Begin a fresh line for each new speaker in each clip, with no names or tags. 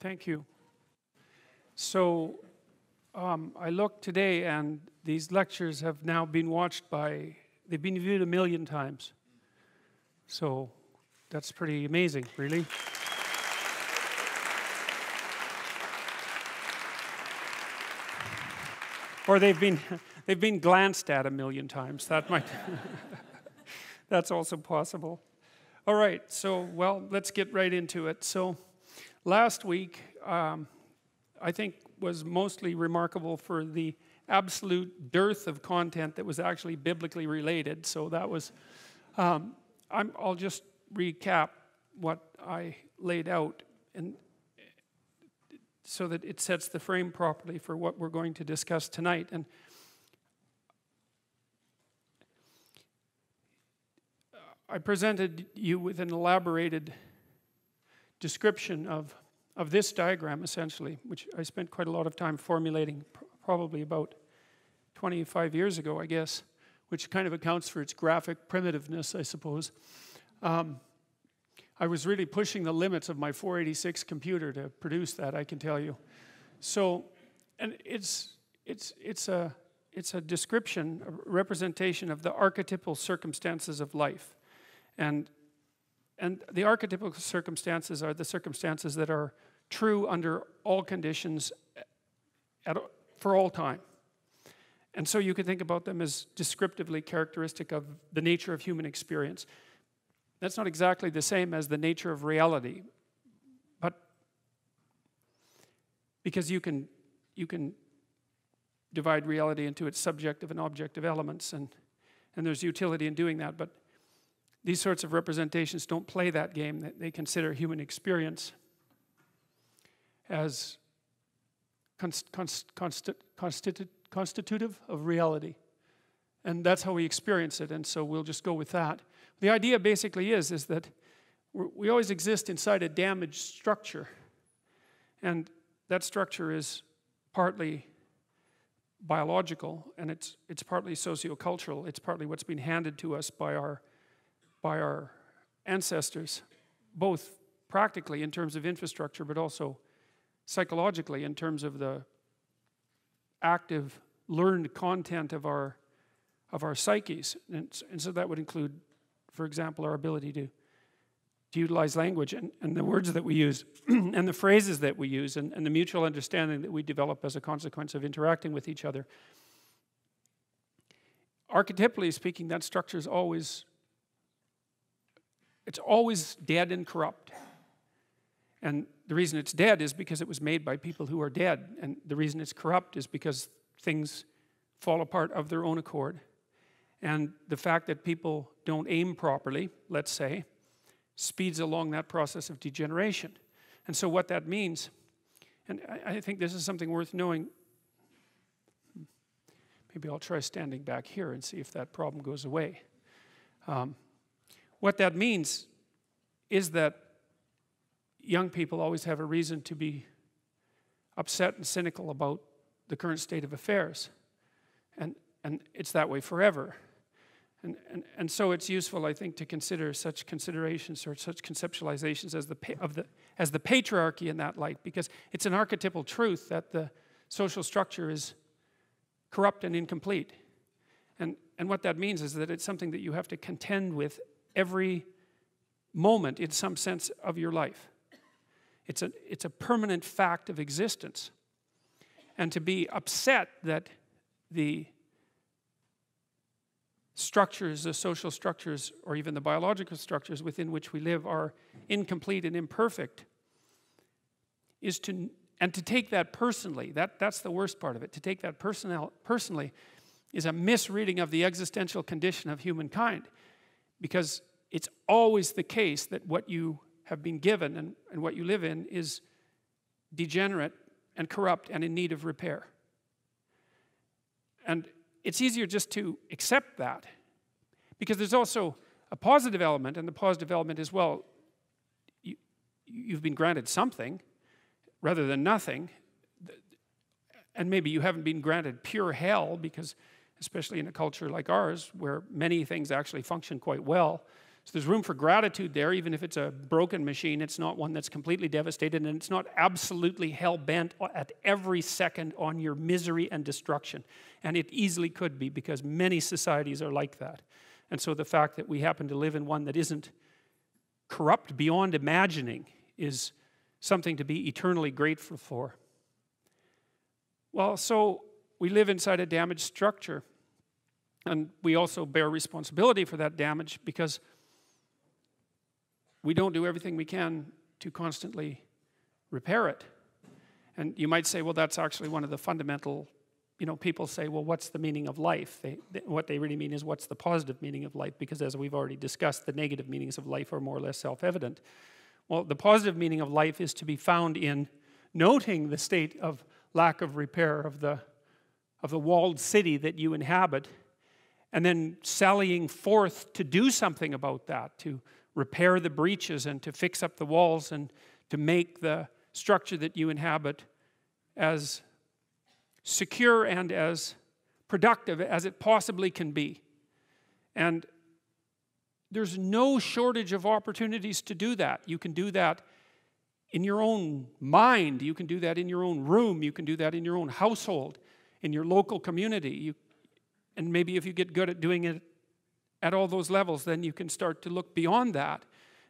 Thank you. So I looked today, and these lectures have now been watched by, they've been viewed 1 million times. So that's pretty amazing, really. Or they've been glanced at 1 million times. That might, that's also possible. All right, so, well, let's get right into it. So last week, I think was mostly remarkable for the absolute dearth of content that was actually biblically related. So that was, I'll just recap what I laid out, and so that it sets the frame properly for what we're going to discuss tonight. And I presented you with an elaborated description of this diagram, essentially, which I spent quite a lot of time formulating, probably about 25 years ago, I guess, which kind of accounts for its graphic primitiveness, I suppose. I was really pushing the limits of my 486 computer to produce that, I can tell you. So, and it's a description, a representation of the archetypal circumstances of life. And the archetypal circumstances are the circumstances that are true under all conditions for all time. And so you can think about them as descriptively characteristic of the nature of human experience. That's not exactly the same as the nature of reality, but because you can divide reality into its subjective and objective elements, and there's utility in doing that, but these sorts of representations don't play that game. They consider human experience as constitutive of reality. And that's how we experience it, and so we'll just go with that. The idea basically is that we always exist inside a damaged structure. And that structure is partly biological, and it's partly sociocultural. It's partly what's been handed to us by our ancestors, both practically in terms of infrastructure, but also psychologically in terms of the active, learned content of our psyches. And so that would include, for example, our ability to utilize language and the words that we use and the phrases that we use and the mutual understanding that we develop as a consequence of interacting with each other. Archetypally speaking, that structure is always dead and corrupt. And the reason it's dead is because it was made by people who are dead. And the reason it's corrupt is because things fall apart of their own accord. And the fact that people don't aim properly, let's say, speeds along that process of degeneration. And so what that means, and I think this is something worth knowing. Maybe I'll try standing back here and see if that problem goes away. What that means is that young people always have a reason to be upset and cynical about the current state of affairs. And it's that way forever. And so it's useful, I think, to consider such considerations or such conceptualizations as the patriarchy in that light, because it's an archetypal truth that the social structure is corrupt and incomplete. And what that means is that it's something that you have to contend with every moment in some sense of your life. It's a permanent fact of existence. And to be upset that the structures, the social structures, or even the biological structures within which we live are incomplete and imperfect, and to take that personally, that's the worst part of it. To take that personally is a misreading of the existential condition of humankind, because it's always the case that what you have been given and what you live in is degenerate and corrupt and in need of repair. And it's easier just to accept that, because there's also a positive element, and the positive element is, well, you've been granted something rather than nothing, and maybe you haven't been granted pure hell, because especially in a culture like ours where many things actually function quite well, So there's room for gratitude there. Even if it's a broken machine, it's not one that's completely devastated, and it's not absolutely hell-bent at every second on your misery and destruction. And it easily could be, because many societies are like that. And so the fact that we happen to live in one that isn't corrupt beyond imagining is something to be eternally grateful for. Well, so we live inside a damaged structure, and we also bear responsibility for that damage, because we don't do everything we can to constantly repair it. And you might say, well, that's actually one of the fundamental, people say, well, what's the meaning of life? What they really mean is, what's the positive meaning of life? Because as we've already discussed, the negative meanings of life are more or less self-evident. Well, the positive meaning of life is to be found in noting the state of lack of repair of the walled city that you inhabit, and then sallying forth to do something about that, to repair the breaches and to fix up the walls and to make the structure that you inhabit as secure and as productive as it possibly can be. And there's no shortage of opportunities to do that. You can do that in your own mind. You can do that in your own room. You can do that in your own household, in your local community. And maybe if you get good at doing it at all those levels, then you can start to look beyond that.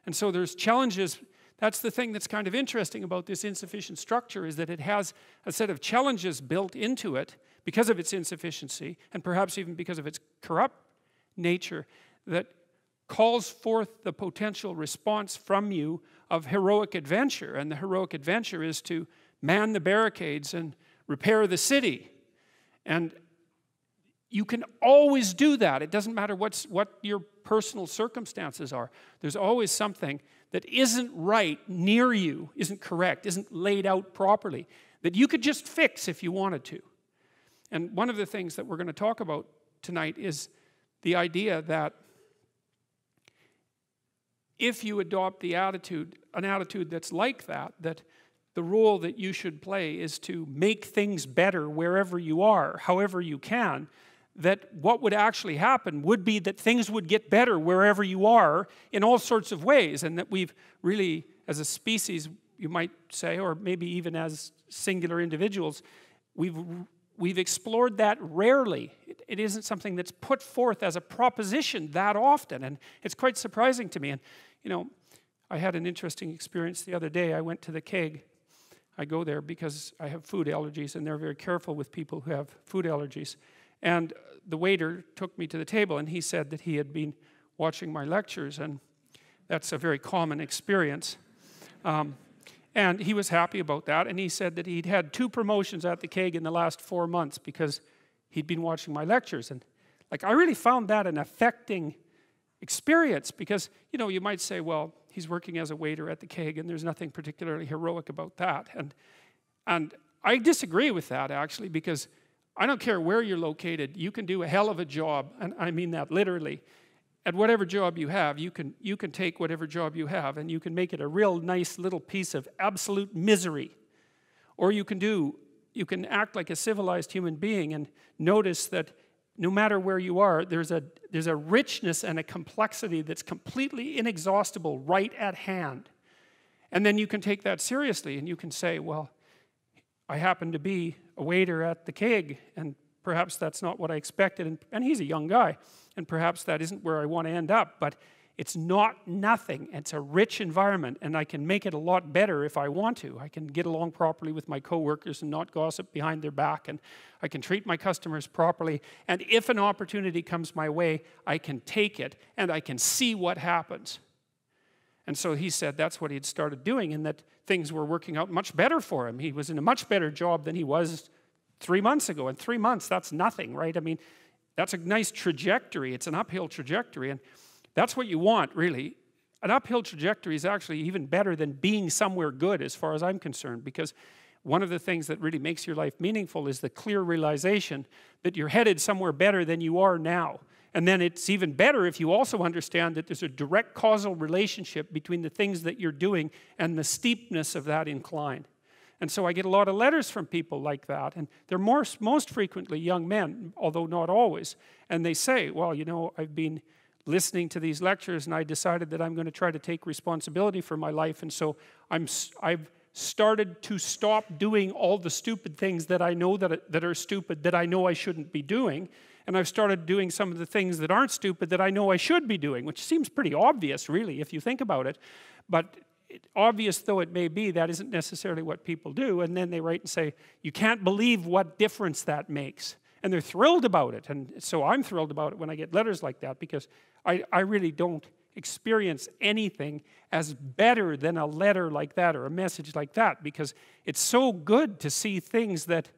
And so there's challenges. That's the thing that's kind of interesting about this insufficient structure, is that it has a set of challenges built into it because of its insufficiency, and perhaps even because of its corrupt nature, that calls forth the potential response from you of heroic adventure. And the heroic adventure is to man the barricades and repair the city. And you can always do that. It doesn't matter what your personal circumstances are. There's always something that isn't right near you, isn't correct, isn't laid out properly, that you could just fix if you wanted to. And one of the things that we're going to talk about tonight is the idea that if you adopt the attitude, an attitude that's like that, that the role that you should play is to make things better wherever you are, however you can, that what would actually happen would be that things would get better wherever you are in all sorts of ways, and that we've really, as a species, you might say, or maybe even as singular individuals, we've explored that rarely. It isn't something that's put forth as a proposition that often, and it's quite surprising to me. And, I had an interesting experience the other day. I went to the keg. I go there because I have food allergies, and they're very careful with people who have food allergies. And the waiter took me to the table, and he said that he had been watching my lectures, and that's a very common experience. And he was happy about that, and he said that he'd had 2 promotions at the keg in the last 4 months because he'd been watching my lectures. And I really found that an affecting experience, because, you might say, well, he's working as a waiter at the keg, and there's nothing particularly heroic about that. And I disagree with that, actually, because I don't care where you're located, you can do a hell of a job, and I mean that literally. At whatever job you have, you can take whatever job you have, and you can make it a real nice little piece of absolute misery. Or you can act like a civilized human being and notice that no matter where you are, there's a richness and a complexity that's completely inexhaustible right at hand. And then you can take that seriously, and you can say, well, I happen to be a waiter at the keg, and perhaps that's not what I expected, and he's a young guy, and perhaps that isn't where I want to end up, but it's not nothing. It's a rich environment, and I can make it a lot better if I want to. I can get along properly with my coworkers and not gossip behind their back, and I can treat my customers properly, and if an opportunity comes my way, I can take it, and I can see what happens. And so he said that's what he had started doing, and that things were working out much better for him. He was in a much better job than he was 3 months ago. And 3 months, that's nothing, right? I mean, that's a nice trajectory. It's an uphill trajectory, and that's what you want, really. An uphill trajectory is actually even better than being somewhere good, as far as I'm concerned, because one of the things that really makes your life meaningful is the clear realization that you're headed somewhere better than you are now. And then it's even better if you also understand that there's a direct causal relationship between the things that you're doing and the steepness of that incline. And so I get a lot of letters from people like that, and they're most frequently young men, although not always. And they say, well, I've been listening to these lectures, and I decided that I'm going to try to take responsibility for my life. And so I've started to stop doing all the stupid things that I know that are stupid, that I know I shouldn't be doing. And I've started doing some of the things that aren't stupid that I know I should be doing, which seems pretty obvious, really, if you think about it. But obvious though it may be, that isn't necessarily what people do. And then they write and say, you can't believe what difference that makes. And they're thrilled about it. And so I'm thrilled about it when I get letters like that, because I really don't experience anything as better than a letter like that or a message like that, because it's so good to see things that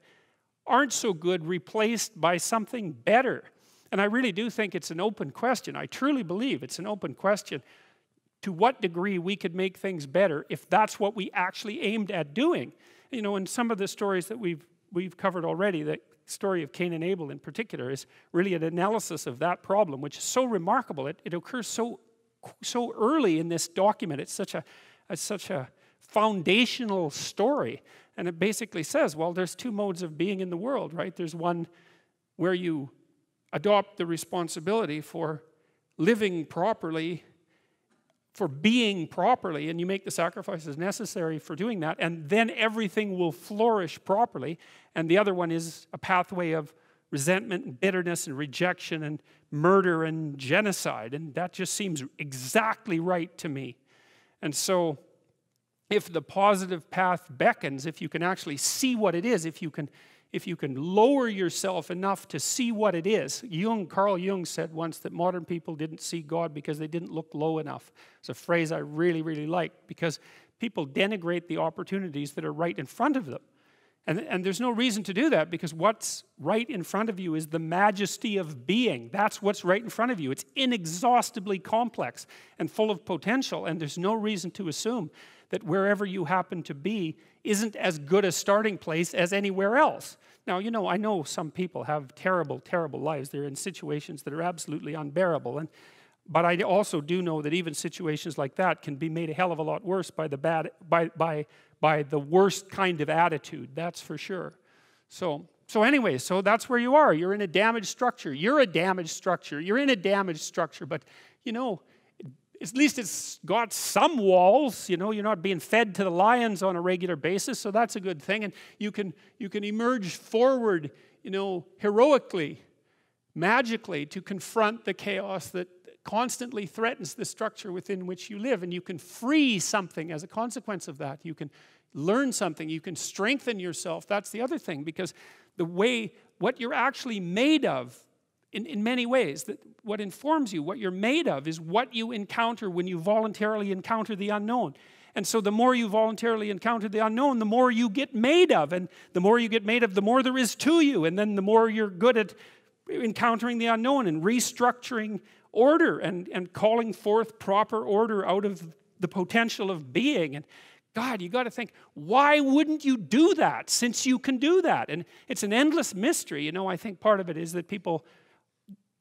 aren't so good replaced by something better. And I really do think it's an open question. I truly believe it's an open question to what degree we could make things better if that's what we actually aimed at doing. You know, in some of the stories that we've covered already, the story of Cain and Abel in particular is really an analysis of that problem, which is so remarkable. It occurs so early in this document. It's such a foundational story. And it basically says, well, there's two modes of being in the world, right? There's one where you adopt the responsibility for living properly, for being properly, and you make the sacrifices necessary for doing that, and then everything will flourish properly. And the other one is a pathway of resentment and bitterness and rejection and murder and genocide. And that just seems exactly right to me. And so if the positive path beckons, if you can actually see what it is, if you can lower yourself enough to see what it is. Carl Jung said once that modern people didn't see God because they didn't look low enough. It's a phrase I really, really like, because people denigrate the opportunities that are right in front of them. And there's no reason to do that, because what's right in front of you is the majesty of being. That's what's right in front of you. It's inexhaustibly complex and full of potential, and there's no reason to assume that wherever you happen to be isn't as good a starting place as anywhere else. Now, you know, I know some people have terrible, terrible lives. They're in situations that are absolutely unbearable. But I also do know that even situations like that can be made a hell of a lot worse by the worst kind of attitude, that's for sure. So anyway, so that's where you are. You're in a damaged structure. You're a damaged structure. You're in a damaged structure. But, you know, at least it's got some walls. You know, you're not being fed to the lions on a regular basis, so that's a good thing. And you can emerge forward, you know, heroically, magically, to confront the chaos that constantly threatens the structure within which you live. And you can free something as a consequence of that. You can learn something. You can strengthen yourself. That's the other thing, because what you're actually made of, in many ways, that what informs you, what you're made of, is what you encounter when you voluntarily encounter the unknown. And so the more you voluntarily encounter the unknown, the more you get made of. And the more you get made of, the more there is to you. And then the more you're good at encountering the unknown and restructuring order and calling forth proper order out of the potential of being. And God, you got to think, why wouldn't you do that since you can do that? And it's an endless mystery. You know, I think part of it is that people,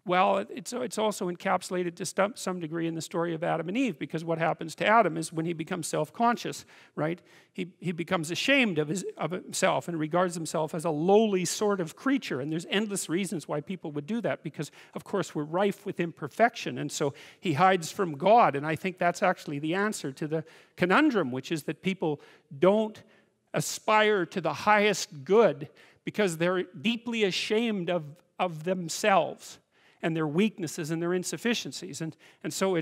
well, it's also encapsulated to some degree in the story of Adam and Eve, because what happens to Adam is when he becomes self-conscious, right? He becomes ashamed of himself and regards himself as a lowly sort of creature. And there's endless reasons why people would do that, because, of course, we're rife with imperfection. And so he hides from God. And I think that's actually the answer to the conundrum, which is that people don't aspire to the highest good because they're deeply ashamed of themselves and their weaknesses and their insufficiencies. And so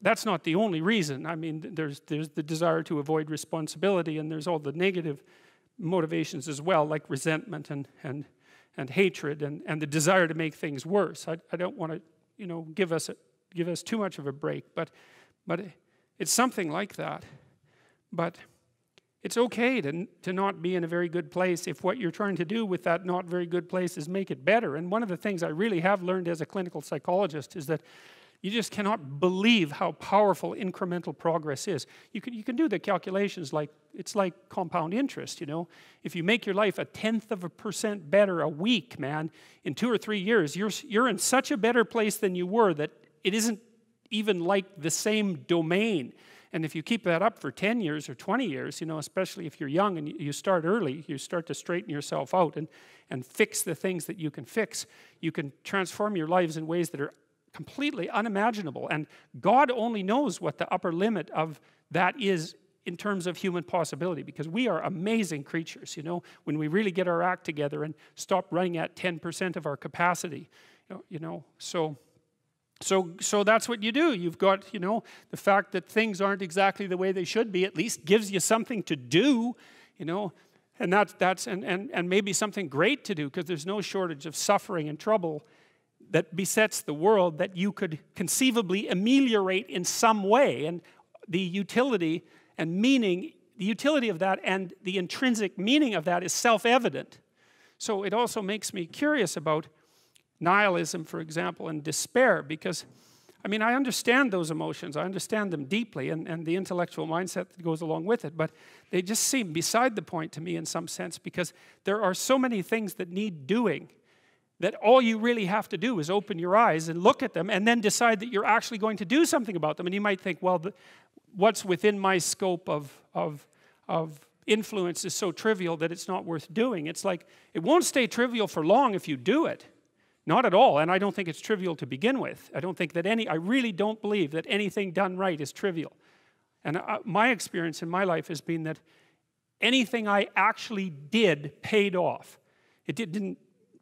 that's not the only reason. I mean, there's the desire to avoid responsibility, and there's all the negative motivations as well, like resentment and hatred and the desire to make things worse. I don't want to, you know, give us too much of a break, but it's something like that. But it's okay to not be in a very good place if what you're trying to do with that not very good place is make it better. And one of the things I really have learned as a clinical psychologist is that you just cannot believe how powerful incremental progress is. You can do the calculations like, it's like compound interest, you know. If you make your life 0.1% better a week, man, in 2 or 3 years, you're in such a better place than you were that it isn't even like the same domain. And if you keep that up for 10 years or 20 years, you know, especially if you're young and you start early, you start to straighten yourself out and fix the things that you can fix. You can transform your lives in ways that are completely unimaginable. And God only knows what the upper limit of that is in terms of human possibility, because we are amazing creatures, you know, when we really get our act together and stop running at 10% of our capacity, so that's what you do. You've got, you know, the fact that things aren't exactly the way they should be at least gives you something to do, you know, and and maybe something great to do, because there's no shortage of suffering and trouble that besets the world that you could conceivably ameliorate in some way. And the utility and meaning, the utility of that and the intrinsic meaning of that is self-evident. So it also makes me curious about nihilism, for example, and despair, because, I mean, I understand those emotions. I understand them deeply, and the intellectual mindset that goes along with it, but they just seem beside the point to me in some sense, because there are so many things that need doing that all you really have to do is open your eyes and look at them and then decide that you're actually going to do something about them. And you might think, well, what's within my scope of influence is so trivial that it's not worth doing. It's like, it won't stay trivial for long if you do it. Not at all, and I don't think it's trivial to begin with. I really don't believe that anything done right is trivial. And my experience in my life has been that anything I actually did paid off. It didn't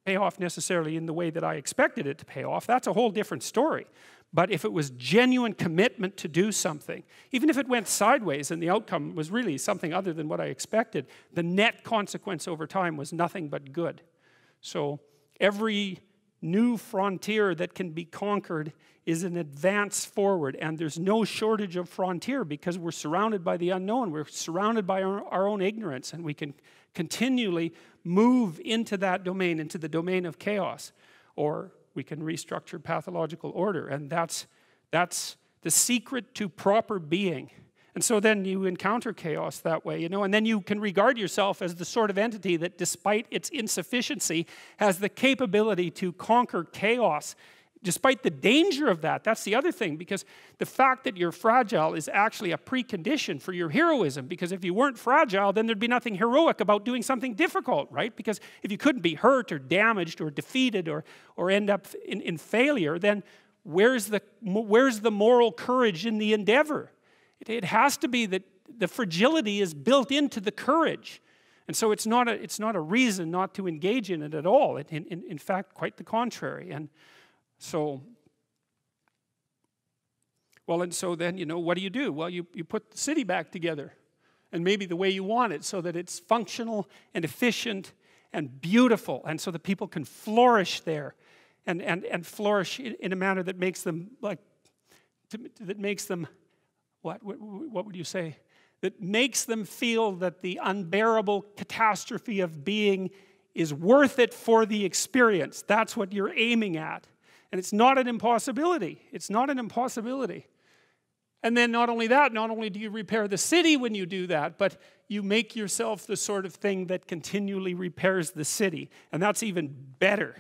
pay off necessarily in the way that I expected it to pay off. That's a whole different story. But if it was genuine commitment to do something, even if it went sideways and the outcome was really something other than what I expected, the net consequence over time was nothing but good. So every new frontier that can be conquered is an advance forward, and there's no shortage of frontier because we're surrounded by the unknown. We're surrounded by our own ignorance, and we can continually move into that domain, into the domain of chaos, or we can restructure pathological order, and that's the secret to proper being. And so then you encounter chaos that way, you know, and then you can regard yourself as the sort of entity that, despite its insufficiency, has the capability to conquer chaos, despite the danger of that. That's the other thing, because the fact that you're fragile is actually a precondition for your heroism, because if you weren't fragile, then there'd be nothing heroic about doing something difficult, right? Because if you couldn't be hurt or damaged or defeated or end up in failure, then where's the moral courage in the endeavor? It has to be that the fragility is built into the courage. And so it's not a reason not to engage in it at all. In fact, quite the contrary. And so then, you know, what do? Well, you put the city back together, and maybe the way you want it, so that it's functional and efficient and beautiful, and so that people can flourish there and flourish in a manner that makes them what would you say? That makes them feel that the unbearable catastrophe of being is worth it for the experience. That's what you're aiming at. And it's not an impossibility. It's not an impossibility. And then not only that, not only do you repair the city when you do that, but you make yourself the sort of thing that continually repairs the city. And that's even better.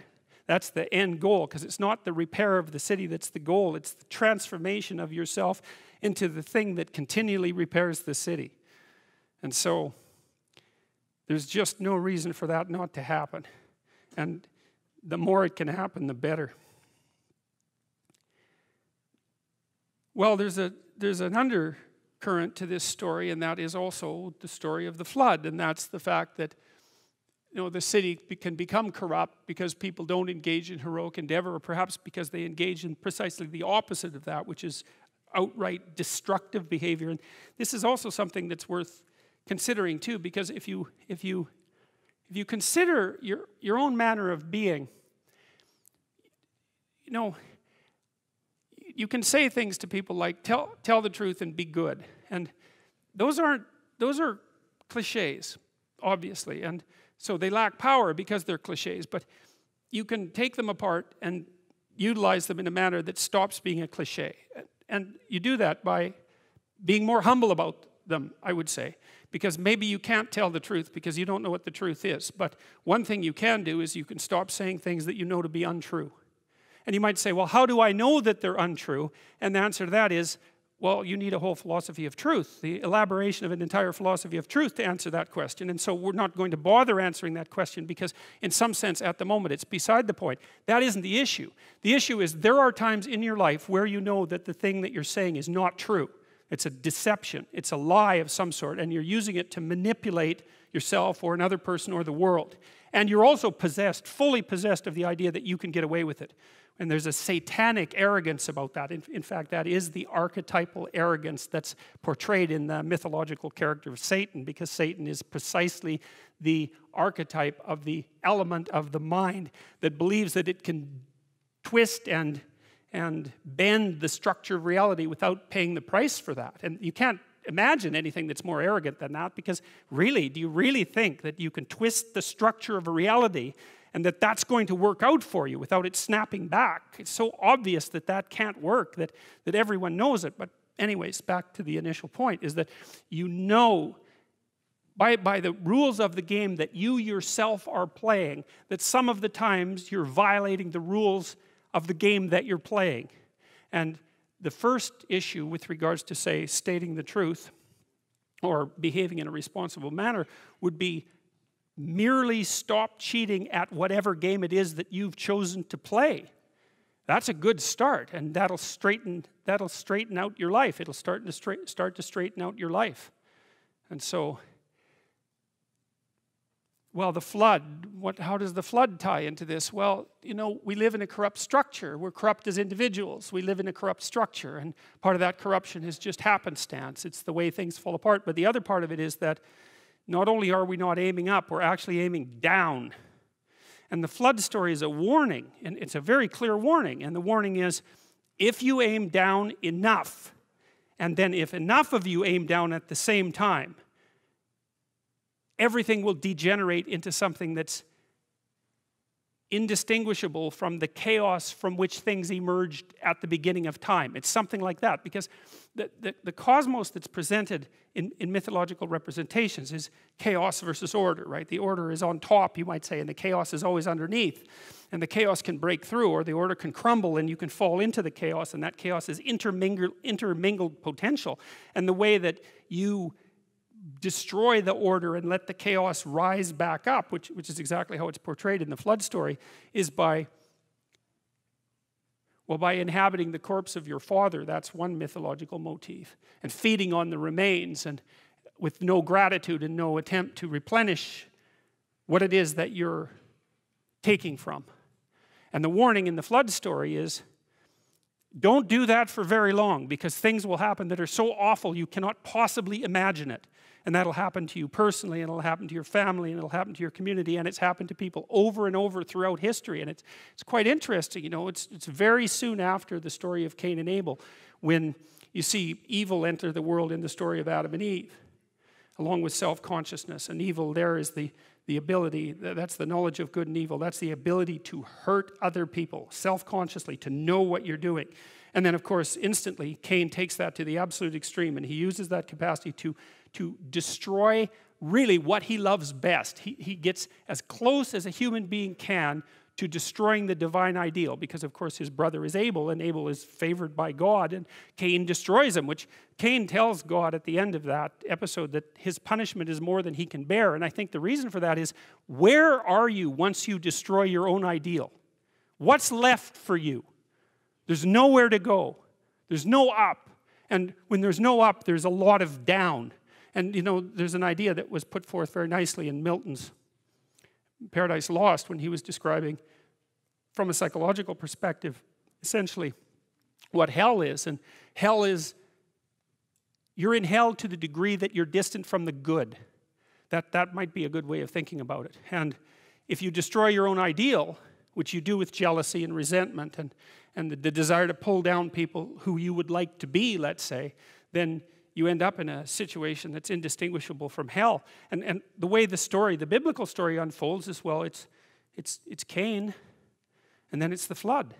That's the end goal, because it's not the repair of the city that's the goal. It's the transformation of yourself into the thing that continually repairs the city. And so there's just no reason for that not to happen. And the more it can happen, the better. Well, there's an undercurrent to this story, and that is also the story of the flood. And that's the fact that, you know, the city can become corrupt because people don't engage in heroic endeavor, or perhaps because they engage in precisely the opposite of that, which is outright destructive behavior. And this is also something that's worth considering too, because if you consider your own manner of being, you know, you can say things to people like tell the truth and be good, and those are cliches, obviously, and so they lack power because they're cliches. But you can take them apart and utilize them in a manner that stops being a cliche. And you do that by being more humble about them, I would say. Because maybe you can't tell the truth because you don't know what the truth is. But one thing you can do is you can stop saying things that you know to be untrue. And you might say, well, how do I know that they're untrue? And the answer to that is, Well, you need a whole philosophy of truth, the elaboration of an entire philosophy of truth to answer that question. And so we're not going to bother answering that question because in some sense at the moment it's beside the point. That isn't the issue. The issue is there are times in your life where you know that the thing that you're saying is not true. It's a deception. It's a lie of some sort, and you're using it to manipulate yourself or another person or the world. And you're also possessed, fully possessed of the idea that you can get away with it. And there's a satanic arrogance about that. In fact, that is the archetypal arrogance that's portrayed in the mythological character of Satan, because Satan is precisely the archetype of the element of the mind that believes that it can twist and bend the structure of reality without paying the price for that. And you can't imagine anything that's more arrogant than that, because really, do you really think that you can twist the structure of a reality and that that's going to work out for you without it snapping back? It's so obvious that that can't work, that everyone knows it. But anyways, back to the initial point, is that you know by the rules of the game that you yourself are playing, that some of the times you're violating the rules of the game that you're playing. And the first issue with regards to, say, stating the truth or behaving in a responsible manner would be merely stop cheating at whatever game it is that you've chosen to play. That's a good start, and that'll straighten out your life. It'll start to straighten out your life. And so, well, the flood, how does the flood tie into this? Well, you know, we live in a corrupt structure. We're corrupt as individuals. We live in a corrupt structure, and part of that corruption is just happenstance. It's the way things fall apart. But the other part of it is that not only are we not aiming up, we're actually aiming down. And the flood story is a warning, and it's a very clear warning. And the warning is, if you aim down enough, and then if enough of you aim down at the same time, everything will degenerate into something that's indistinguishable from the chaos from which things emerged at the beginning of time. It's something like that, because the cosmos that's presented in mythological representations is chaos versus order, right? The order is on top, you might say, and the chaos is always underneath. And the chaos can break through, or the order can crumble, and you can fall into the chaos, and that chaos is intermingled potential. And the way that you destroy the order and let the chaos rise back up, which is exactly how it's portrayed in the flood story, is by inhabiting the corpse of your father. That's one mythological motif. And feeding on the remains, and with no gratitude and no attempt to replenish what it is that you're taking from. And the warning in the flood story is, don't do that for very long, because things will happen that are so awful you cannot possibly imagine it. And that'll happen to you personally, and it'll happen to your family, and it'll happen to your community, and it's happened to people over and over throughout history. And it's quite interesting, you know, it's very soon after the story of Cain and Abel when you see evil enter the world in the story of Adam and Eve, along with self-consciousness. And evil there is the ability, that's the knowledge of good and evil, that's the ability to hurt other people self-consciously, to know what you're doing. And then, of course, instantly, Cain takes that to the absolute extreme, and he uses that capacity to destroy really what he loves best. He gets as close as a human being can to destroying the divine ideal, because, of course, his brother is Abel, and Abel is favored by God, and Cain destroys him, which Cain tells God at the end of that episode that his punishment is more than he can bear. And I think the reason for that is, where are you once you destroy your own ideal? What's left for you? There's nowhere to go. There's no up. And when there's no up, there's a lot of down. And, you know, there's an idea that was put forth very nicely in Milton's Paradise Lost, when he was describing, from a psychological perspective, essentially what hell is. And hell is, you're in hell to the degree that you're distant from the good. That might be a good way of thinking about it. And if you destroy your own ideal, which you do with jealousy and resentment and the desire to pull down people who you would like to be, let's say, then you end up in a situation that's indistinguishable from hell. And the way the biblical story unfolds is, well, it's Cain, and then it's the flood.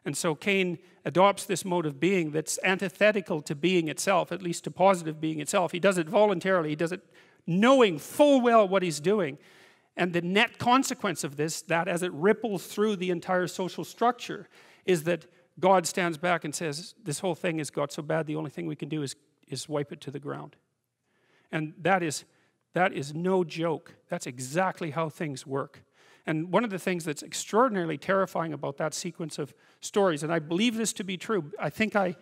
And so Cain adopts this mode of being that's antithetical to being itself, at least to positive being itself. He does it voluntarily. He does it knowing full well what he's doing. And the net consequence of this, that as it ripples through the entire social structure, is that God stands back and says, this whole thing has got so bad, the only thing we can do is wipe it to the ground. And that is no joke. That's exactly how things work. And one of the things that's extraordinarily terrifying about that sequence of stories, and I believe this to be true, I think I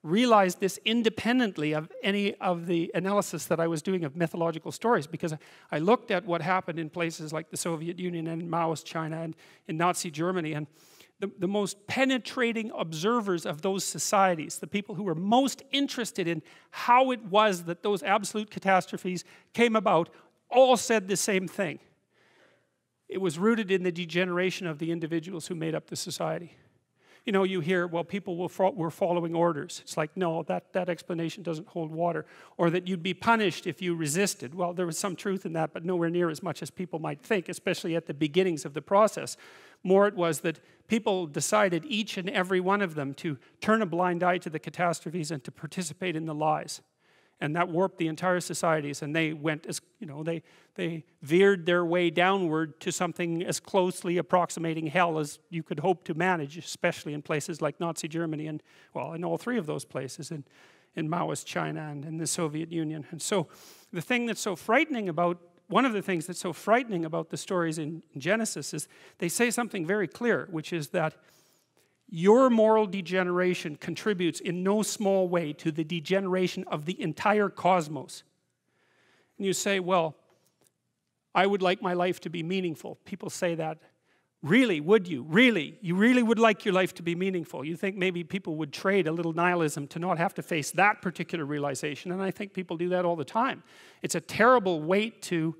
realized this independently of any of the analysis that I was doing of mythological stories, because I looked at what happened in places like the Soviet Union and Maoist China and in Nazi Germany, and the most penetrating observers of those societies, the people who were most interested in how it was that those absolute catastrophes came about, all said the same thing. It was rooted in the degeneration of the individuals who made up the society. You know, you hear, well, people were following orders. It's like, no, that explanation doesn't hold water. Or that you'd be punished if you resisted. Well, there was some truth in that, but nowhere near as much as people might think, especially at the beginnings of the process. More it was that people decided, each and every one of them, to turn a blind eye to the catastrophes and to participate in the lies. And that warped the entire societies, and they went as, you know, they veered their way downward to something as closely approximating hell as you could hope to manage, especially in places like Nazi Germany and, well, in all three of those places, in Maoist China and in the Soviet Union. And so the thing that's so frightening about, one of the things that's so frightening about the stories in Genesis is they say something very clear, which is that your moral degeneration contributes in no small way to the degeneration of the entire cosmos. And you say, well, I would like my life to be meaningful. People say that. Really, would you? Really? You really would like your life to be meaningful? You think maybe people would trade a little nihilism to not have to face that particular realization, and I think people do that all the time. It's a terrible weight to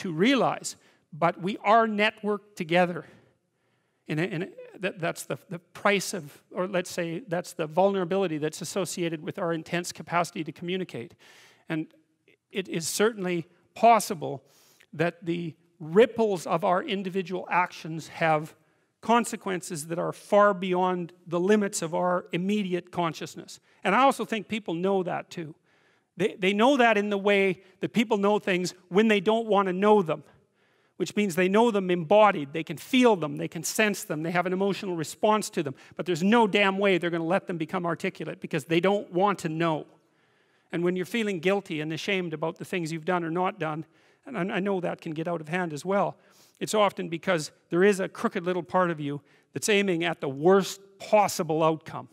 realize, but we are networked together. That's the price of, or let's say, that's the vulnerability that's associated with our intense capacity to communicate. And it is certainly possible that the ripples of our individual actions have consequences that are far beyond the limits of our immediate consciousness. And I also think people know that too. They know that in the way that people know things when they don't want to know them, which means they know them embodied, they can feel them, they can sense them, they have an emotional response to them, but there's no damn way they're going to let them become articulate because they don't want to know. And when you're feeling guilty and ashamed about the things you've done or not done, and I know that can get out of hand as well, it's often because there is a crooked little part of you that's aiming at the worst possible outcome.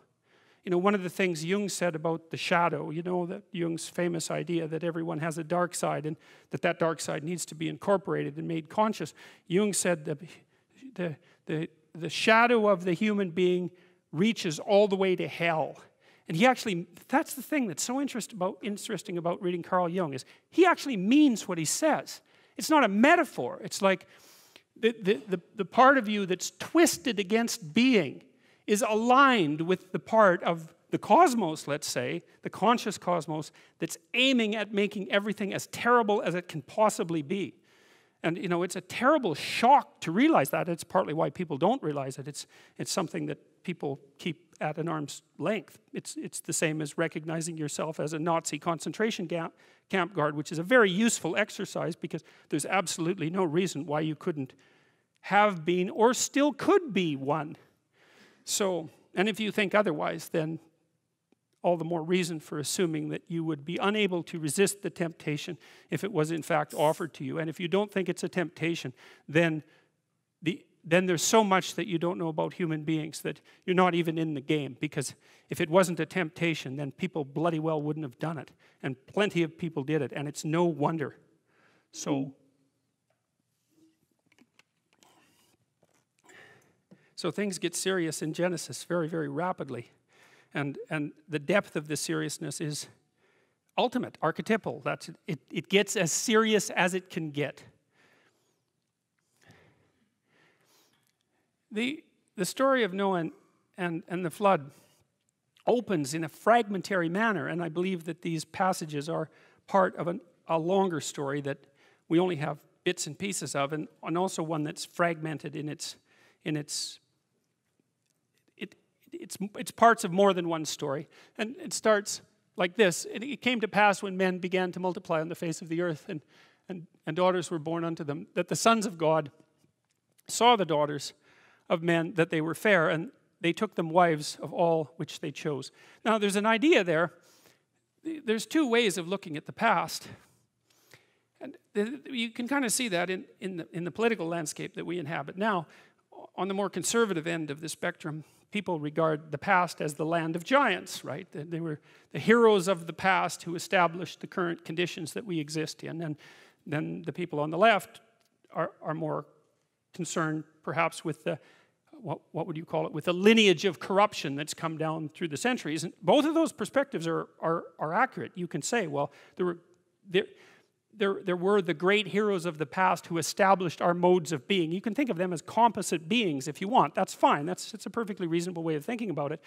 You know, one of the things Jung said about the shadow, you know, that Jung's famous idea that everyone has a dark side and that dark side needs to be incorporated and made conscious. Jung said that the shadow of the human being reaches all the way to hell. And he actually, that's the thing that's so interesting about reading Carl Jung, is he actually means what he says. It's not a metaphor. It's like the part of you that's twisted against being is aligned with the part of the cosmos, let's say, the conscious cosmos, that's aiming at making everything as terrible as it can possibly be. And, you know, it's a terrible shock to realize that. It's partly why people don't realize it. It's something that people keep at an arm's length. It's the same as recognizing yourself as a Nazi concentration camp guard, which is a very useful exercise because there's absolutely no reason why you couldn't have been or still could be one. So, and if you think otherwise, then all the more reason for assuming that you would be unable to resist the temptation if it was in fact offered to you. And if you don't think it's a temptation, then there's so much that you don't know about human beings that you're not even in the game. Because if it wasn't a temptation, then people bloody well wouldn't have done it. And plenty of people did it, and it's no wonder. So things get serious in Genesis very, very rapidly. And the depth of the seriousness is ultimate, archetypal. It gets as serious as it can get. The story of Noah and the flood opens in a fragmentary manner, and I believe that these passages are part of a longer story that we only have bits and pieces of, and also one that's fragmented in its parts of more than one story. And it starts like this. It came to pass when men began to multiply on the face of the earth, and daughters were born unto them, that the sons of God saw the daughters of men, that they were fair, and they took them wives of all which they chose. Now, there's an idea there. There's two ways of looking at the past. And you can kind of see that in the political landscape that we inhabit. Now, on the more conservative end of the spectrum, people regard the past as the land of giants, right? They were the heroes of the past who established the current conditions that we exist in. And then the people on the left are more concerned perhaps with the, what would you call it, with the lineage of corruption that's come down through the centuries. And both of those perspectives are accurate. You can say, well, there were the great heroes of the past who established our modes of being. You can think of them as composite beings if you want. That's fine. It's a perfectly reasonable way of thinking about it.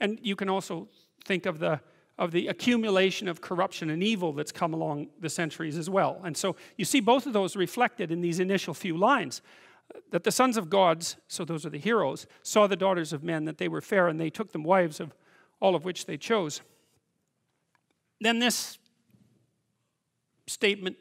And you can also think of the accumulation of corruption and evil that's come along the centuries as well. And so you see both of those reflected in these initial few lines. That the sons of gods, so those are the heroes, saw the daughters of men, that they were fair, and they took them wives of all of which they chose. Then this statement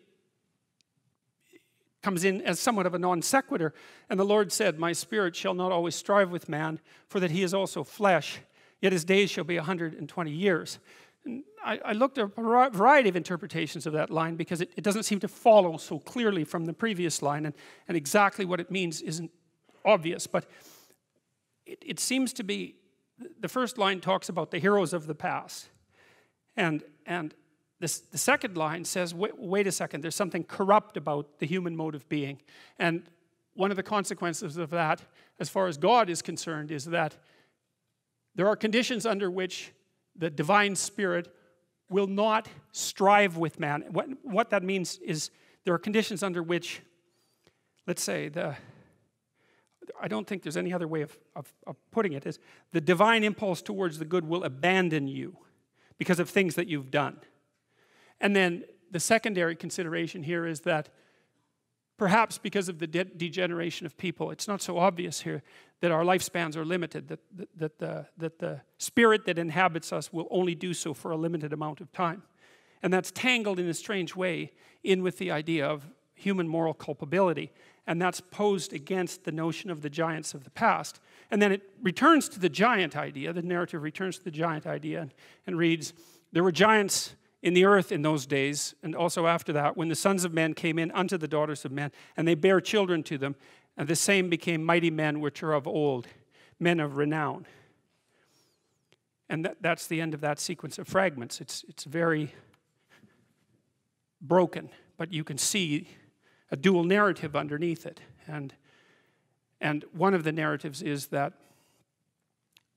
comes in as somewhat of a non sequitur. And the Lord said, my spirit shall not always strive with man, for that he is also flesh, yet his days shall be 120 years. And I looked at a variety of interpretations of that line because it doesn't seem to follow so clearly from the previous line, and exactly what it means isn't obvious. But it seems to be, the first line talks about the heroes of the past. And the second line says, wait a second, there's something corrupt about the human mode of being. And one of the consequences of that, as far as God is concerned, is that there are conditions under which the divine spirit will not strive with man. What that means is there are conditions under which, let's say, I don't think there's any other way of putting it, is the divine impulse towards the good will abandon you because of things that you've done. And then the secondary consideration here is that perhaps because of the degeneration of people, it's not so obvious here that our lifespans are limited, that the spirit that inhabits us will only do so for a limited amount of time. And that's tangled in a strange way in with the idea of human moral culpability. And that's posed against the notion of the giants of the past. And then it returns to the giant idea, the narrative returns to the giant idea and reads, there were giants in the earth in those days, and also after that, when the sons of men came in unto the daughters of men, and they bare children to them, and the same became mighty men which are of old, men of renown. And that's the end of that sequence of fragments. It's very broken, but you can see a dual narrative underneath it. And one of the narratives is that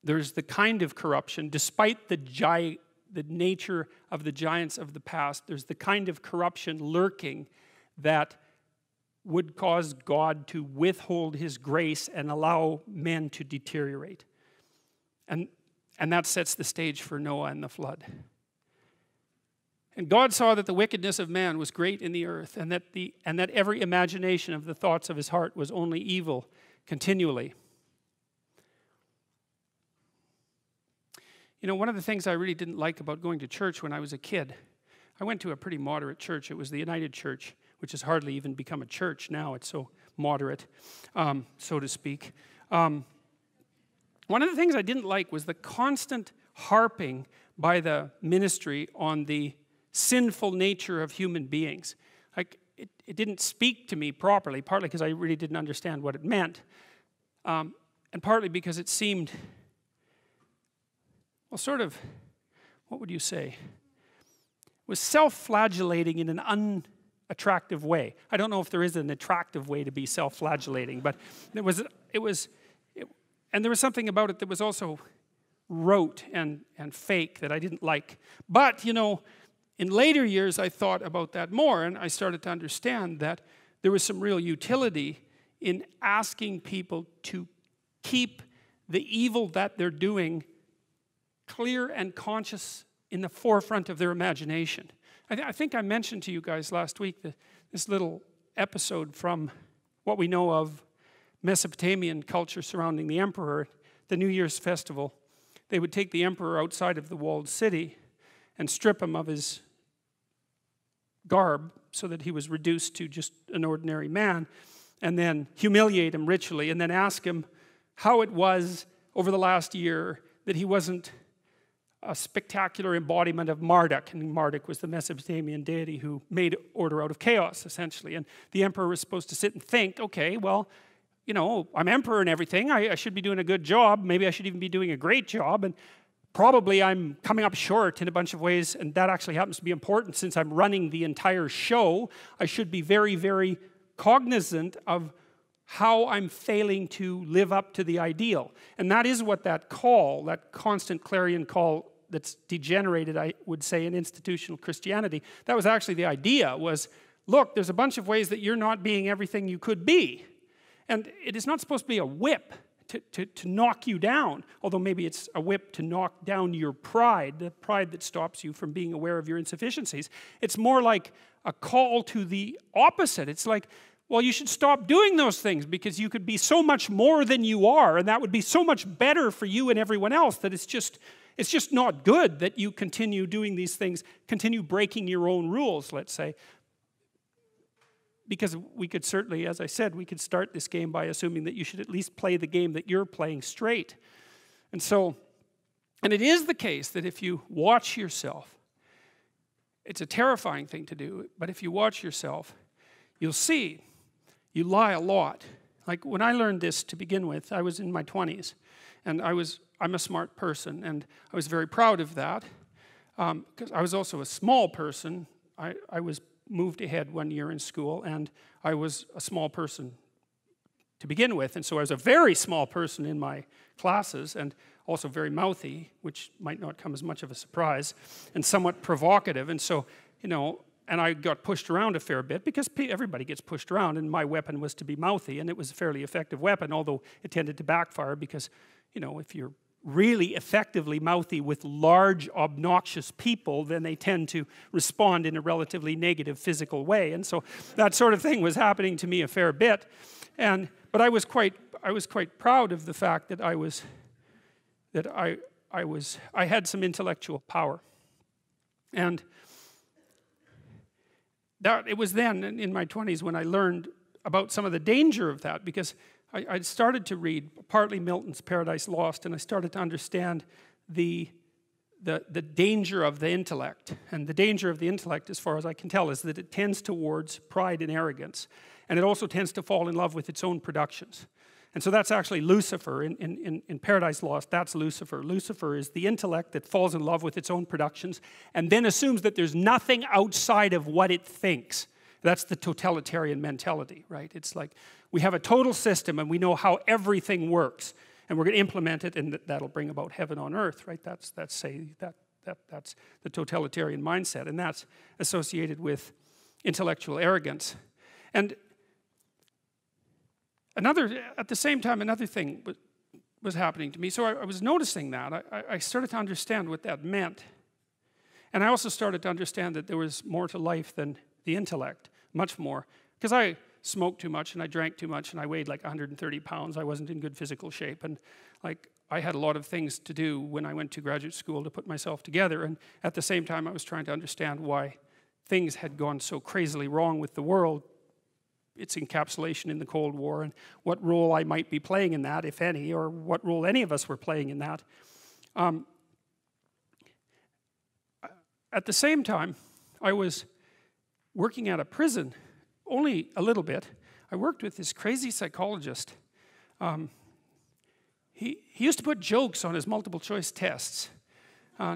there's the kind of corruption, despite the nature of the giants of the past, there's the kind of corruption lurking that would cause God to withhold his grace and allow men to deteriorate. And that sets the stage for Noah and the flood. And God saw that the wickedness of man was great in the earth, and that every imagination of the thoughts of his heart was only evil continually. You know, one of the things I really didn't like about going to church when I was a kid, I went to a pretty moderate church. It was the United Church, which has hardly even become a church now. It's so moderate, so to speak. One of the things I didn't like was the constant harping by the ministry on the sinful nature of human beings. Like, it didn't speak to me properly, partly because I really didn't understand what it meant, and partly because it seemed, well, sort of, what would you say? It was self-flagellating in an unattractive way. I don't know if there is an attractive way to be self-flagellating, but and there was something about it that was also rote and fake that I didn't like. But, you know, in later years I thought about that more, and I started to understand that there was some real utility in asking people to keep the evil that they're doing clear and conscious in the forefront of their imagination. I think I mentioned to you guys last week this little episode from what we know of Mesopotamian culture surrounding the emperor. The New Year's festival, they would take the emperor outside of the walled city and strip him of his garb so that he was reduced to just an ordinary man, and then humiliate him ritually, and then ask him how it was over the last year that he wasn't a spectacular embodiment of Marduk, and Marduk was the Mesopotamian deity who made order out of chaos, essentially. And the emperor was supposed to sit and think, okay, well, you know, I'm emperor and everything, I should be doing a good job, maybe I should even be doing a great job, and probably I'm coming up short in a bunch of ways, and that actually happens to be important since I'm running the entire show. I should be very, very cognizant of how I'm failing to live up to the ideal. And that is what that call, that constant clarion call that's degenerated, I would say, in institutional Christianity, that was actually the idea, was, look, there's a bunch of ways that you're not being everything you could be. And it is not supposed to be a whip to knock you down, although maybe it's a whip to knock down your pride, the pride that stops you from being aware of your insufficiencies. It's more like a call to the opposite. It's like, well, you should stop doing those things because you could be so much more than you are, and that would be so much better for you and everyone else that it's just not good that you continue doing these things, continue breaking your own rules, let's say. Because we could certainly, as I said, we could start this game by assuming that you should at least play the game that you're playing straight. And so, and it is the case that if you watch yourself, it's a terrifying thing to do, but if you watch yourself, you'll see you lie a lot. Like when I learned this to begin with, I was in my 20s, and I'm a smart person, and I was very proud of that, because I was also a small person. I was moved ahead 1 year in school, and I was a small person to begin with, and so I was a very small person in my classes, and also very mouthy, which might not come as much of a surprise, and somewhat provocative, and so, you know, and I got pushed around a fair bit, because everybody gets pushed around, and my weapon was to be mouthy, and it was a fairly effective weapon, although it tended to backfire, because, you know, if you're really effectively mouthy with large, obnoxious people, then they tend to respond in a relatively negative physical way. And so that sort of thing was happening to me a fair bit. But I was quite proud of the fact that I had some intellectual power. And that it was then in my 20s when I learned about some of the danger of that, because I started to read partly Milton's Paradise Lost, and I started to understand the danger of the intellect. And the danger of the intellect, as far as I can tell, is that it tends towards pride and arrogance. And it also tends to fall in love with its own productions. And so that's actually Lucifer. In Paradise Lost, that's Lucifer. Lucifer is the intellect that falls in love with its own productions and then assumes that there's nothing outside of what it thinks. That's the totalitarian mentality, right? It's like we have a total system and we know how everything works, and we're going to implement it, and that'll bring about heaven on earth, right? That's the totalitarian mindset, and that's associated with intellectual arrogance. And at the same time, another thing was happening to me. So I was noticing that. I started to understand what that meant. And I also started to understand that there was more to life than the intellect, much more. Because I smoked too much, and I drank too much, and I weighed like 130 pounds. I wasn't in good physical shape. And like I had a lot of things to do when I went to graduate school to put myself together. And at the same time, I was trying to understand why things had gone so crazily wrong with the world, its encapsulation in the Cold War, and what role I might be playing in that, if any, or what role any of us were playing in that. At the same time, I was working at a prison, only a little bit. I worked with this crazy psychologist. He used to put jokes on his multiple choice tests.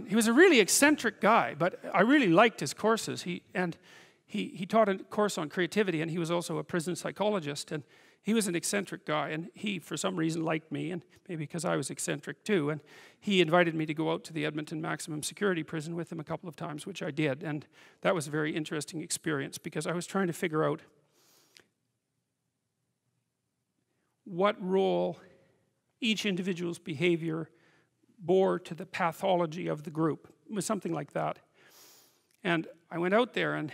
He was a really eccentric guy, but I really liked his courses. He taught a course on creativity, and he was also a prison psychologist, and he was an eccentric guy, and he, for some reason, liked me, and maybe because I was eccentric too, and he invited me to go out to the Edmonton maximum security prison with him a couple of times, which I did, and that was a very interesting experience, because I was trying to figure out what role each individual's behavior bore to the pathology of the group. It was something like that. And I went out there, and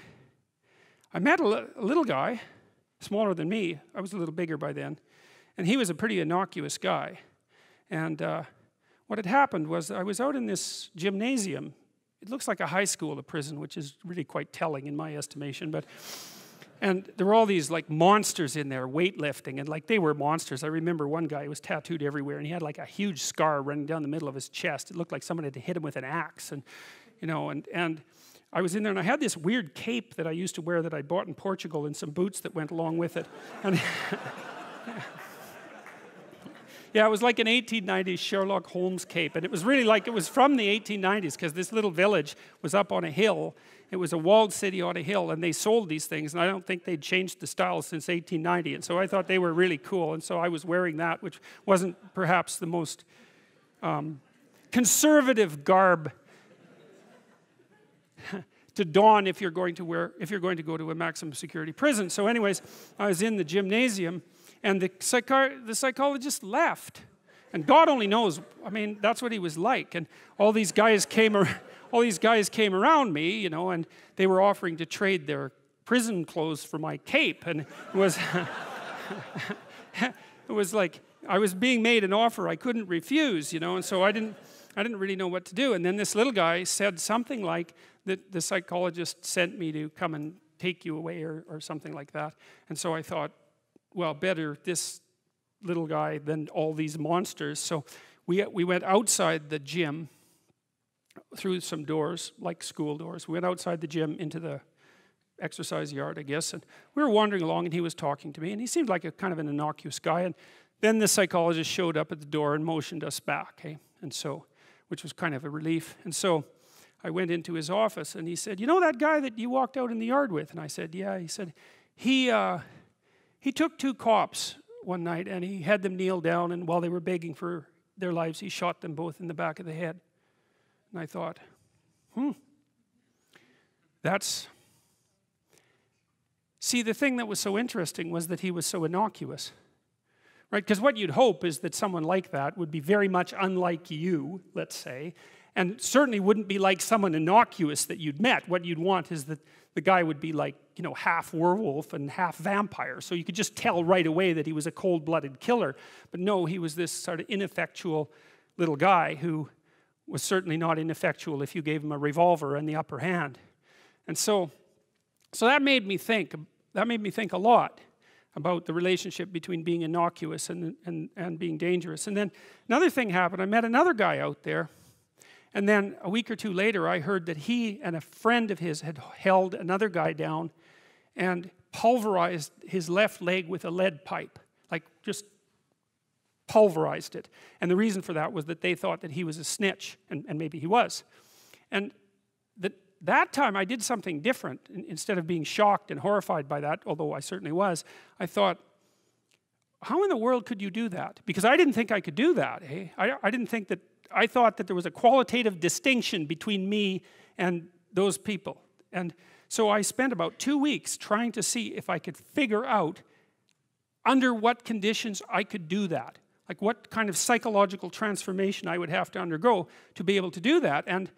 I met a little guy, smaller than me. I was a little bigger by then. And he was a pretty innocuous guy. And what had happened was I was out in this gymnasium. It looks like a high school, the prison, which is really quite telling in my estimation. But And there were all these like monsters in there weightlifting, and like they were monsters. I remember one guy was tattooed everywhere, and he had like a huge scar running down the middle of his chest. It looked like someone had hit him with an axe, and you know, and I was in there, and I had this weird cape that I used to wear that I bought in Portugal, and some boots that went along with it. And yeah, it was like an 1890s Sherlock Holmes cape, and it was really like it was from the 1890s, because this little village was up on a hill. It was a walled city on a hill, and they sold these things, and I don't think they'd changed the style since 1890, and so I thought they were really cool, and so I was wearing that, which wasn't perhaps the most conservative garb to don if you're going to go to a maximum security prison. So anyways, I was in the gymnasium, and the psychologist left, and God only knows. I mean, that's what he was like. And all these guys came around me, you know, and they were offering to trade their prison clothes for my cape, and it was it was like I was being made an offer I couldn't refuse, you know, and so I didn't really know what to do. And then this little guy said something like that the psychologist sent me to come and take you away, or something like that. And so I thought, well, better this little guy than all these monsters. So we went outside the gym through some doors, like school doors. We went outside the gym into the exercise yard, I guess, and we were wandering along, and he was talking to me, and he seemed like a kind of an innocuous guy. And then the psychologist showed up at the door and motioned us back, hey? And so, which was kind of a relief. And so I went into his office, and he said, you know that guy that you walked out in the yard with? And I said, yeah. He said, he took 2 cops one night, and he had them kneel down, and while they were begging for their lives, he shot them both in the back of the head. And I thought, see, the thing that was so interesting was that he was so innocuous, right? Because what you'd hope is that someone like that would be very much unlike you, let's say, and certainly wouldn't be like someone innocuous that you'd met. What you'd want is that the guy would be like, you know, half werewolf and half vampire, so you could just tell right away that he was a cold-blooded killer. But no, he was this sort of ineffectual little guy who was certainly not ineffectual if you gave him a revolver and the upper hand. And so that made me think a lot about the relationship between being innocuous and being dangerous. And then another thing happened. I met another guy out there, and then a week or 2 later I heard that he and a friend of his had held another guy down and pulverized his left leg with a lead pipe, like just pulverized it. And the reason for that was that they thought that he was a snitch, and maybe he was. And that time I did something different. Instead of being shocked and horrified by that, although I certainly was, I thought, how in the world could you do that? Because I didn't think I could do that, eh? I thought that there was a qualitative distinction between me and those people. And so I spent about 2 weeks trying to see if I could figure out under what conditions I could do that. Like what kind of psychological transformation I would have to undergo to be able to do that. And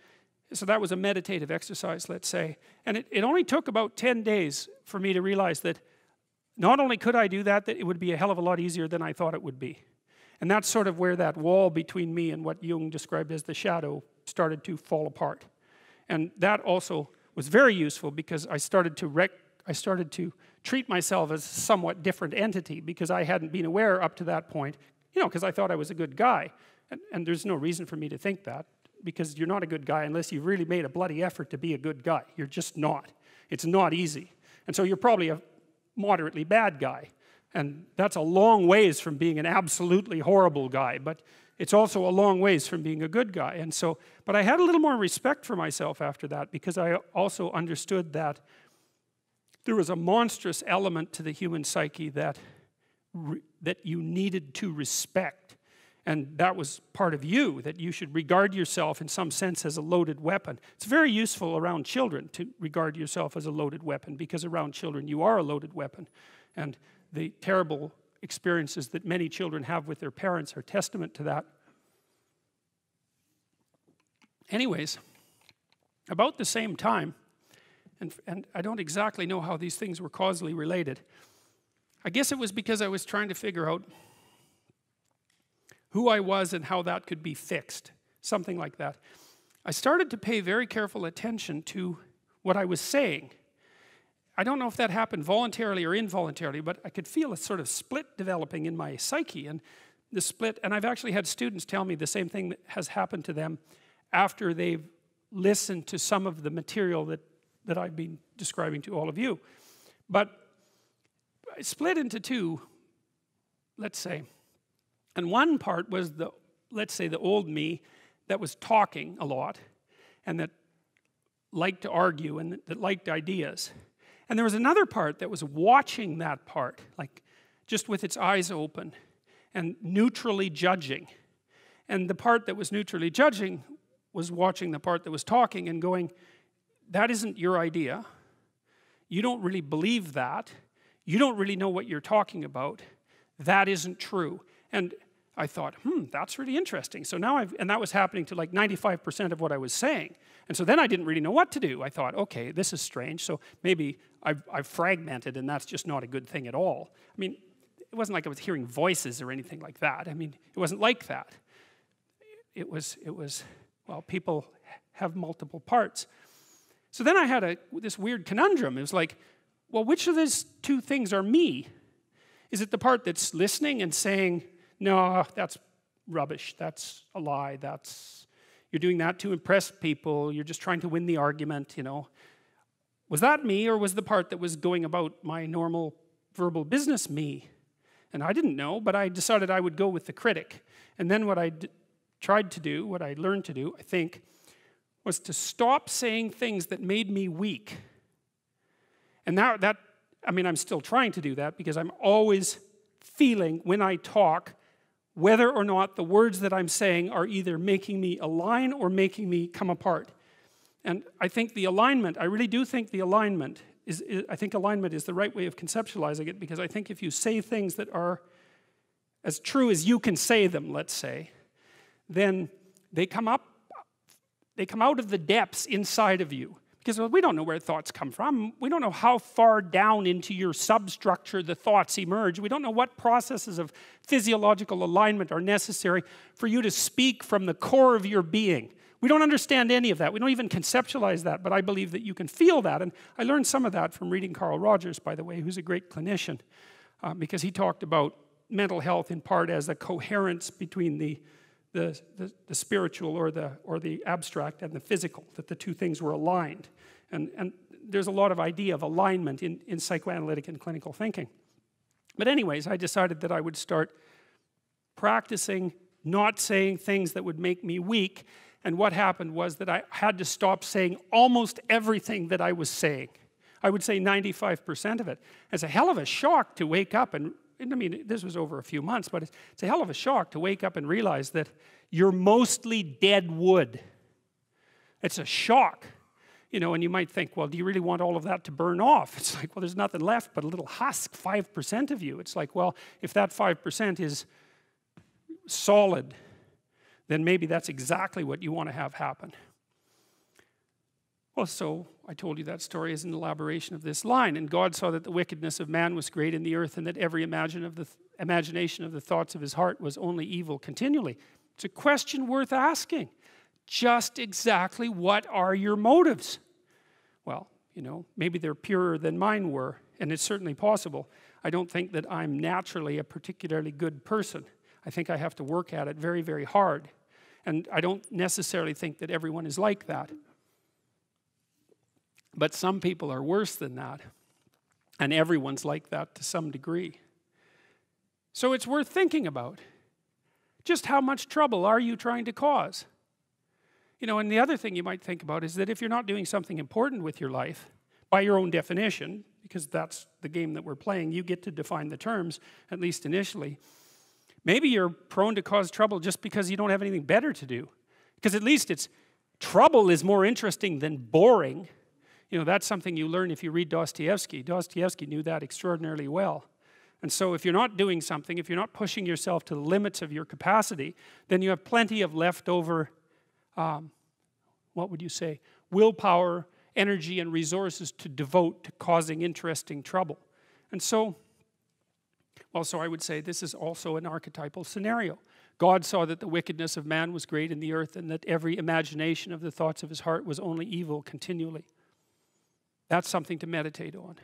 so that was a meditative exercise, let's say. And it only took about 10 days for me to realize that not only could I do that, that it would be a hell of a lot easier than I thought it would be. And that's sort of where that wall between me and what Jung described as the shadow started to fall apart. And that also was very useful because I started to treat myself as a somewhat different entity because I hadn't been aware up to that point, you know, because I thought I was a good guy. And there's no reason for me to think that, because you're not a good guy unless you've really made a bloody effort to be a good guy. You're just not. It's not easy. And so you're probably a moderately bad guy. And that's a long ways from being an absolutely horrible guy, but it's also a long ways from being a good guy. And so, but I had a little more respect for myself after that, because I also understood that there was a monstrous element to the human psyche that you needed to respect. And that was part of you, that you should regard yourself in some sense as a loaded weapon. It's very useful around children to regard yourself as a loaded weapon, because around children you are a loaded weapon. And the terrible experiences that many children have with their parents are testament to that. Anyways, about the same time, and I don't exactly know how these things were causally related. I guess it was because I was trying to figure out who I was and how that could be fixed, something like that. I started to pay very careful attention to what I was saying. I don't know if that happened voluntarily or involuntarily, but I could feel a sort of split developing in my psyche. And the split, and I've actually had students tell me the same thing that has happened to them after they've listened to some of the material that I've been describing to all of you. But I split into two, let's say. And one part was let's say the old me that was talking a lot and that liked to argue and that liked ideas. And there was another part that was watching that part, like just with its eyes open and neutrally judging. And the part that was neutrally judging was watching the part that was talking and going, that isn't your idea. You don't really believe that. You don't really know what you're talking about. That isn't true. And I thought, that's really interesting. So now and that was happening to like 95% of what I was saying. And so then I didn't really know what to do. I thought, okay, this is strange. So maybe I've fragmented and that's just not a good thing at all. I mean, it wasn't like I was hearing voices or anything like that. I mean, it wasn't like that. It was, well, people have multiple parts. So then I had this weird conundrum. It was like, well, which of these two things are me? Is it the part that's listening and saying, no, that's rubbish, that's a lie, you're doing that to impress people, you're just trying to win the argument, you know. Was that me, or was the part that was going about my normal verbal business me? And I didn't know, but I decided I would go with the critic. And then what I tried to do, what I learned to do, I think, was to stop saying things that made me weak. And now I mean, I'm still trying to do that because I'm always feeling when I talk whether or not the words that I'm saying are either making me align or making me come apart. And I think the alignment, I really do think the alignment I think alignment is the right way of conceptualizing it, because I think if you say things that are as true as you can say them, let's say, then they come out of the depths inside of you. Because we don't know where thoughts come from. We don't know how far down into your substructure the thoughts emerge. We don't know what processes of physiological alignment are necessary for you to speak from the core of your being. We don't understand any of that. We don't even conceptualize that, but I believe that you can feel that. And I learned some of that from reading Carl Rogers, by the way, who's a great clinician, because he talked about mental health in part as a coherence between the spiritual or the abstract and the physical, that the two things were aligned. And there's a lot of idea of alignment in psychoanalytic and clinical thinking. But anyways, I decided that I would start practicing not saying things that would make me weak. And what happened was that I had to stop saying almost everything that I was saying. I would say 95% of it. It's a hell of a shock to wake up and I mean, this was over a few months, but it's a hell of a shock to wake up and realize that you're mostly dead wood. It's a shock. You know, and you might think, well, do you really want all of that to burn off? It's like, well, there's nothing left but a little husk, 5% of you. It's like, well, if that 5% is solid, then maybe that's exactly what you want to have happen. Well, so I told you that story as an elaboration of this line. And God saw that the wickedness of man was great in the earth, and that every imagination of the thoughts of his heart was only evil continually. It's a question worth asking. Just exactly what are your motives? Well, you know, maybe they're purer than mine were, and it's certainly possible. I don't think that I'm naturally a particularly good person. I think I have to work at it very, very hard. And I don't necessarily think that everyone is like that. But some people are worse than that. And everyone's like that to some degree. So it's worth thinking about. Just how much trouble are you trying to cause? You know, and the other thing you might think about is that if you're not doing something important with your life, by your own definition, because that's the game that we're playing, you get to define the terms, at least initially. Maybe you're prone to cause trouble just because you don't have anything better to do. Because at least trouble is more interesting than boring. You know, that's something you learn if you read Dostoevsky. Dostoevsky knew that extraordinarily well. And so if you're not doing something, if you're not pushing yourself to the limits of your capacity, then you have plenty of leftover, what would you say, willpower, energy, and resources to devote to causing interesting trouble. And so, well, so I would say this is also an archetypal scenario. God saw that the wickedness of man was great in the earth, and that every imagination of the thoughts of his heart was only evil continually. That's something to meditate on.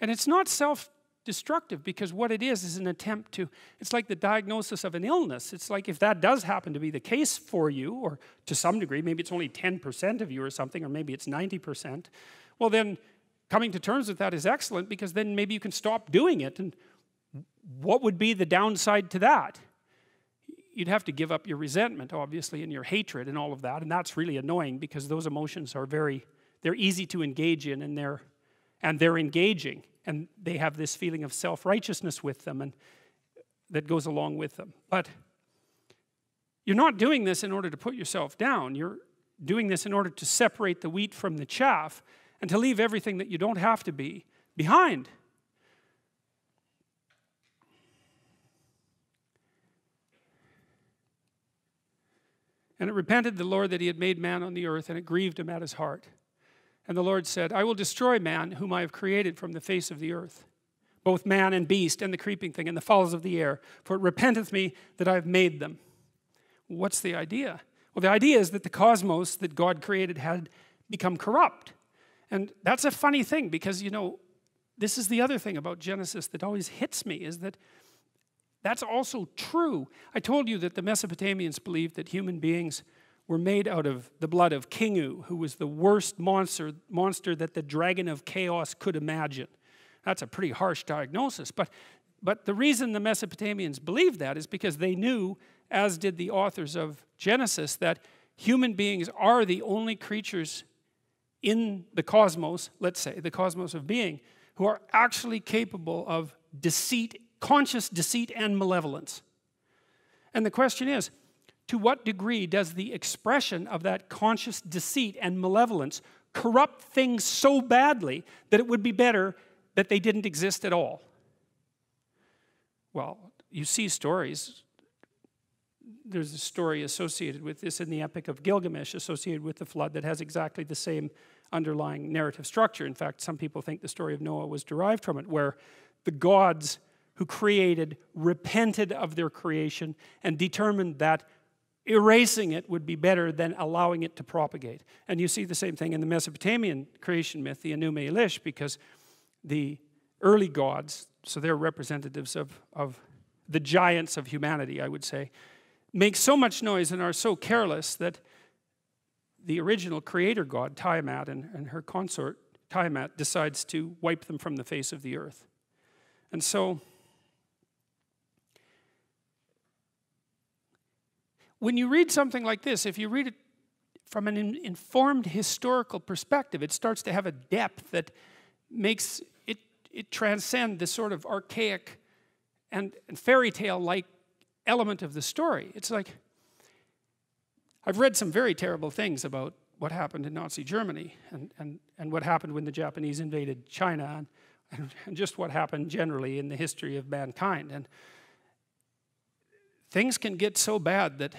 And it's not self-destructive, because what it is an attempt to, it's like the diagnosis of an illness. It's like if that does happen to be the case for you, or to some degree, maybe it's only 10% of you or something, or maybe it's 90%, well then coming to terms with that is excellent, because then maybe you can stop doing it. And what would be the downside to that? You'd have to give up your resentment, obviously, and your hatred and all of that, and that's really annoying, because those emotions are they're easy to engage in, and they're engaging, and they have this feeling of self-righteousness with them, and that goes along with them. But you're not doing this in order to put yourself down. You're doing this in order to separate the wheat from the chaff, and to leave everything that you don't have to be behind. And it repented the Lord that he had made man on the earth, and it grieved him at his heart. And the Lord said, I will destroy man, whom I have created from the face of the earth, both man and beast, and the creeping thing, and the fowls of the air, for it repenteth me that I have made them. What's the idea? Well, the idea is that the cosmos that God created had become corrupt. And that's a funny thing, because, you know, this is the other thing about Genesis that always hits me, is that that's also true. I told you that the Mesopotamians believed that human beings were made out of the blood of Kingu, who was the worst monster that the dragon of chaos could imagine. That's a pretty harsh diagnosis. But the reason the Mesopotamians believed that is because they knew, as did the authors of Genesis, that human beings are the only creatures in the cosmos, let's say, the cosmos of being, who are actually capable of deceit, conscious deceit and malevolence. And the question is, to what degree does the expression of that conscious deceit and malevolence corrupt things so badly that it would be better that they didn't exist at all? Well, you see stories. There's a story associated with this in the Epic of Gilgamesh, associated with the flood, that has exactly the same underlying narrative structure. In fact, some people think the story of Noah was derived from it, where the gods who created repented of their creation and determined that erasing it would be better than allowing it to propagate. And you see the same thing in the Mesopotamian creation myth, the Enuma Elish, because the early gods, so they're representatives of the giants of humanity, I would say, make so much noise and are so careless that the original creator god, Tiamat, and her consort, Tiamat, decides to wipe them from the face of the earth. And so, when you read something like this, if you read it from an informed historical perspective, it starts to have a depth that makes it transcend this sort of archaic and fairy tale-like element of the story. It's like, I've read some very terrible things about what happened in Nazi Germany and what happened when the Japanese invaded China and just what happened generally in the history of mankind. And things can get so bad that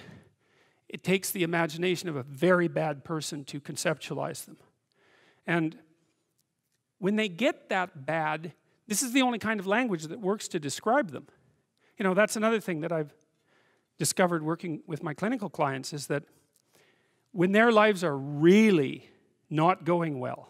it takes the imagination of a very bad person to conceptualize them. And when they get that bad, this is the only kind of language that works to describe them. You know, that's another thing that I've discovered working with my clinical clients, is that when their lives are really not going well,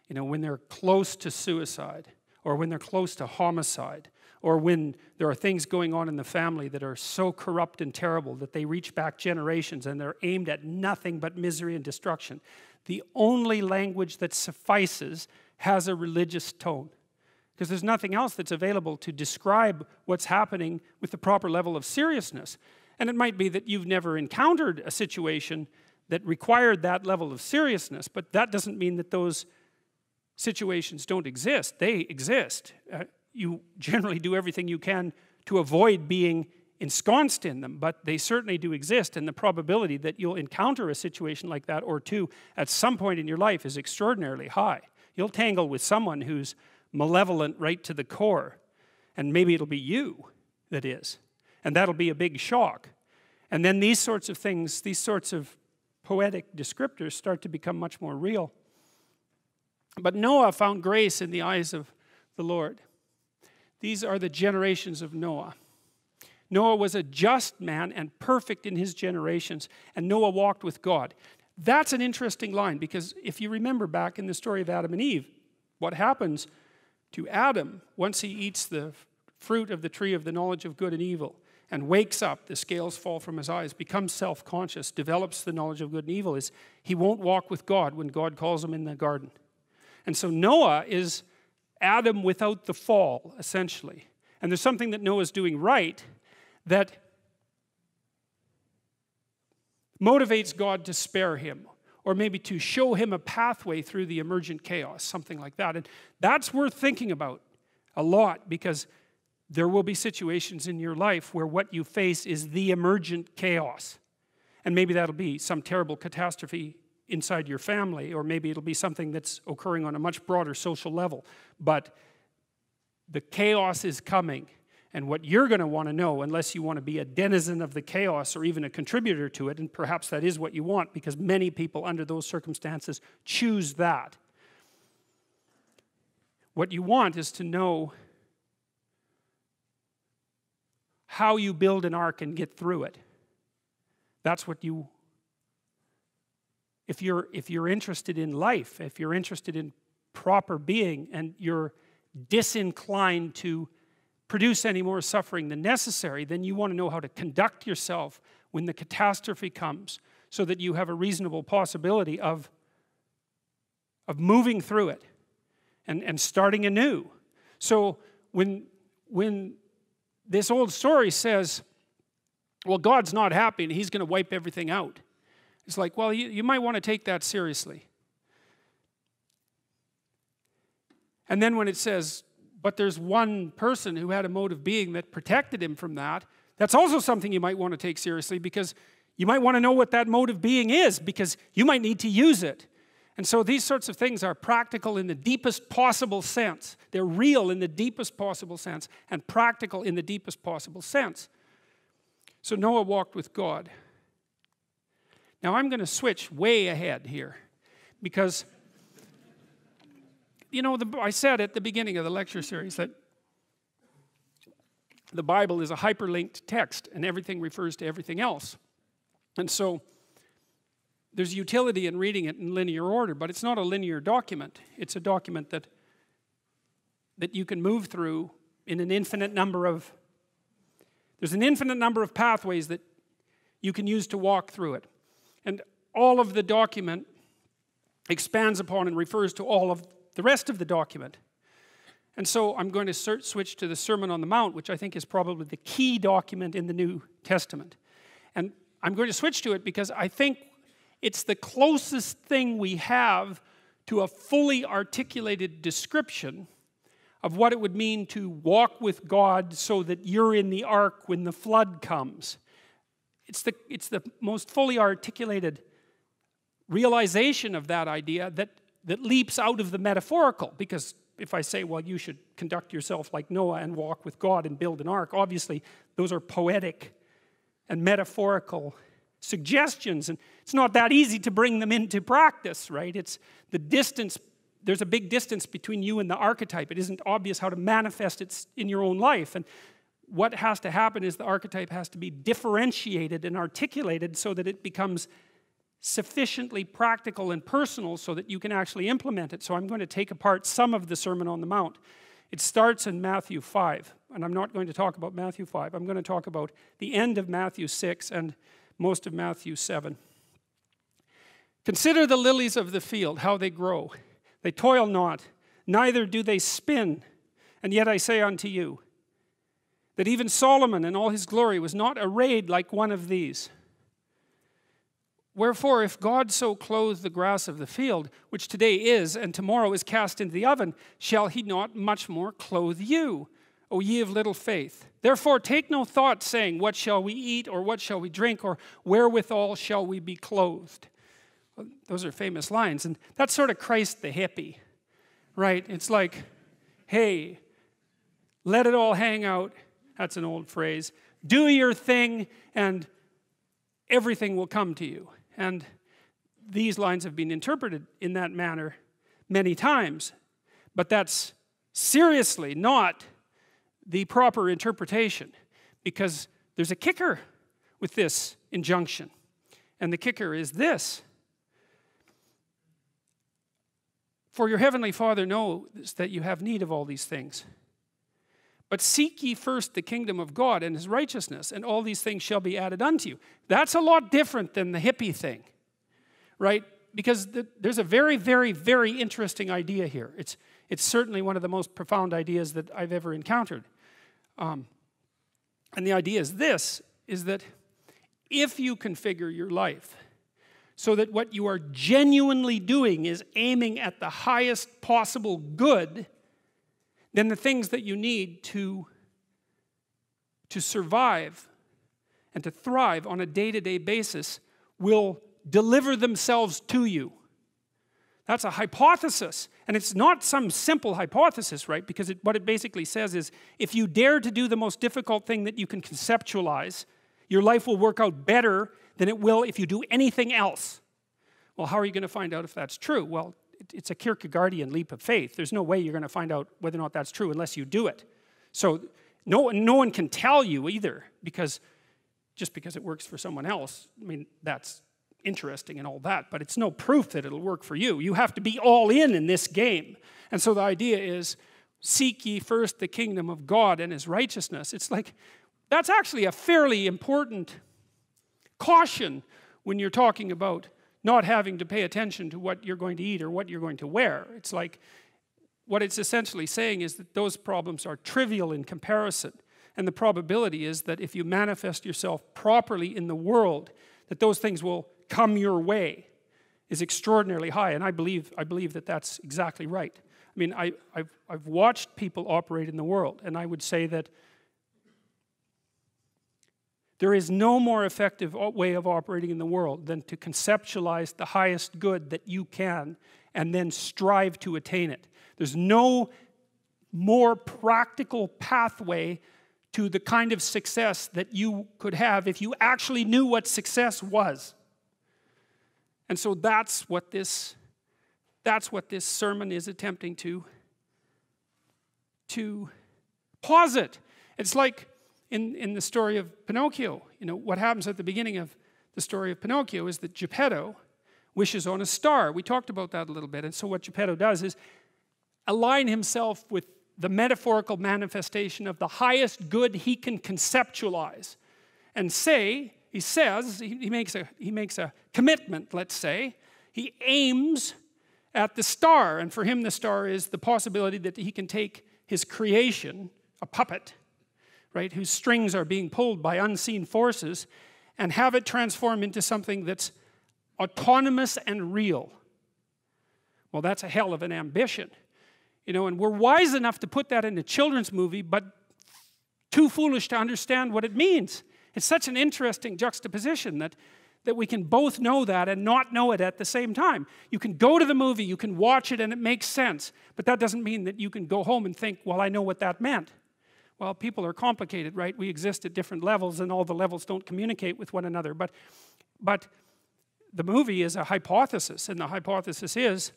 you know, when they're close to suicide, or when they're close to homicide, or when there are things going on in the family that are so corrupt and terrible that they reach back generations and they're aimed at nothing but misery and destruction, the only language that suffices has a religious tone. Because there's nothing else that's available to describe what's happening with the proper level of seriousness. And it might be that you've never encountered a situation that required that level of seriousness, but that doesn't mean that those situations don't exist. They exist. You generally do everything you can to avoid being ensconced in them, but they certainly do exist, and the probability that you'll encounter a situation like that or two at some point in your life is extraordinarily high. You'll tangle with someone who's malevolent right to the core, and maybe it'll be you that is, and that'll be a big shock. And then these sorts of things, these sorts of poetic descriptors start to become much more real. But Noah found grace in the eyes of the Lord. These are the generations of Noah. Noah was a just man and perfect in his generations, and Noah walked with God. That's an interesting line, because if you remember back in the story of Adam and Eve, what happens to Adam once he eats the fruit of the tree of the knowledge of good and evil and wakes up, the scales fall from his eyes, becomes self-conscious, develops the knowledge of good and evil, is he won't walk with God when God calls him in the garden. And so Noah is Adam without the fall, essentially. And there's something that Noah's doing right that motivates God to spare him, or maybe to show him a pathway through the emergent chaos, something like that. And that's worth thinking about a lot, because there will be situations in your life where what you face is the emergent chaos. And maybe that'll be some terrible catastrophe inside your family, or maybe it'll be something that's occurring on a much broader social level. But the chaos is coming. And what you're going to want to know, unless you want to be a denizen of the chaos or even a contributor to it, and perhaps that is what you want, because many people under those circumstances choose that. What you want is to know how you build an ark and get through it. That's what you, if you're interested in life, if you're interested in proper being, and you're disinclined to produce any more suffering than necessary, then you want to know how to conduct yourself when the catastrophe comes, so that you have a reasonable possibility of moving through it and starting anew. So when this old story says, well, God's not happy and he's going to wipe everything out, it's like, well, you might want to take that seriously. And then when it says, but there's one person who had a mode of being that protected him from that, that's also something you might want to take seriously, because you might want to know what that mode of being is, because you might need to use it. And so these sorts of things are practical in the deepest possible sense. They're real in the deepest possible sense, and practical in the deepest possible sense. So Noah walked with God. Now I'm going to switch way ahead here, because you know, I said at the beginning of the lecture series that the Bible is a hyperlinked text and everything refers to everything else. And so there's utility in reading it in linear order, but it's not a linear document. It's a document that you can move through in an infinite number of, there's an infinite number of pathways that you can use to walk through it. And all of the document expands upon and refers to all of the rest of the document. And so I'm going to switch to the Sermon on the Mount, which I think is probably the key document in the New Testament. And I'm going to switch to it because I think it's the closest thing we have to a fully articulated description of what it would mean to walk with God so that you're in the ark when the flood comes. It's the most fully articulated realization of that idea that leaps out of the metaphorical. Because if I say, well, you should conduct yourself like Noah and walk with God and build an ark, obviously those are poetic and metaphorical suggestions, and it's not that easy to bring them into practice, right? It's the distance, there's a big distance between you and the archetype. It isn't obvious how to manifest it in your own life, and what has to happen is the archetype has to be differentiated and articulated so that it becomes sufficiently practical and personal so that you can actually implement it. So I'm going to take apart some of the Sermon on the Mount. It starts in Matthew 5, and I'm not going to talk about Matthew 5. I'm going to talk about the end of Matthew 6 and most of Matthew 7. Consider the lilies of the field, how they grow. They toil not, neither do they spin. And yet I say unto you, that even Solomon in all his glory was not arrayed like one of these. Wherefore, if God so clothe the grass of the field, which today is, and tomorrow is cast into the oven, shall he not much more clothe you, O ye of little faith? Therefore take no thought, saying, what shall we eat, or what shall we drink, or wherewithal shall we be clothed? Well, those are famous lines, and that's sort of Christ the hippie, right? It's like, hey, let it all hang out. That's an old phrase. Do your thing, and everything will come to you. And these lines have been interpreted in that manner many times. But that's seriously not the proper interpretation, because there's a kicker with this injunction. And the kicker is this. For your heavenly Father knows that you have need of all these things. But seek ye first the kingdom of God and his righteousness, and all these things shall be added unto you. That's a lot different than the hippie thing, right? Because there's a very, very, very interesting idea here. It's certainly one of the most profound ideas that I've ever encountered. And the idea is this, is that if you configure your life so that what you are genuinely doing is aiming at the highest possible good, then the things that you need to survive and to thrive on a day-to-day basis will deliver themselves to you. That's a hypothesis. And it's not some simple hypothesis, right? Because what it basically says is, if you dare to do the most difficult thing that you can conceptualize, your life will work out better than it will if you do anything else. Well, how are you going to find out if that's true? Well, it's a Kierkegaardian leap of faith. There's no way you're going to find out whether or not that's true unless you do it. So no one can tell you either, just because it works for someone else. I mean, that's interesting and all that, but it's no proof that it'll work for you. You have to be all in this game. And so the idea is, seek ye first the kingdom of God and his righteousness. It's like, that's actually a fairly important caution when you're talking about not having to pay attention to what you're going to eat or what you're going to wear. It's like, what it's essentially saying is that those problems are trivial in comparison. And the probability is that if you manifest yourself properly in the world, that those things will come your way is extraordinarily high. And I believe that that's exactly right. I mean, I've watched people operate in the world, and I would say that there is no more effective way of operating in the world than to conceptualize the highest good that you can and then strive to attain it. There's no more practical pathway to the kind of success that you could have if you actually knew what success was. And so that's what this sermon is attempting to posit. It's like in the story of Pinocchio. You know, what happens at the beginning of the story of Pinocchio is that Geppetto wishes on a star. We talked about that a little bit. And so what Geppetto does is align himself with the metaphorical manifestation of the highest good he can conceptualize. And he makes a commitment, let's say. He aims at the star, and for him the star is the possibility that he can take his creation, a puppet, right, whose strings are being pulled by unseen forces, and have it transform into something that's autonomous and real. Well, that's a hell of an ambition. You know, and we're wise enough to put that in a children's movie, but too foolish to understand what it means. It's such an interesting juxtaposition that we can both know that and not know it at the same time. You can go to the movie, you can watch it, and it makes sense. But that doesn't mean that you can go home and think, well, I know what that meant. Well, people are complicated, right? We exist at different levels, and all the levels don't communicate with one another. But the movie is a hypothesis, and the hypothesis is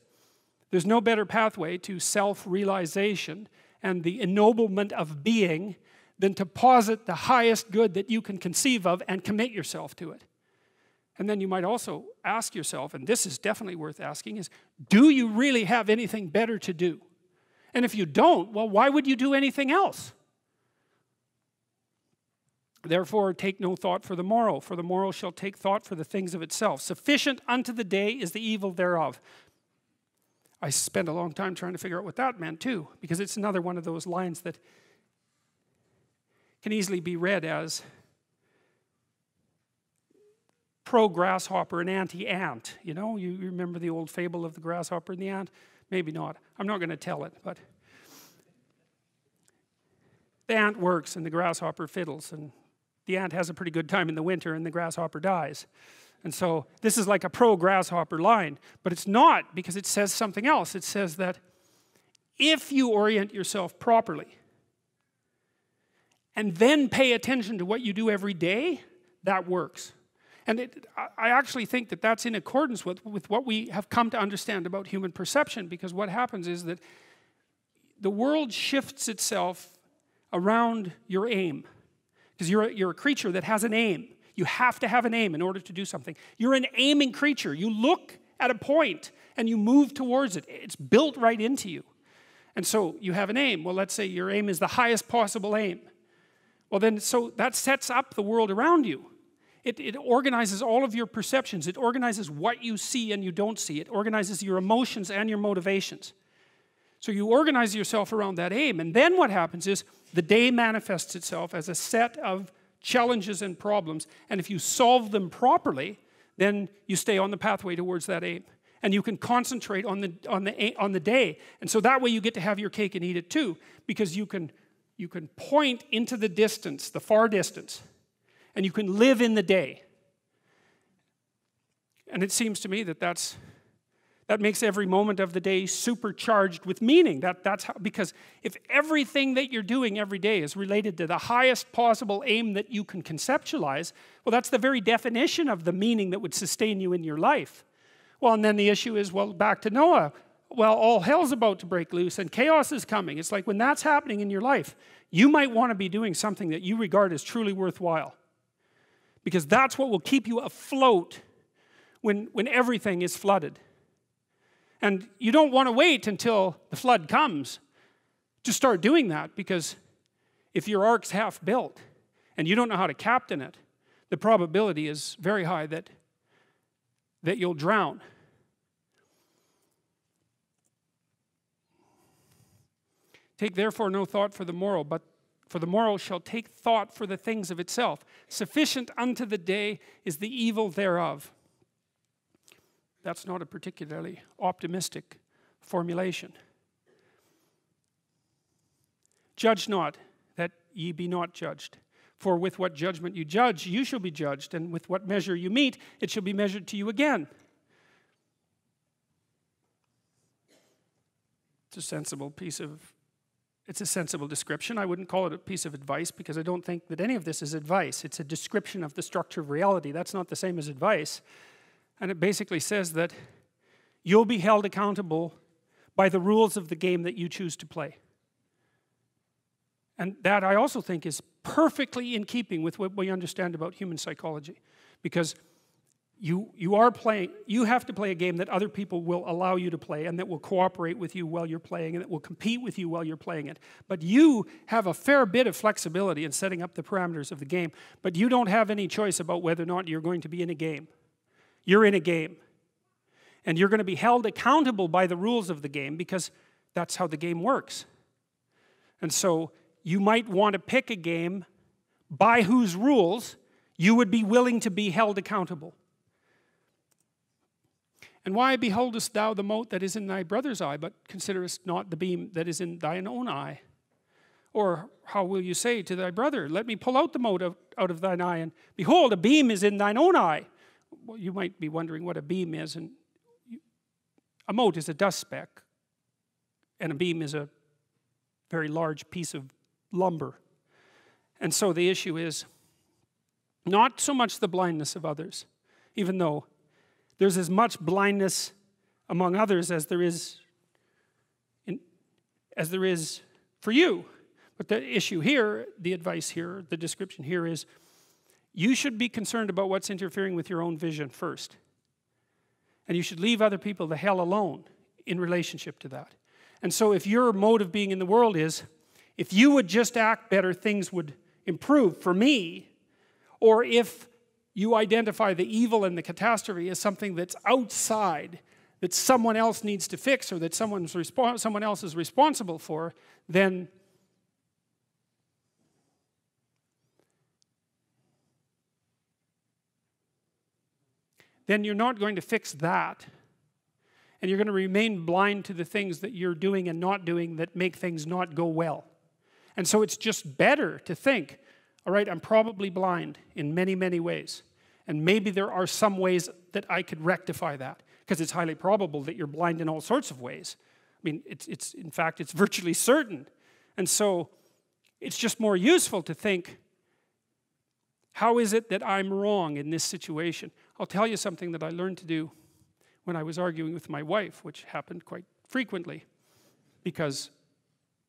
there's no better pathway to self-realization and the ennoblement of being than to posit the highest good that you can conceive of and commit yourself to it. And then you might also ask yourself, and this is definitely worth asking, is do you really have anything better to do? And if you don't, well, why would you do anything else? Therefore, take no thought for the morrow shall take thought for the things of itself. Sufficient unto the day is the evil thereof. I spent a long time trying to figure out what that meant too, because it's another one of those lines that can easily be read as pro-grasshopper and anti-ant. You know, you remember the old fable of the grasshopper and the ant? Maybe not. I'm not going to tell it, but the ant works and the grasshopper fiddles, and the ant has a pretty good time in the winter and the grasshopper dies. And so this is like a pro-grasshopper line, but it's not, because it says something else. It says that if you orient yourself properly and then pay attention to what you do every day, that works. And I actually think that that's in accordance with what we have come to understand about human perception, because what happens is that the world shifts itself around your aim, because you're a creature that has an aim. You have to have an aim in order to do something. You're an aiming creature. You look at a point and you move towards it. It's built right into you. And so you have an aim. Well, let's say your aim is the highest possible aim. Well then, so that sets up the world around you. It organizes all of your perceptions. It organizes what you see and you don't see. It organizes your emotions and your motivations. So you organize yourself around that aim, and then what happens is the day manifests itself as a set of challenges and problems, and if you solve them properly, then you stay on the pathway towards that aim. And you can concentrate on the day. And so that way you get to have your cake and eat it too, because you can point into the distance, the far distance, and you can live in the day. And it seems to me that that makes every moment of the day supercharged with meaning. That's how, because if everything that you're doing every day is related to the highest possible aim that you can conceptualize, well, that's the very definition of the meaning that would sustain you in your life. Well, and then the issue is, well, back to Noah. Well, all hell's about to break loose and chaos is coming. It's like when that's happening in your life, you might want to be doing something that you regard as truly worthwhile. Because that's what will keep you afloat when everything is flooded. And you don't want to wait until the flood comes to start doing that, because if your ark's half built and you don't know how to captain it, the probability is very high that you'll drown. Take therefore no thought for the morrow, but for the morrow shall take thought for the things of itself. Sufficient unto the day is the evil thereof. That's not a particularly optimistic formulation. Judge not, that ye be not judged. For with what judgment you judge, you shall be judged, and with what measure you meet, it shall be measured to you again. It's a sensible description. I wouldn't call it a piece of advice, because I don't think that any of this is advice. It's a description of the structure of reality. That's not the same as advice. And it basically says that you'll be held accountable by the rules of the game that you choose to play. And that, I also think, is perfectly in keeping with what we understand about human psychology. Because you have to play a game that other people will allow you to play, and that will cooperate with you while you're playing, and that will compete with you while you're playing it. But you have a fair bit of flexibility in setting up the parameters of the game, but you don't have any choice about whether or not you're going to be in a game. You're in a game. And you're going to be held accountable by the rules of the game, because that's how the game works. And so you might want to pick a game by whose rules you would be willing to be held accountable. And why beholdest thou the mote that is in thy brother's eye, but considerest not the beam that is in thine own eye? Or how will you say to thy brother, let me pull out the mote out of thine eye, and behold, a beam is in thine own eye? Well, you might be wondering what a beam is. And a mote is a dust speck, and a beam is a very large piece of lumber. And so the issue is not so much the blindness of others, even though there's as much blindness among others as there is for you. But the issue here, the advice here, the description here is, you should be concerned about what's interfering with your own vision first. And you should leave other people the hell alone in relationship to that. And so if your mode of being in the world is, if you would just act better, things would improve for me, or if you identify the evil and the catastrophe as something that's outside, that someone else needs to fix, or that someone else is responsible for, then you're not going to fix that. And you're going to remain blind to the things that you're doing and not doing that make things not go well. And so it's just better to think, all right, I'm probably blind in many, many ways. And maybe there are some ways that I could rectify that, because it's highly probable that you're blind in all sorts of ways. I mean, in fact, it's virtually certain. And so it's just more useful to think, how is it that I'm wrong in this situation? I'll tell you something that I learned to do when I was arguing with my wife, which happened quite frequently. Because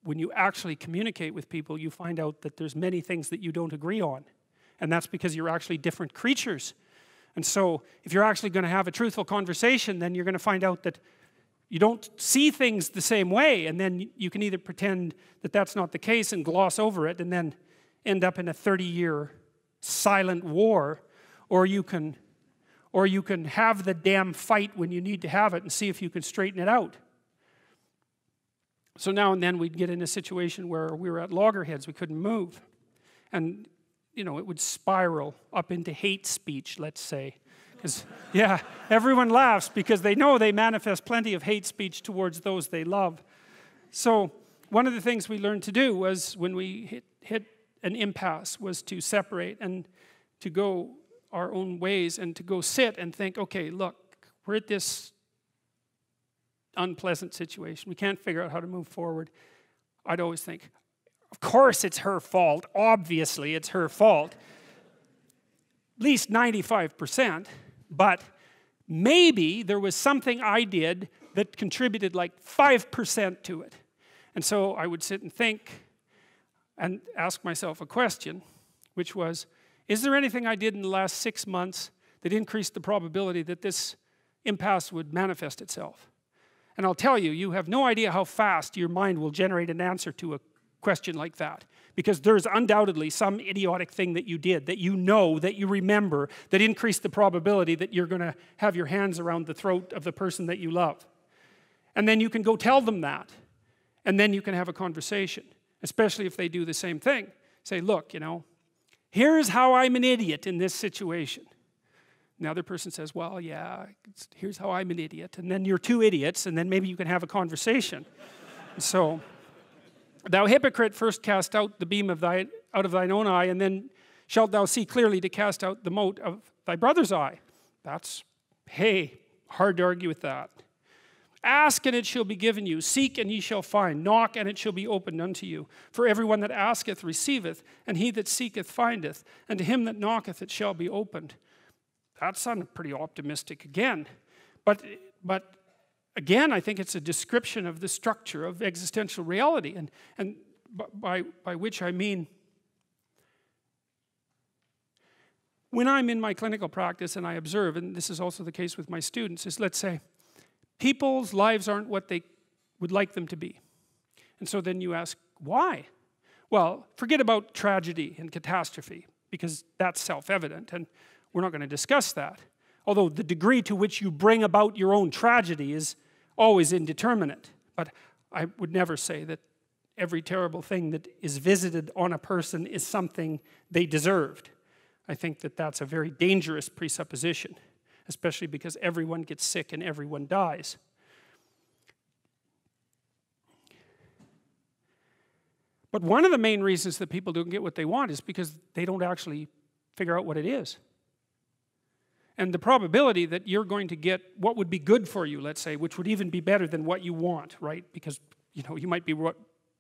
when you actually communicate with people, you find out that there's many things that you don't agree on. And that's because you're actually different creatures. And so if you're actually going to have a truthful conversation, then you're going to find out that you don't see things the same way, and then you can either pretend that that's not the case and gloss over it and then end up in a 30-year silent war, or you can have the damn fight when you need to have it and see if you can straighten it out. So now and then we'd get in a situation where we were at loggerheads, we couldn't move. And, you know, it would spiral up into hate speech, let's say. Because, yeah, everyone laughs because they know they manifest plenty of hate speech towards those they love. So one of the things we learned to do was, when we hit an impasse, was to separate and to go our own ways and to go sit and think, okay, look, we're at this unpleasant situation. We can't figure out how to move forward. I'd always think, of course it's her fault. Obviously it's her fault. At least 95%. But maybe there was something I did that contributed like 5% to it. And so I would sit and think and ask myself a question, which was, is there anything I did in the last 6 months that increased the probability that this impasse would manifest itself? And I'll tell you, you have no idea how fast your mind will generate an answer to a question like that. Because there's undoubtedly some idiotic thing that you did, that you know, that you remember, that increased the probability that you're going to have your hands around the throat of the person that you love. And then you can go tell them that. And then you can have a conversation, especially if they do the same thing. Say, look, you know, here's how I'm an idiot in this situation. And the other person says, well, yeah, here's how I'm an idiot. And then you're two idiots, and then maybe you can have a conversation. So, thou hypocrite, first cast out the beam of out of thine own eye, and then shalt thou see clearly to cast out the mote of thy brother's eye. That's, hey, hard to argue with that. Ask, and it shall be given you. Seek, and ye shall find. Knock, and it shall be opened unto you. For everyone that asketh receiveth, and he that seeketh findeth, and to him that knocketh it shall be opened. That sounded pretty optimistic again. But again, I think it's a description of the structure of existential reality. And by which I mean, when I'm in my clinical practice and I observe, and this is also the case with my students, is, let's say, people's lives aren't what they would like them to be. And so then you ask, why? Well, forget about tragedy and catastrophe, because that's self-evident, and we're not going to discuss that. Although the degree to which you bring about your own tragedy is always indeterminate. But I would never say that every terrible thing that is visited on a person is something they deserved. I think that that's a very dangerous presupposition, especially because everyone gets sick and everyone dies. But one of the main reasons that people don't get what they want is because they don't actually figure out what it is. And the probability that you're going to get what would be good for you, let's say, which would even be better than what you want, right? Because, you know, you might be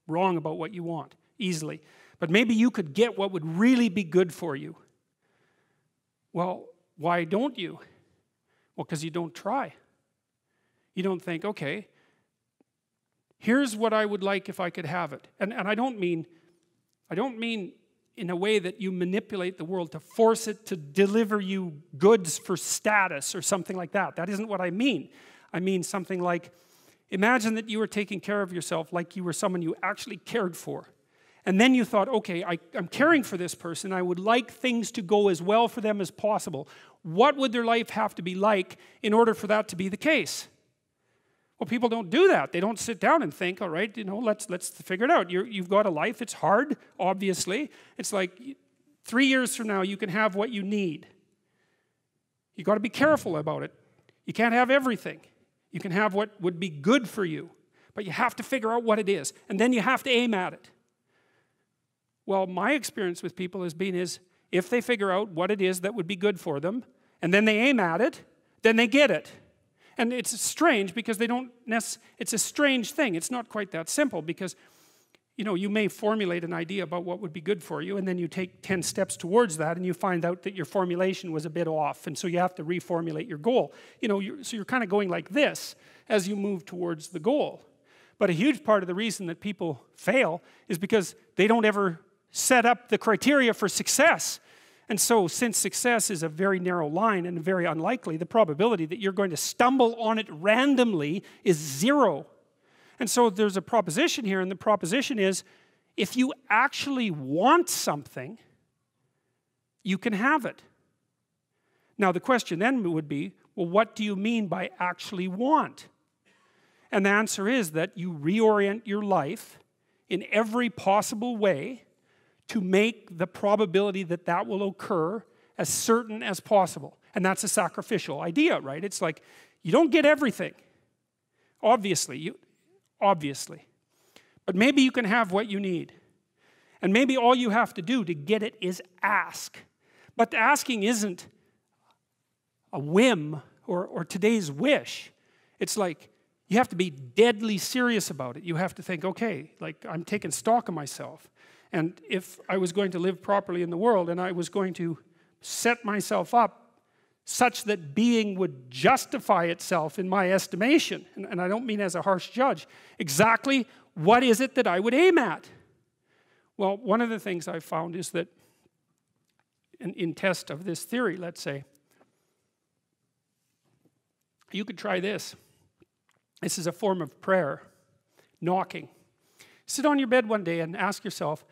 wrong about what you want easily. But maybe you could get what would really be good for you. Well, why don't you? Well, because you don't try. You don't think, okay, here's what I would like if I could have it. And I don't mean in a way that you manipulate the world to force it to deliver you goods for status or something like that. That isn't what I mean. I mean something like, imagine that you were taking care of yourself like you were someone you actually cared for. And then you thought, okay, I'm caring for this person. I would like things to go as well for them as possible. What would their life have to be like in order for that to be the case? Well, people don't do that. They don't sit down and think, all right, you know, let's figure it out. You've got a life. It's hard, obviously. It's like 3 years from now, you can have what you need. You've got to be careful about it. You can't have everything. You can have what would be good for you, but you have to figure out what it is, and then you have to aim at it. Well, my experience with people has been if they figure out what it is that would be good for them, and then they aim at it, then they get it. And it's strange because they don't it's a strange thing. It's not quite that simple because, you know, you may formulate an idea about what would be good for you, and then you take 10 steps towards that, and you find out that your formulation was a bit off, and so you have to reformulate your goal. You know, so you're kind of going like this as you move towards the goal. But a huge part of the reason that people fail is because they don't ever set up the criteria for success.
And so, since success is a very narrow line and very unlikely, the probability that you're going to stumble on it randomly is 0. And so there's a proposition here, and the proposition is, if you actually want something, you can have it. Now the question then would be, well, what do you mean by actually want? And the answer is that you reorient your life in every possible way to make the probability that that will occur as certain as possible. And that's a sacrificial idea, right? It's like, you don't get everything. Obviously. But maybe you can have what you need. And maybe all you have to do to get it is ask. But asking isn't a whim or today's wish. It's like, you have to be deadly serious about it. You have to think, okay, like, I'm taking stock of myself. And if I was going to live properly in the world and I was going to set myself up such that being would justify itself in my estimation, and I don't mean as a harsh judge, exactly what is it that I would aim at? Well, one of the things I've found is that in test of this theory, let's say, you could try this. This is a form of prayer, knocking. Sit on your bed one day and ask yourself,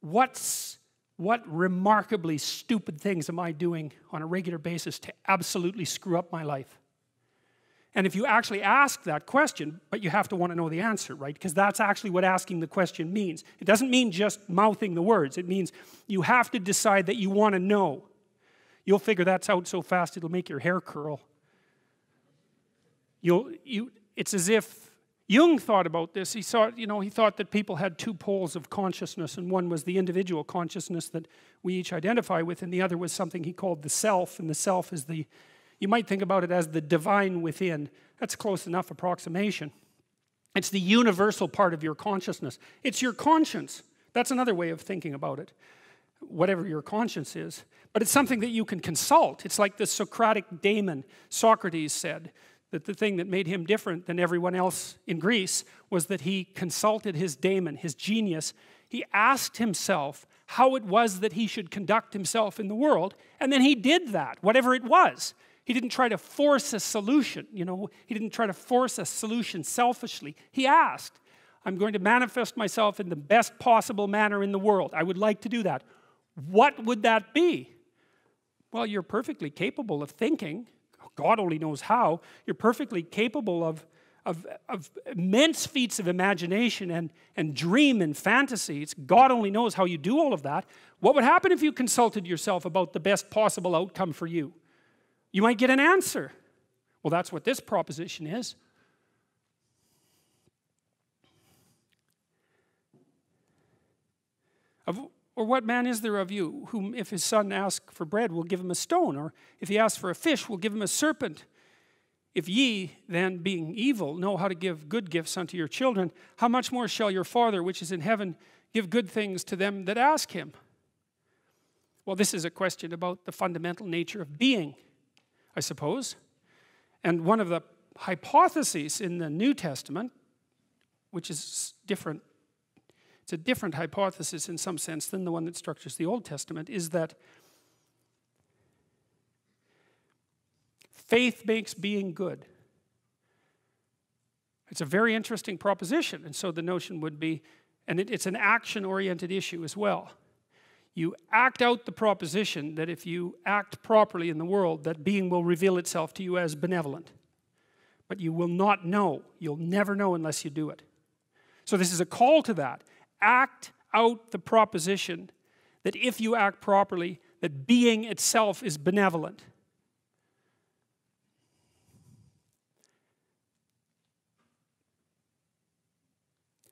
what remarkably stupid things am I doing on a regular basis to absolutely screw up my life? And if you actually ask that question, but you have to want to know the answer, right? Because that's actually what asking the question means. It doesn't mean just mouthing the words. It means you have to decide that you want to know. You'll figure that's out so fast it'll make your hair curl. It's as if Jung thought about this. He thought that people had two poles of consciousness, and one was the individual consciousness that we each identify with, and the other was something he called the self, and the self is you might think about it as the divine within. That's a close enough approximation. It's the universal part of your consciousness. It's your conscience. That's another way of thinking about it, whatever your conscience is. But it's something that you can consult. It's like the Socratic daemon. Socrates said that the thing that made him different than everyone else in Greece was that he consulted his daemon, his genius. He asked himself how it was that he should conduct himself in the world, and then he did that, whatever it was. He didn't try to force a solution, He didn't try to force a solution selfishly. He asked, I'm going to manifest myself in the best possible manner in the world. I would like to do that. What would that be? Well, you're perfectly capable of thinking. God only knows how. You're perfectly capable of immense feats of imagination and dream and fantasy. God only knows how you do all of that. What would happen if you consulted yourself about the best possible outcome for you? You might get an answer. Well, that's what this proposition is. Or what man is there of you, whom if his son asks for bread, will give him a stone? Or if he asks for a fish, will give him a serpent? If ye, then, being evil, know how to give good gifts unto your children, how much more shall your Father, which is in heaven, give good things to them that ask him? Well, this is a question about the fundamental nature of being, I suppose. And one of the hypotheses in the New Testament, which is different, it's a different hypothesis in some sense than the one that structures the Old Testament, is that faith makes being good. It's a very interesting proposition, and so the notion would be, and it's an action-oriented issue as well. You act out the proposition that if you act properly in the world, that being will reveal itself to you as benevolent. But you will not know. You'll never know unless you do it. So this is a call to that. Act out the proposition that if you act properly, that being itself is benevolent.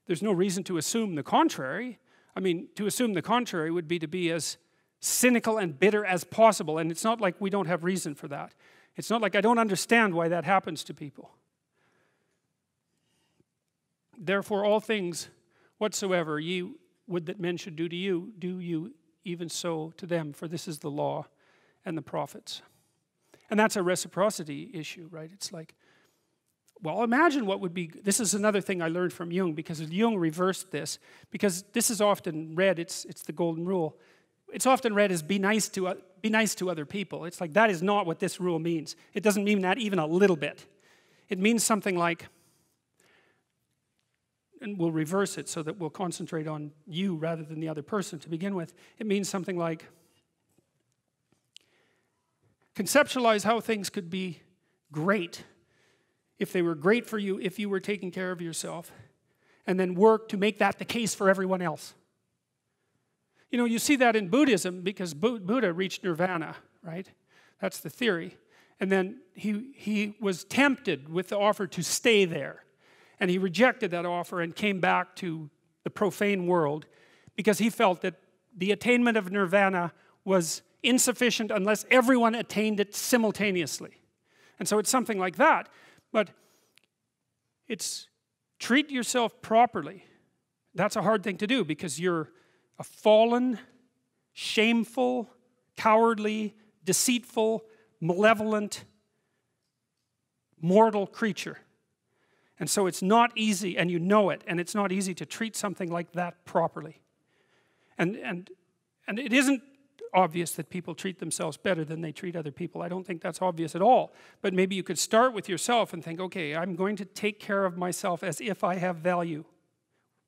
There's no reason to assume the contrary. I mean, to assume the contrary would be to be as cynical and bitter as possible, and it's not like we don't have reason for that. It's not like I don't understand why that happens to people. Therefore, all things whatsoever ye would that men should do to you, do you even so to them, for this is the law and the prophets. And that's a reciprocity issue, right? It's like, well, imagine what would be, this is another thing I learned from Jung, because Jung reversed this, because this is often read, it's the golden rule. it's often read as be nice to other people. It's like, that is not what this rule means. It doesn't mean that even a little bit. It means something like, and we'll reverse it so that we'll concentrate on you rather than the other person to begin with. It means something like, conceptualize how things could be great if they were great for you, if you were taking care of yourself, and then work to make that the case for everyone else. You know, you see that in Buddhism because Buddha reached nirvana, right? That's the theory. And then he was tempted with the offer to stay there. And he rejected that offer and came back to the profane world because he felt that the attainment of nirvana was insufficient unless everyone attained it simultaneously. And so it's something like that. But it's treat yourself properly. That's a hard thing to do because you're a fallen, shameful, cowardly, deceitful, malevolent, mortal creature. And so it's not easy, and you know it, and it's not easy to treat something like that properly. And it isn't obvious that people treat themselves better than they treat other people. I don't think that's obvious at all. But maybe you could start with yourself and think, okay, I'm going to take care of myself as if I have value.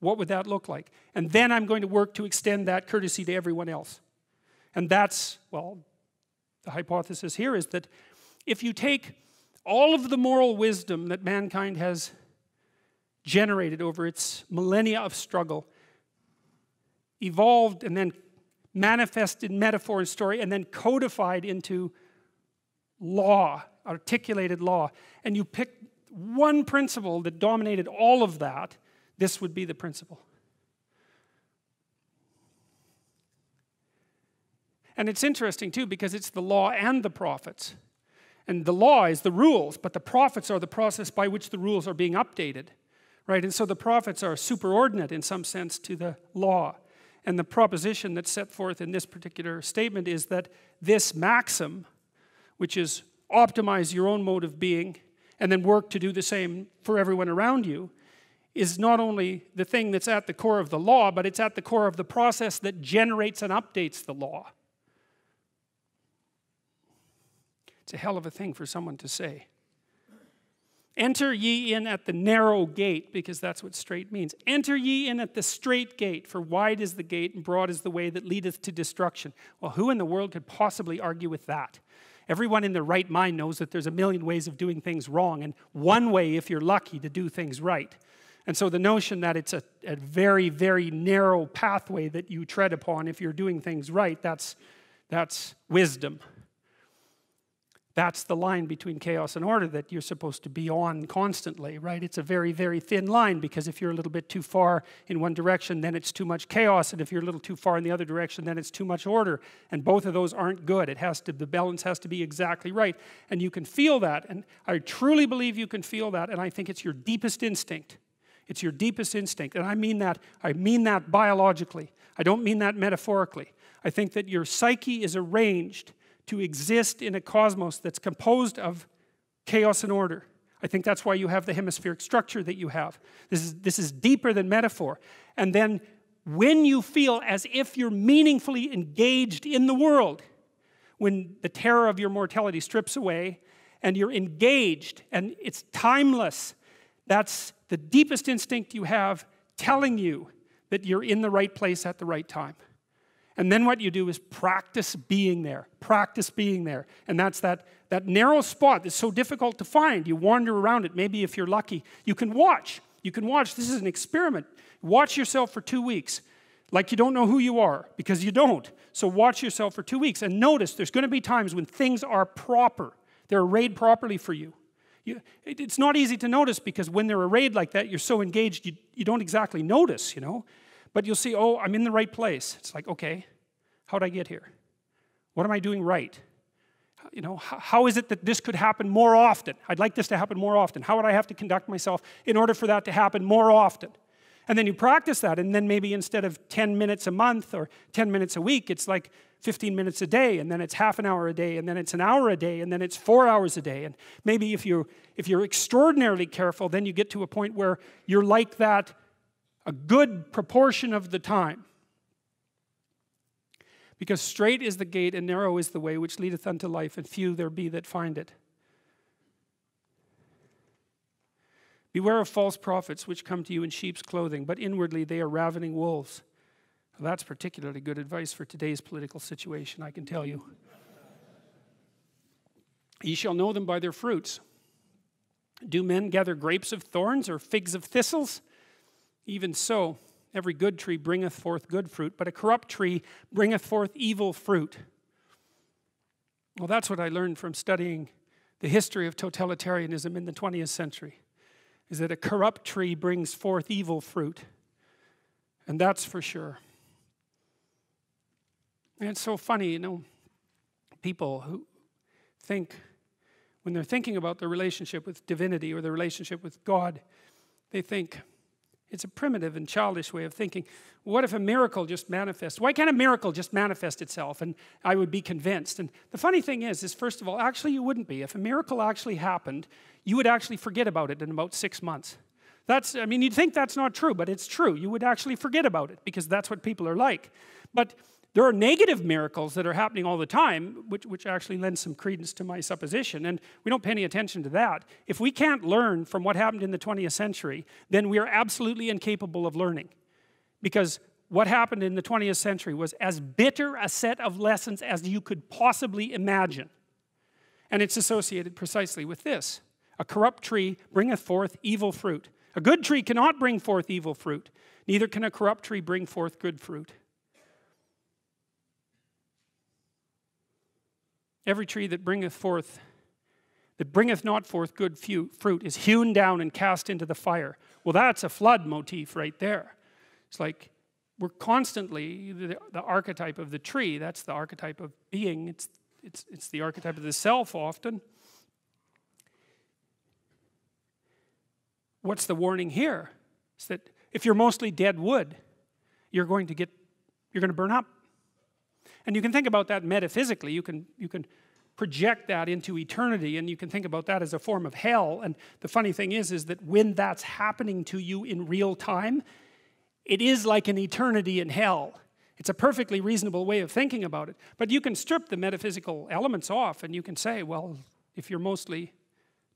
What would that look like? And then I'm going to work to extend that courtesy to everyone else. And that's, well, the hypothesis here is that if you take all of the moral wisdom that mankind has generated over its millennia of struggle, evolved and then manifested metaphor and story, and then codified into law, articulated law, and you pick one principle that dominated all of that, this would be the principle. And it's interesting too because it's the law and the prophets. And the law is the rules, but the prophets are the process by which the rules are being updated, right? And so the prophets are superordinate in some sense to the law. And the proposition that's set forth in this particular statement is that this maxim, which is optimize your own mode of being and then work to do the same for everyone around you, is not only the thing that's at the core of the law, but it's at the core of the process that generates and updates the law. It's a hell of a thing for someone to say. Enter ye in at the narrow gate, because that's what straight means. Enter ye in at the straight gate, for wide is the gate and broad is the way that leadeth to destruction. Well, who in the world could possibly argue with that? Everyone in their right mind knows that there's a million ways of doing things wrong, and one way, if you're lucky, to do things right. And so the notion that it's a very, very narrow pathway that you tread upon if you're doing things right, that's wisdom. That's the line between chaos and order that you're supposed to be on constantly, right? It's a very, very thin line, because if you're a little bit too far in one direction, then it's too much chaos, and if you're a little too far in the other direction, then it's too much order, and both of those aren't good. The balance has to be exactly right, and you can feel that, and I truly believe you can feel that, and I think it's your deepest instinct. It's your deepest instinct, and I mean that biologically. I don't mean that metaphorically. I think that your psyche is arranged to exist in a cosmos that's composed of chaos and order. I think that's why you have the hemispheric structure that you have. This is deeper than metaphor. And then when you feel as if you're meaningfully engaged in the world, when the terror of your mortality strips away and you're engaged and it's timeless, that's the deepest instinct you have telling you that you're in the right place at the right time. And then what you do is practice being there. Practice being there. And that's that narrow spot that's so difficult to find. You wander around it. Maybe if you're lucky, you can watch. You can watch. This is an experiment. Watch yourself for 2 weeks. Like you don't know who you are, because you don't. So watch yourself for 2 weeks. And notice there's going to be times when things are proper. They're arrayed properly for you. It's not easy to notice, because when they're arrayed like that, you're so engaged, you don't exactly notice, you know. But you'll see, oh, I'm in the right place. It's like, okay, how'd I get here? What am I doing right? You know, how is it that this could happen more often? I'd like this to happen more often. How would I have to conduct myself in order for that to happen more often? And then you practice that, and then maybe instead of 10 minutes a month or 10 minutes a week, it's like 15 minutes a day, and then it's half an hour a day, and then it's an hour a day, and then it's 4 hours a day. And maybe if you're extraordinarily careful, then you get to a point where you're like that a good proportion of the time. Because straight is the gate and narrow is the way which leadeth unto life, and few there be that find it. Beware of false prophets which come to you in sheep's clothing, but inwardly they are ravening wolves. Well, that's particularly good advice for today's political situation, I can tell you. Ye shall know them by their fruits. Do men gather grapes of thorns or figs of thistles? Even so, every good tree bringeth forth good fruit, but a corrupt tree bringeth forth evil fruit. Well, that's what I learned from studying the history of totalitarianism in the 20th century, is that a corrupt tree brings forth evil fruit. And that's for sure. And it's so funny, you know, people who think, when they're thinking about their relationship with divinity or their relationship with God, they think it's a primitive and childish way of thinking. What if a miracle just manifests? Why can't a miracle just manifest itself? And I would be convinced. And the funny thing is first of all, actually you wouldn't be. If a miracle actually happened, you would actually forget about it in about 6 months. I mean, you'd think that's not true, but it's true. You would actually forget about it because that's what people are like. But there are negative miracles that are happening all the time, which actually lends some credence to my supposition, and we don't pay any attention to that. If we can't learn from what happened in the 20th century, then we are absolutely incapable of learning. Because what happened in the 20th century was as bitter a set of lessons as you could possibly imagine. And it's associated precisely with this. A corrupt tree bringeth forth evil fruit. A good tree cannot bring forth evil fruit. Neither can a corrupt tree bring forth good fruit. Every tree that bringeth not forth good fruit is hewn down and cast into the fire. Well, that's a flood motif right there. It's like we're constantly the archetype of the tree. That's the archetype of being. It's the archetype of the self often. What's the warning here? It's that if you're mostly dead wood, you're going to burn up. And you can think about that metaphysically. You can project that into eternity, and you can think about that as a form of hell. And the funny thing is that when that's happening to you in real time, it is like an eternity in hell. It's a perfectly reasonable way of thinking about it. But you can strip the metaphysical elements off, and you can say, well, if you're mostly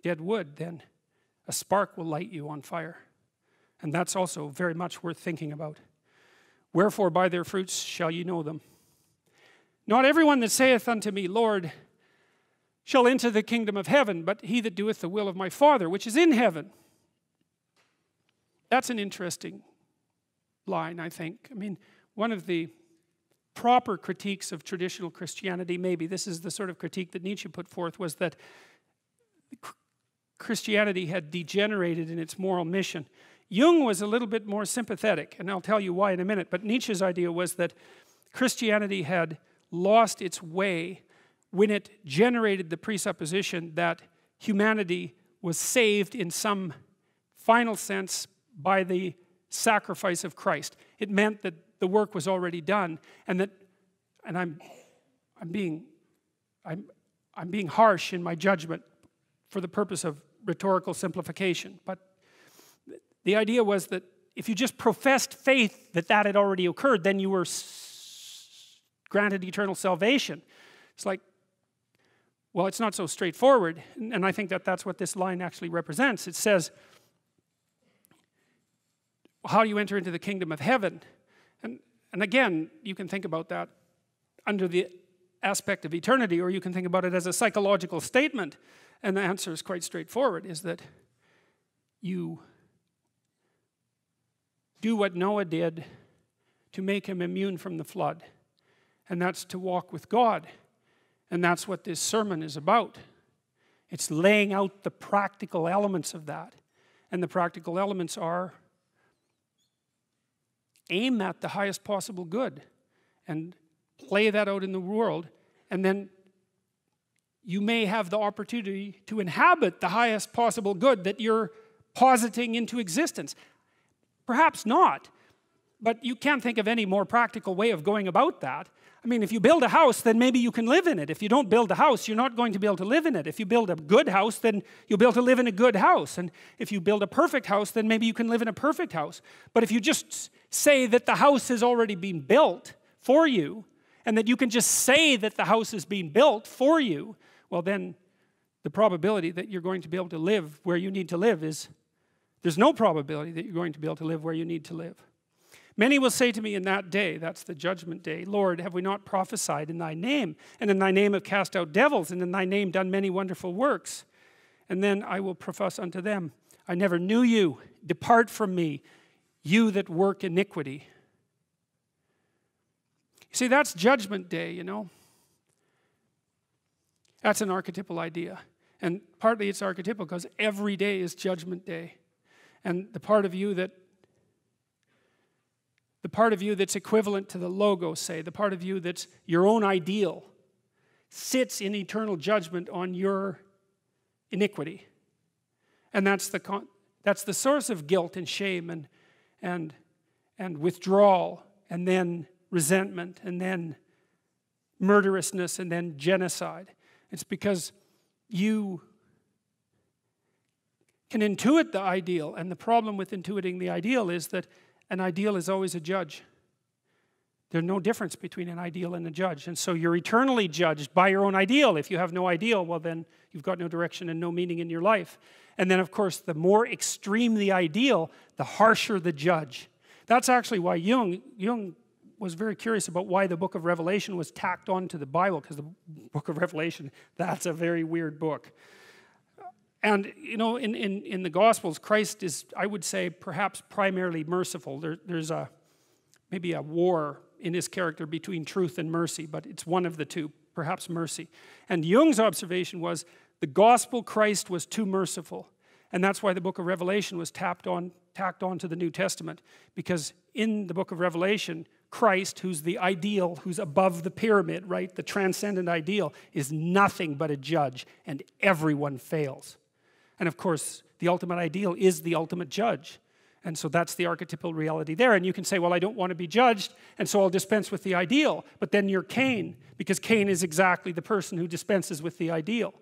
dead wood, then a spark will light you on fire. And that's also very much worth thinking about. Wherefore by their fruits shall ye know them. Not everyone that saith unto me, Lord, shall enter the kingdom of heaven, but he that doeth the will of my Father, which is in heaven. That's an interesting line, I think. I mean, one of the proper critiques of traditional Christianity, maybe this is the sort of critique that Nietzsche put forth, was that Christianity had degenerated in its moral mission. Jung was a little bit more sympathetic, and I'll tell you why in a minute, but Nietzsche's idea was that Christianity had lost its way when it generated the presupposition that humanity was saved in some final sense by the sacrifice of Christ. It meant that the work was already done, and I'm being harsh in my judgment for the purpose of rhetorical simplification, but the idea was that if you just professed faith that had already occurred, then you were granted eternal salvation. It's like, well, it's not so straightforward, and I think that that's what this line actually represents. It says, how do you enter into the kingdom of heaven? And again, you can think about that under the aspect of eternity, or you can think about it as a psychological statement, and the answer is quite straightforward, is that you do what Noah did to make him immune from the flood, and that's to walk with God. And that's what this sermon is about. It's laying out the practical elements of that. And the practical elements are aim at the highest possible good and play that out in the world, and then you may have the opportunity to inhabit the highest possible good that you're positing into existence. Perhaps not, but you can't think of any more practical way of going about that. I mean, if you build a house, then maybe you can live in it. If you don't build a house, you're not going to be able to live in it. If you build a good house, then you'll be able to live in a good house. And if you build a perfect house, then maybe you can live in a perfect house. But if you just say that the house has already been built for you, and that you can just say that the house is being built for you, well then the probability that you're going to be able to live where you need to live is, there's no probability that you're going to be able to live where you need to live. Many will say to me in that day, that's the judgment day, Lord, have we not prophesied in thy name, and in thy name have cast out devils, and in thy name done many wonderful works? And then I will profess unto them, I never knew you, depart from me, you that work iniquity. You see, that's judgment day, you know. That's an archetypal idea. And partly it's archetypal because every day is judgment day. And the part of you that's equivalent to the logos, say, the part of you that's your own ideal, sits in eternal judgment on your iniquity. And that's the source of guilt and shame and withdrawal, and then resentment, and then murderousness, and then genocide. It's because you can intuit the ideal, and the problem with intuiting the ideal is that an ideal is always a judge. There's no difference between an ideal and a judge, and so you're eternally judged by your own ideal. If you have no ideal, well then you've got no direction and no meaning in your life. And then of course the more extreme the ideal, the harsher the judge. That's actually why Jung was very curious about why the book of Revelation was tacked on to the Bible, because the book of Revelation, that's a very weird book. And you know, in the Gospels, Christ is, I would say, perhaps primarily merciful. There's maybe a war in his character between truth and mercy, but it's one of the two, perhaps mercy. And Jung's observation was the gospel Christ was too merciful. And that's why the book of Revelation was tacked on to the New Testament, because in the book of Revelation, Christ, who's the ideal, who's above the pyramid, right, the transcendent ideal, is nothing but a judge, and everyone fails. And of course, the ultimate ideal is the ultimate judge. And so that's the archetypal reality there. And you can say, well, I don't want to be judged, and so I'll dispense with the ideal. But then you're Cain, because Cain is exactly the person who dispenses with the ideal.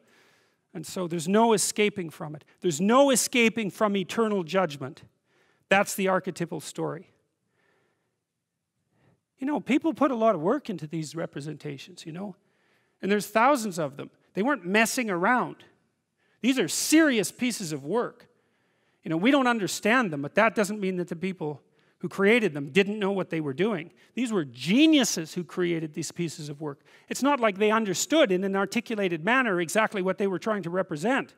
And so there's no escaping from it. There's no escaping from eternal judgment. That's the archetypal story. You know, people put a lot of work into these representations, you know. And there's thousands of them. They weren't messing around. These are serious pieces of work. You know, we don't understand them, but that doesn't mean that the people who created them didn't know what they were doing. These were geniuses who created these pieces of work. It's not like they understood in an articulated manner exactly what they were trying to represent.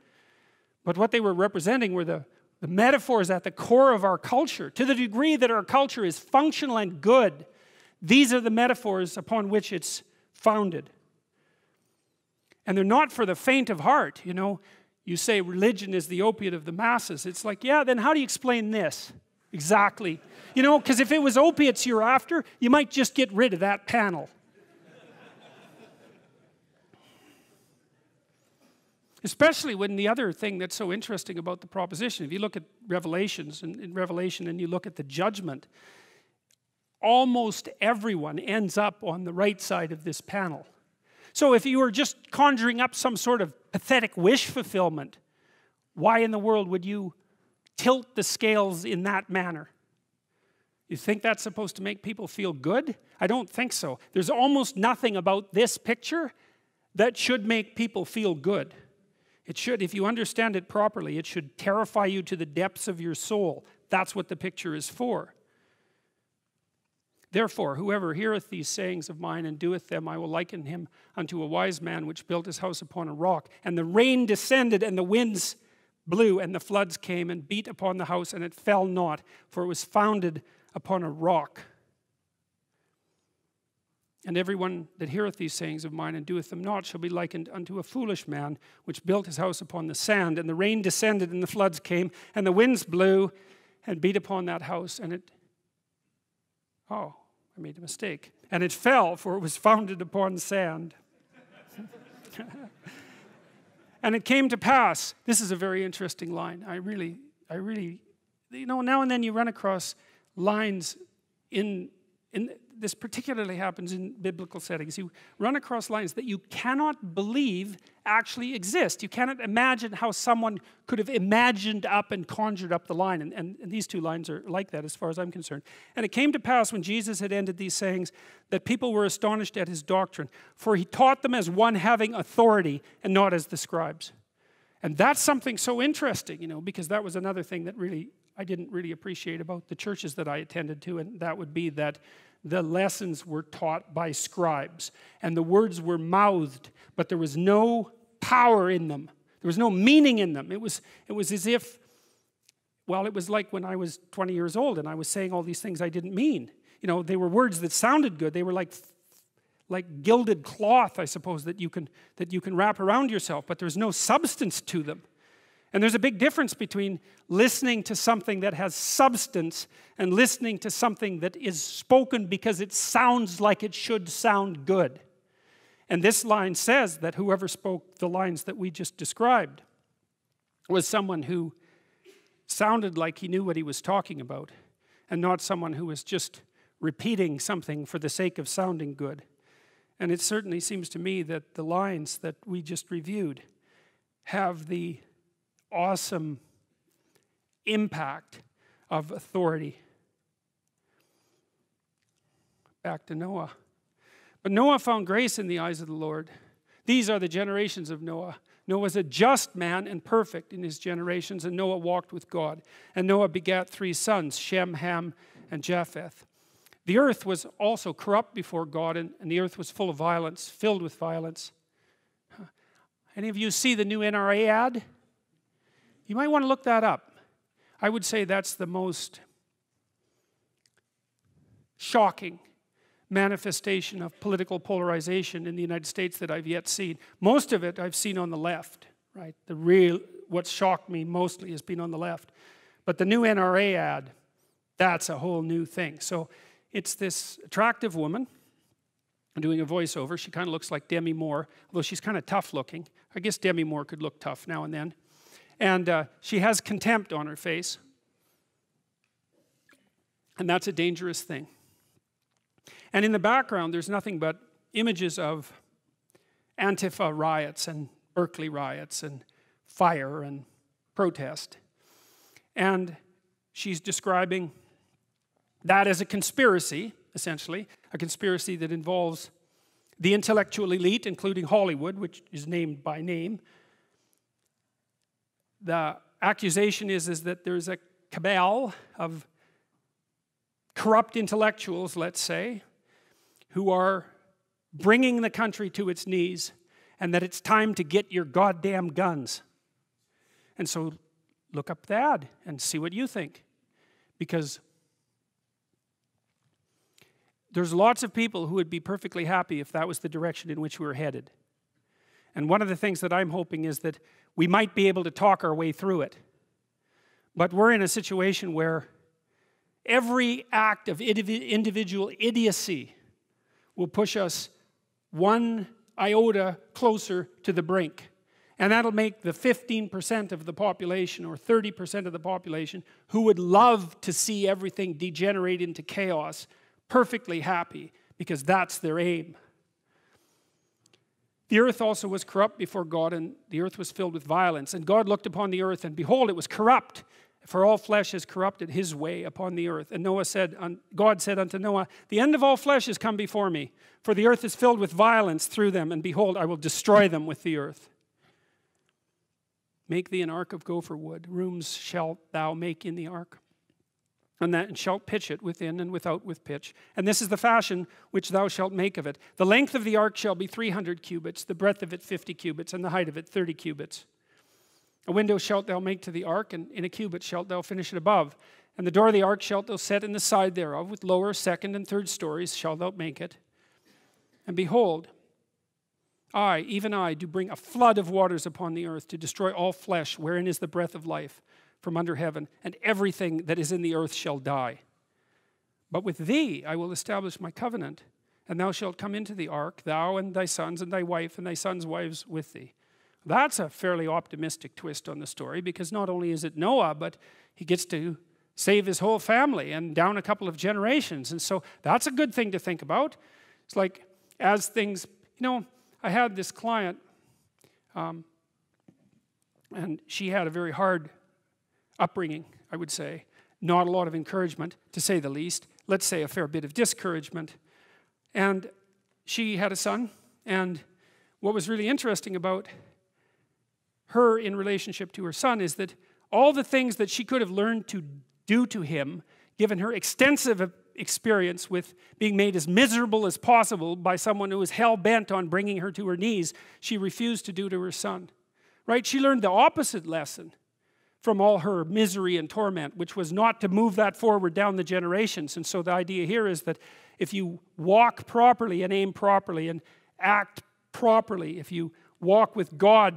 But what they were representing were the metaphors at the core of our culture. To the degree that our culture is functional and good, these are the metaphors upon which it's founded. And they're not for the faint of heart, you know. You say religion is the opiate of the masses. It's like, yeah, then how do you explain this? Exactly. You know, because if it was opiates you're after, you might just get rid of that panel. Especially when the other thing that's so interesting about the proposition, if you look at Revelations and in Revelation and you look at the judgment, almost everyone ends up on the right side of this panel. So if you were just conjuring up some sort of pathetic wish fulfillment, why in the world would you tilt the scales in that manner? You think that's supposed to make people feel good? I don't think so. There's almost nothing about this picture that should make people feel good. It should, if you understand it properly, it should terrify you to the depths of your soul. That's what the picture is for. Therefore, whoever heareth these sayings of mine and doeth them, I will liken him unto a wise man which built his house upon a rock. And the rain descended, and the winds blew, and the floods came and beat upon the house, and it fell not, for it was founded upon a rock. And everyone that heareth these sayings of mine and doeth them not shall be likened unto a foolish man which built his house upon the sand. And the rain descended, and the floods came, and the winds blew and beat upon that house, and it... Oh, I made a mistake. And it fell, for it was founded upon sand. And it came to pass, this is a very interesting line. I really, you know, now and then you run across lines in this particularly happens in biblical settings. You run across lines that you cannot believe actually exist. You cannot imagine how someone could have imagined up and conjured up the line. And these two lines are like that as far as I'm concerned. And it came to pass when Jesus had ended these sayings that people were astonished at his doctrine, for he taught them as one having authority and not as the scribes. And that's something so interesting, you know, because that was another thing that I didn't really appreciate about the churches that I attended to, and that would be that the lessons were taught by scribes, and the words were mouthed, but there was no power in them. There was no meaning in them. It was as if, well, it was like when I was 20 years old and I was saying all these things I didn't mean. You know, they were words that sounded good. They were like gilded cloth, I suppose, that you can wrap around yourself, but there's no substance to them. And there's a big difference between listening to something that has substance and listening to something that is spoken because it sounds like it should sound good. And this line says that whoever spoke the lines that we just described was someone who sounded like he knew what he was talking about, and not someone who was just repeating something for the sake of sounding good. And it certainly seems to me that the lines that we just reviewed have the awesome impact of authority. Back to Noah. But Noah found grace in the eyes of the Lord. These are the generations of Noah. Noah was a just man and perfect in his generations, and Noah walked with God. And Noah begat 3 sons, Shem, Ham, and Japheth. The earth was also corrupt before God, and the earth was full of violence, filled with violence. Any of you see the new NRA ad? You might want to look that up. I would say that's the most shocking manifestation of political polarization in the United States that I've yet seen. Most of it I've seen on the left, right? What shocked me mostly has been on the left. But the new NRA ad, that's a whole new thing. So it's this attractive woman doing a voiceover. She kind of looks like Demi Moore, although she's kind of tough looking. I guess Demi Moore could look tough now and then. And she has contempt on her face. And that's a dangerous thing. And in the background, there's nothing but images of Antifa riots and Berkeley riots and fire and protest. And she's describing that as a conspiracy, essentially, a conspiracy that involves the intellectual elite, including Hollywood, which is named by name. The accusation is that there's a cabal of corrupt intellectuals, let's say, who are bringing the country to its knees, and that it's time to get your goddamn guns. And so look up the ad and see what you think. Because there's lots of people who would be perfectly happy if that was the direction in which we were headed. And one of the things that I'm hoping is that we might be able to talk our way through it. But we're in a situation where every act of individual idiocy will push us one iota closer to the brink. And that'll make the 15% of the population or 30% of the population who would love to see everything degenerate into chaos perfectly happy, because that's their aim. The earth also was corrupt before God, and the earth was filled with violence. And God looked upon the earth, and behold, it was corrupt, for all flesh is corrupted his way upon the earth. And God said unto Noah, the end of all flesh is come before me, for the earth is filled with violence through them, and behold, I will destroy them with the earth. Make thee an ark of gopher wood. Rooms shalt thou make in the ark, and shalt pitch it within and without with pitch. And this is the fashion which thou shalt make of it. The length of the ark shall be 300 cubits, the breadth of it 50 cubits, and the height of it 30 cubits. A window shalt thou make to the ark, and in a cubit shalt thou finish it above. And the door of the ark shalt thou set in the side thereof, with lower, second, and third stories shalt thou make it. And behold, I, even I, do bring a flood of waters upon the earth, to destroy all flesh, wherein is the breath of life, from under heaven, and everything that is in the earth shall die. But with thee I will establish my covenant, and thou shalt come into the ark, thou and thy sons and thy wife and thy sons' wives with thee. That's a fairly optimistic twist on the story, because not only is it Noah, but he gets to save his whole family and down a couple of generations. And so that's a good thing to think about. It's like, as things, you know, I had this client, and she had a very hard upbringing, I would say. Not a lot of encouragement, to say the least. Let's say a fair bit of discouragement. And she had a son, and what was really interesting about her in relationship to her son is that all the things that she could have learned to do to him, given her extensive experience with being made as miserable as possible by someone who was hell-bent on bringing her to her knees, she refused to do to her son. Right? She learned the opposite lesson from all her misery and torment, which was not to move that forward down the generations. And so the idea here is that if you walk properly and aim properly and act properly, if you walk with God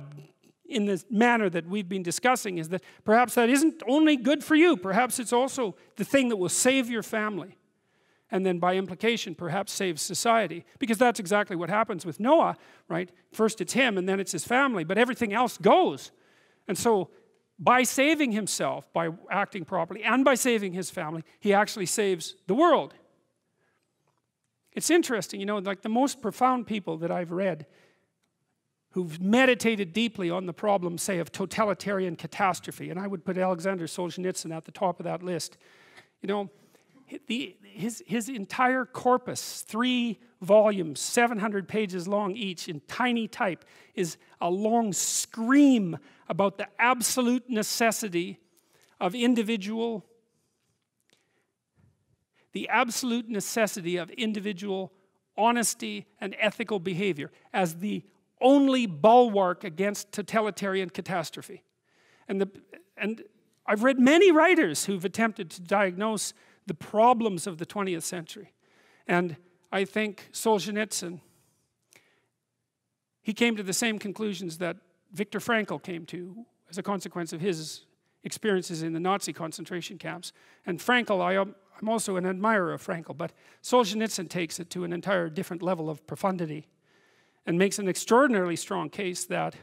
in the manner that we've been discussing, is that perhaps that isn't only good for you, perhaps it's also the thing that will save your family. And then by implication, perhaps save society. Because that's exactly what happens with Noah, right? First it's him, and then it's his family, but everything else goes. And so, by saving himself, by acting properly, and by saving his family, he actually saves the world. It's interesting, you know, like the most profound people that I've read who've meditated deeply on the problem, say, of totalitarian catastrophe, and I would put Alexander Solzhenitsyn at the top of that list. You know, his entire corpus, 3 volumes, 700 pages long each, in tiny type, is a long scream about the absolute necessity of individual honesty and ethical behavior as the only bulwark against totalitarian catastrophe. And I've read many writers who've attempted to diagnose the problems of the 20th century. And I think Solzhenitsyn, he came to the same conclusions that Viktor Frankl came to as a consequence of his experiences in the Nazi concentration camps. And Frankl, I'm also an admirer of Frankl, but Solzhenitsyn takes it to an entire different level of profundity and makes an extraordinarily strong case that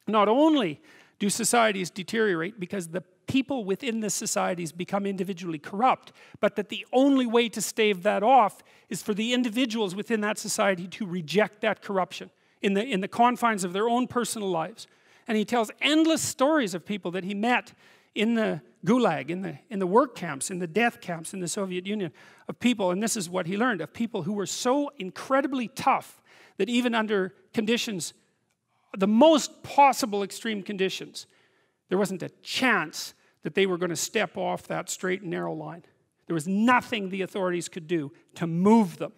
not only do societies deteriorate because the people within the societies become individually corrupt, but that the only way to stave that off is for the individuals within that society to reject that corruption in the confines of their own personal lives. And he tells endless stories of people that he met in the Gulag, in the work camps, in the death camps in the Soviet Union, of people, and this is what he learned, of people who were so incredibly tough that even under conditions, the most possible extreme conditions, there wasn't a chance that they were going to step off that straight and narrow line. There was nothing the authorities could do to move them.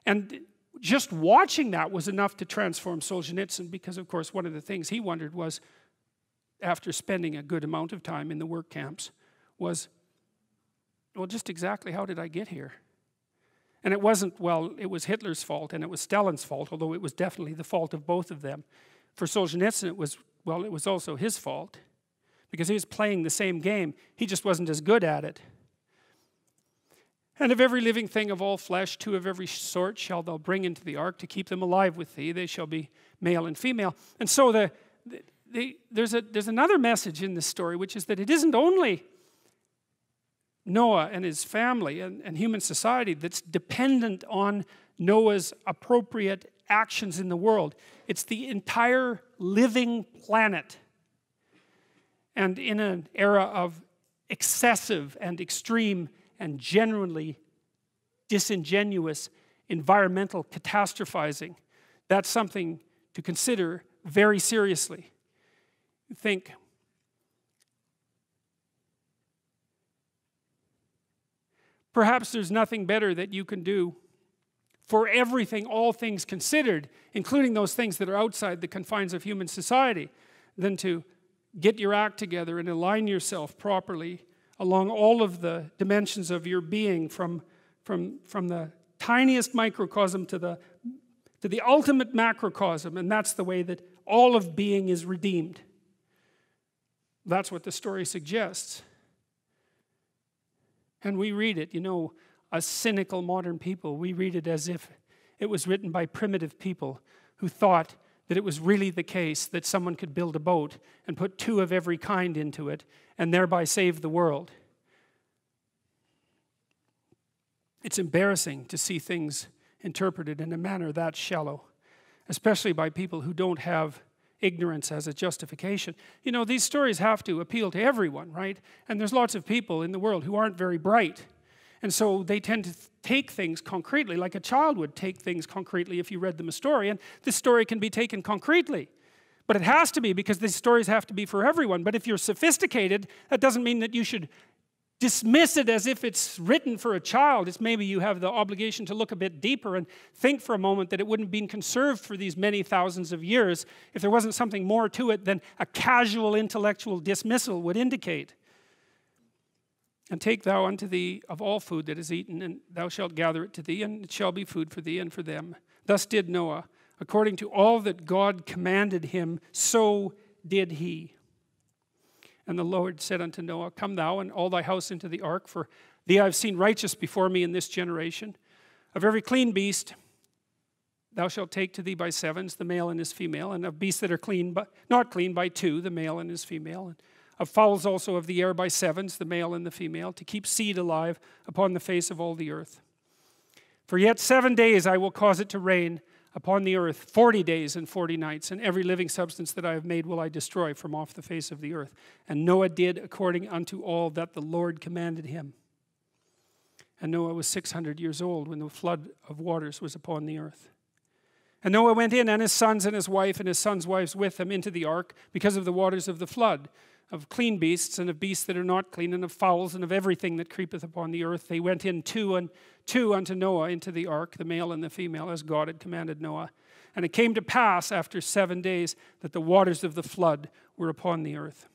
And just watching that was enough to transform Solzhenitsyn, because of course one of the things he wondered was, after spending a good amount of time in the work camps, was, well, just exactly how did I get here? And it wasn't, well, it was Hitler's fault and it was Stalin's fault, although it was definitely the fault of both of them. For Solzhenitsyn, it was, well, it was also his fault, because he was playing the same game. He just wasn't as good at it. And of every living thing of all flesh, 2 of every sort shall thou bring into the ark to keep them alive with thee. They shall be male and female. And so there's another message in this story, which is that it isn't only Noah and his family and human society that's dependent on Noah's appropriate actions in the world. It's the entire living planet. And in an era of excessive and extreme and genuinely disingenuous environmental catastrophizing, that's something to consider very seriously. You think, perhaps there's nothing better that you can do for everything, all things considered, including those things that are outside the confines of human society, than to get your act together and align yourself properly along all of the dimensions of your being, from the tiniest microcosm to the ultimate macrocosm. And that's the way that all of being is redeemed. That's what the story suggests. And we read it, you know, as cynical modern people, we read it as if it was written by primitive people who thought that it was really the case that someone could build a boat and put 2 of every kind into it and thereby save the world. It's embarrassing to see things interpreted in a manner that shallow, especially by people who don't have ignorance as a justification. You know, these stories have to appeal to everyone, right? And there's lots of people in the world who aren't very bright. And so they tend to take things concretely, like a child would take things concretely if you read them a story. And this story can be taken concretely. But it has to be, because these stories have to be for everyone. But if you're sophisticated, that doesn't mean that you should dismiss it as if it's written for a child. It's maybe you have the obligation to look a bit deeper and think for a moment that it wouldn't have been conserved for these many thousands of years if there wasn't something more to it than a casual intellectual dismissal would indicate. And take thou unto thee of all food that is eaten, and thou shalt gather it to thee, and it shall be food for thee and for them. Thus did Noah, according to all that God commanded him, so did he. And the Lord said unto Noah, come thou and all thy house into the ark, for thee I have seen righteous before me in this generation. Of every clean beast thou shalt take to thee by 7s, the male and his female, and of beasts that are clean, but not clean, by 2, the male and his female, and of fowls also of the air by 7s, the male and the female, to keep seed alive upon the face of all the earth. For yet 7 days I will cause it to rain upon the earth, 40 days and 40 nights, and every living substance that I have made will I destroy from off the face of the earth. And Noah did according unto all that the Lord commanded him. And Noah was 600 years old when the flood of waters was upon the earth. And Noah went in, and his sons and his wife and his sons' wives with him into the ark, because of the waters of the flood, of clean beasts and of beasts that are not clean, and of fowls and of everything that creepeth upon the earth. They went in two unto Noah into the ark, the male and the female, as God had commanded Noah. And it came to pass after 7 days that the waters of the flood were upon the earth.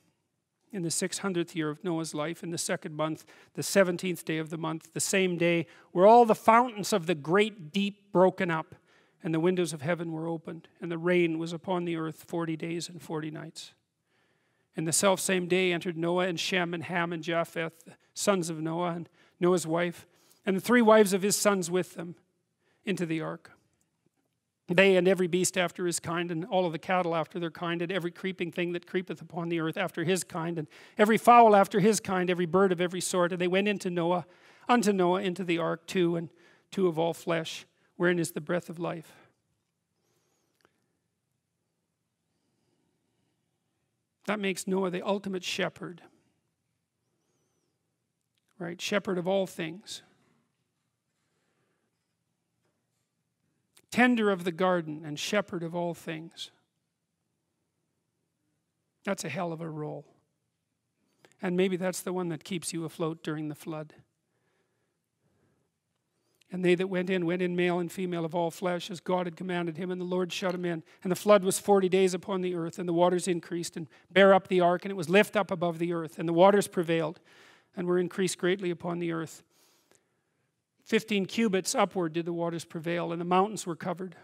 In the 600th year of Noah's life, in the 2nd month, the 17th day of the month, the same day, were all the fountains of the great deep broken up, and the windows of heaven were opened, and the rain was upon the earth 40 days and 40 nights. In the selfsame day entered Noah and Shem and Ham and Japheth, the sons of Noah, and Noah's wife, and the 3 wives of his sons with them, into the ark. They and every beast after his kind, and all of the cattle after their kind, and every creeping thing that creepeth upon the earth after his kind, and every fowl after his kind, every bird of every sort. And they went unto Noah into the ark, 2 and 2 of all flesh, wherein is the breath of life. That makes Noah the ultimate shepherd, right? Shepherd of all things. Tender of the garden and shepherd of all things. That's a hell of a role. And maybe that's the one that keeps you afloat during the flood. And they that went in male and female of all flesh, as God had commanded him, and the Lord shut him in. And the flood was 40 days upon the earth, and the waters increased, and bare up the ark, and it was lift up above the earth, and the waters prevailed, and were increased greatly upon the earth. 15 cubits upward did the waters prevail, and the mountains were covered.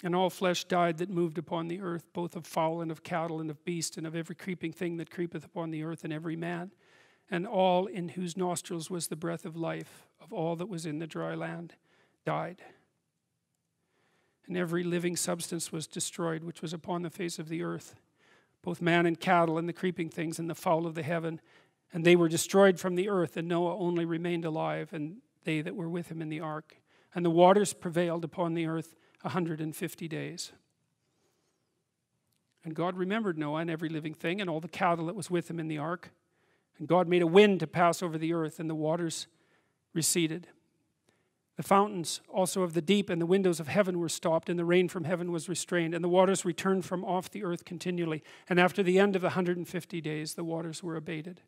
And all flesh died that moved upon the earth, both of fowl and of cattle and of beast, and of every creeping thing that creepeth upon the earth, and every man. And all in whose nostrils was the breath of life, of all that was in the dry land, died. And every living substance was destroyed, which was upon the face of the earth, both man and cattle, and the creeping things, and the fowl of the heaven. And they were destroyed from the earth, and Noah only remained alive, and they that were with him in the ark. And the waters prevailed upon the earth 150 days. And God remembered Noah and every living thing, and all the cattle that was with him in the ark. And God made a wind to pass over the earth, and the waters receded. The fountains also of the deep and the windows of heaven were stopped, and the rain from heaven was restrained, and the waters returned from off the earth continually. And after the end of the 150 days, the waters were abated.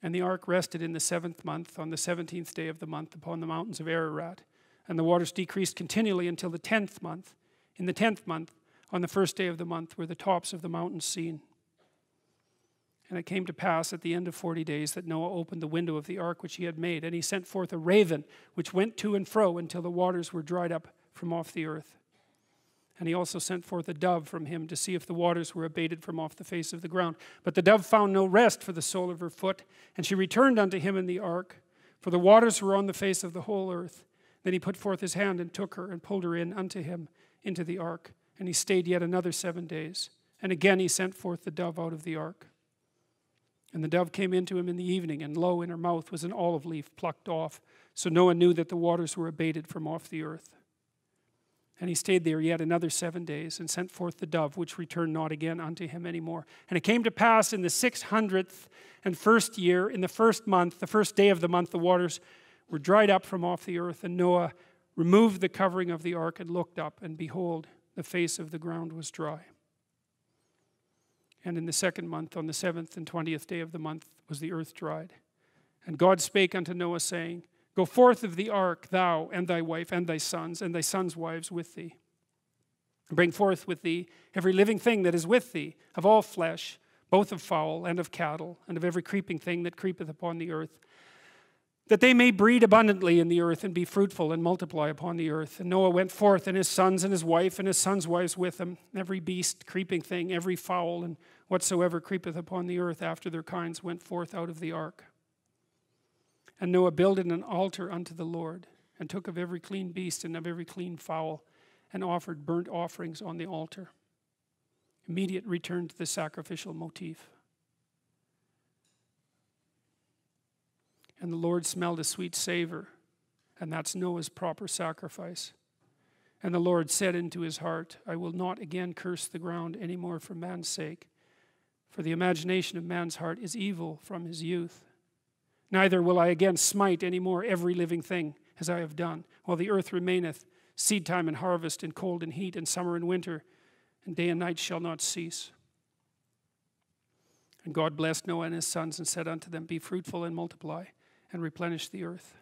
And the ark rested in the 7th month, on the 17th day of the month, upon the mountains of Ararat. And the waters decreased continually until the 10th month. In the 10th month, on the 1st day of the month, were the tops of the mountains seen. And it came to pass at the end of 40 days that Noah opened the window of the ark which he had made, and he sent forth a raven, which went to and fro until the waters were dried up from off the earth. And he also sent forth a dove from him to see if the waters were abated from off the face of the ground. But the dove found no rest for the sole of her foot, and she returned unto him in the ark, for the waters were on the face of the whole earth. Then he put forth his hand and took her and pulled her in unto him into the ark. And he stayed yet another 7 days. And again he sent forth the dove out of the ark. And the dove came into him in the evening, and lo, in her mouth was an olive leaf plucked off. So Noah knew that the waters were abated from off the earth. And he stayed there yet another 7 days, and sent forth the dove, which returned not again unto him any more. And it came to pass in the 601st year, in the first month, the first day of the month, the waters were dried up from off the earth. And Noah removed the covering of the ark and looked up, and behold, the face of the ground was dry. And in the second month, on the 7th and 20th day of the month, was the earth dried. And God spake unto Noah, saying, Go forth of the ark, thou and thy wife and thy sons' wives with thee. And bring forth with thee every living thing that is with thee, of all flesh, both of fowl and of cattle, and of every creeping thing that creepeth upon the earth, that they may breed abundantly in the earth, and be fruitful, and multiply upon the earth. And Noah went forth, and his sons and his wife, and his sons' wives with him, every beast, creeping thing, every fowl, and whatsoever creepeth upon the earth after their kinds went forth out of the ark. And Noah builded an altar unto the Lord, and took of every clean beast and of every clean fowl, and offered burnt offerings on the altar. Immediate return to the sacrificial motif. And the Lord smelled a sweet savor, and that's Noah's proper sacrifice. And the Lord said into his heart, I will not again curse the ground any more for man's sake, for the imagination of man's heart is evil from his youth. Neither will I again smite any more every living thing, as I have done, while the earth remaineth, seed time and harvest, and cold and heat, and summer and winter, and day and night shall not cease. And God blessed Noah and his sons, and said unto them, Be fruitful and multiply, and replenish the earth.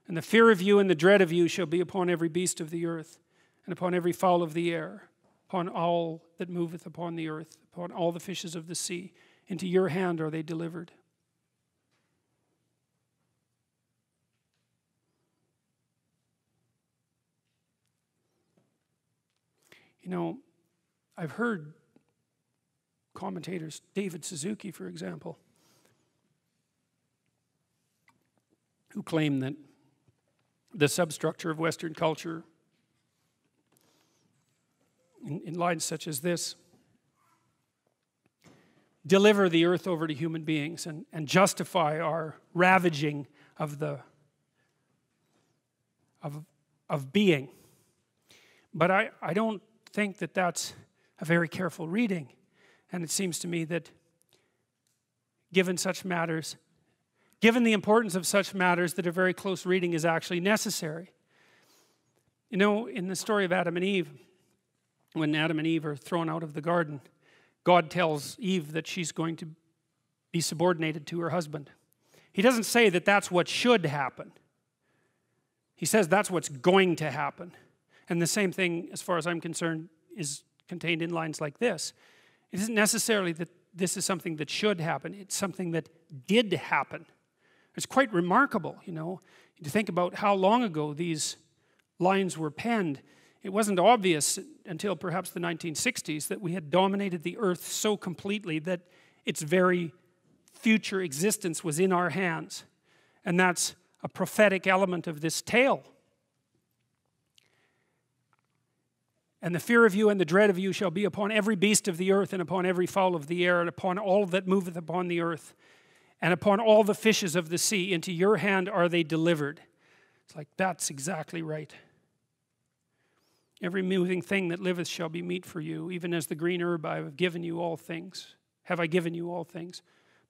And the fear of you and the dread of you shall be upon every beast of the earth, and upon every fowl of the air, upon all that moveth upon the earth, upon all the fishes of the sea. Into your hand are they delivered. You know, I've heard commentators, David Suzuki, for example, who claim that the substructure of Western culture, in lines such as this, deliver the earth over to human beings and justify our ravaging of being. But I don't think that that's a very careful reading. And it seems to me that given such matters, given the importance of such matters, that a very close reading is actually necessary. You know, in the story of Adam and Eve, when Adam and Eve are thrown out of the garden, God tells Eve that she's going to be subordinated to her husband. He doesn't say that that's what should happen. He says that's what's going to happen. And the same thing, as far as I'm concerned, is contained in lines like this. It isn't necessarily that this is something that should happen. It's something that did happen. It's quite remarkable, you know, to think about how long ago these lines were penned. It wasn't obvious until perhaps the 1960s that we had dominated the earth so completely that its very future existence was in our hands. And that's a prophetic element of this tale. And the fear of you and the dread of you shall be upon every beast of the earth, and upon every fowl of the air, and upon all that moveth upon the earth, and upon all the fishes of the sea. Into your hand are they delivered. It's like, that's exactly right. Every moving thing that liveth shall be meat for you, even as the green herb I have given you all things. Have I given you all things?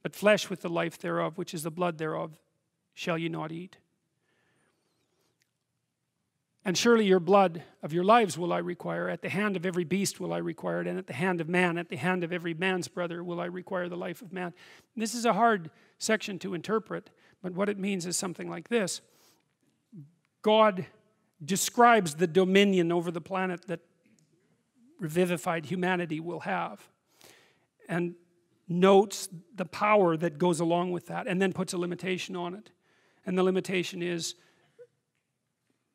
But flesh with the life thereof, which is the blood thereof, shall you not eat. And surely your blood of your lives will I require. At the hand of every beast will I require it. And at the hand of man, at the hand of every man's brother will I require the life of man. This is a hard section to interpret. But what it means is something like this. God describes the dominion over the planet that revivified humanity will have. And notes the power that goes along with that. And then puts a limitation on it. And the limitation is,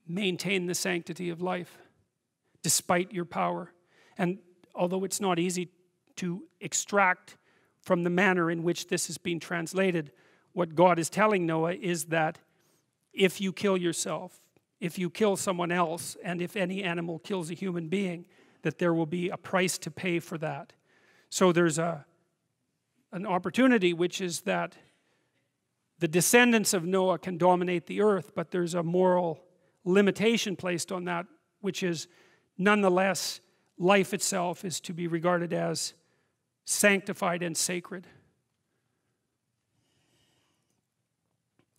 maintain the sanctity of life despite your power. And although it's not easy to extract from the manner in which this is being translated, what God is telling Noah is that if you kill yourself, if you kill someone else, and if any animal kills a human being, that there will be a price to pay for that. So there's an opportunity, which is that the descendants of Noah can dominate the earth, but there's a moral limitation placed on that, which is nonetheless life itself is to be regarded as sanctified and sacred.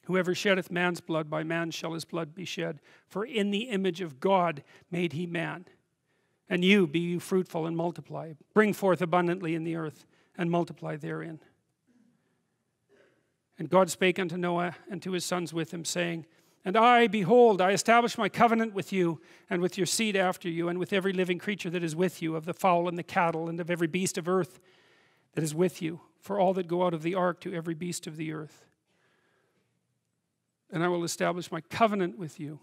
Whoever sheddeth man's blood, by man shall his blood be shed. For in the image of God made he man. And you, be you fruitful and multiply. Bring forth abundantly in the earth, and multiply therein. And God spake unto Noah and to his sons with him, saying, And I, behold, I establish my covenant with you, and with your seed after you, and with every living creature that is with you, of the fowl and the cattle, and of every beast of earth that is with you, for all that go out of the ark, to every beast of the earth. And I will establish my covenant with you.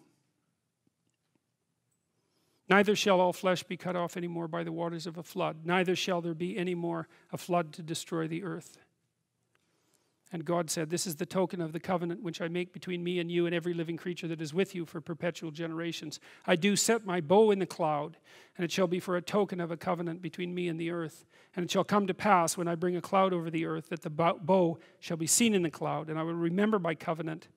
Neither shall all flesh be cut off any more by the waters of a flood, neither shall there be any more a flood to destroy the earth. And God said, This is the token of the covenant which I make between me and you and every living creature that is with you for perpetual generations. I do set my bow in the cloud, and it shall be for a token of a covenant between me and the earth. And it shall come to pass, when I bring a cloud over the earth, that the bow shall be seen in the cloud, and I will remember my covenant,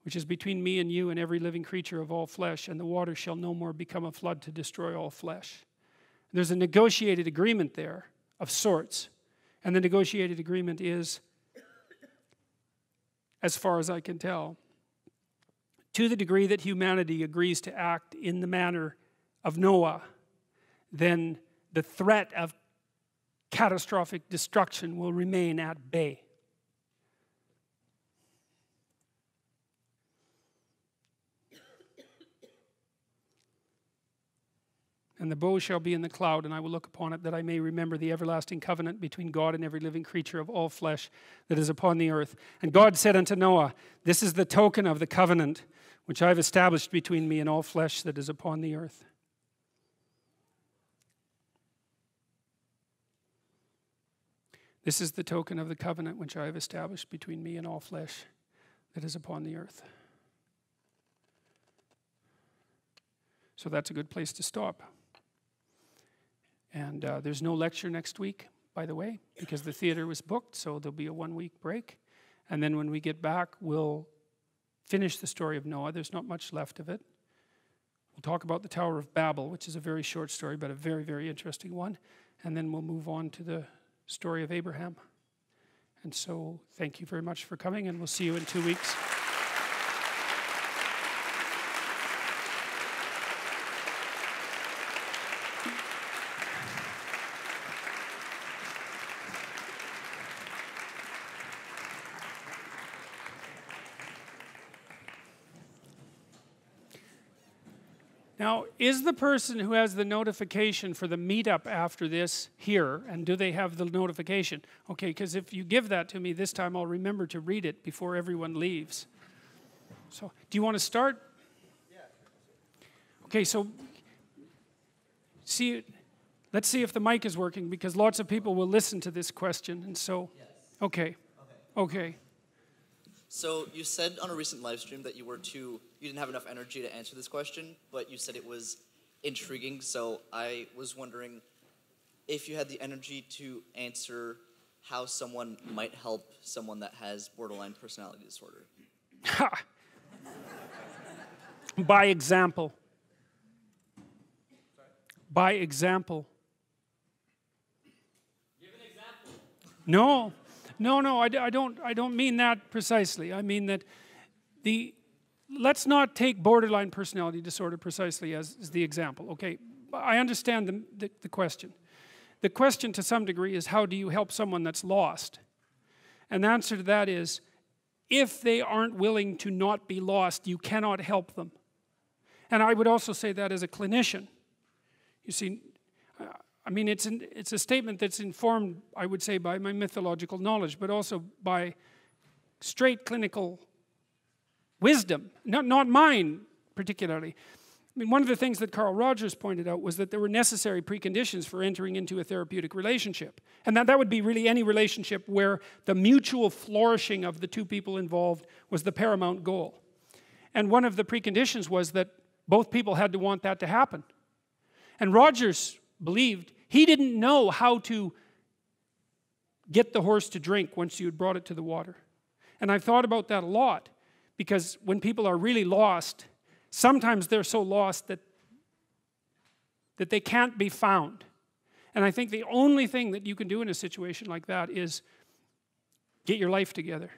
which is between me and you and every living creature of all flesh, and the water shall no more become a flood to destroy all flesh. There's a negotiated agreement there of sorts, and the negotiated agreement is, as far as I can tell, to the degree that humanity agrees to act in the manner of Noah, then the threat of catastrophic destruction will remain at bay. And the bow shall be in the cloud, and I will look upon it, that I may remember the everlasting covenant between God and every living creature of all flesh that is upon the earth. And God said unto Noah, This is the token of the covenant which I have established between me and all flesh that is upon the earth. This is the token of the covenant which I have established between me and all flesh that is upon the earth. So that's a good place to stop. And there's no lecture next week, by the way, because the theater was booked, so there'll be a 1-week break. And then when we get back, we'll finish the story of Noah. There's not much left of it. We'll talk about the Tower of Babel, which is a very short story, but a very, very interesting one. And then we'll move on to the story of Abraham. And so thank you very much for coming, and we'll see you in 2 weeks. Now, is the person who has the notification for the meetup after this here, and do they have the notification? Okay, because if you give that to me this time, I'll remember to read it before everyone leaves. So, do you want to start? Yeah. Okay, so let's see if the mic is working, because lots of people will listen to this question, and so, yes. Okay.
So you said on a recent live stream that you didn't have enough energy to answer this question, but you said it was intriguing. So I was wondering if you had the energy to answer how someone might help someone that has borderline personality disorder.
By example. Sorry? By example. Give an example. No, I don't mean that precisely. I mean that let's not take borderline personality disorder precisely as the example, okay? I understand the question. The question to some degree is, how do you help someone that's lost? And the answer to that is, if they aren't willing to not be lost, you cannot help them. And I would also say that as a clinician. You see, I mean, it's a statement that's informed, I would say, by my mythological knowledge, but also by straight clinical wisdom, not mine particularly. I mean, one of the things that Carl Rogers pointed out was that there were necessary preconditions for entering into a therapeutic relationship. And that would be really any relationship where the mutual flourishing of the two people involved was the paramount goal. And one of the preconditions was that both people had to want that to happen. And Rogers believed he didn't know how to get the horse to drink once you had brought it to the water. And I've thought about that a lot, because when people are really lost, sometimes they're so lost that they can't be found. And I think the only thing that you can do in a situation like that is get your life together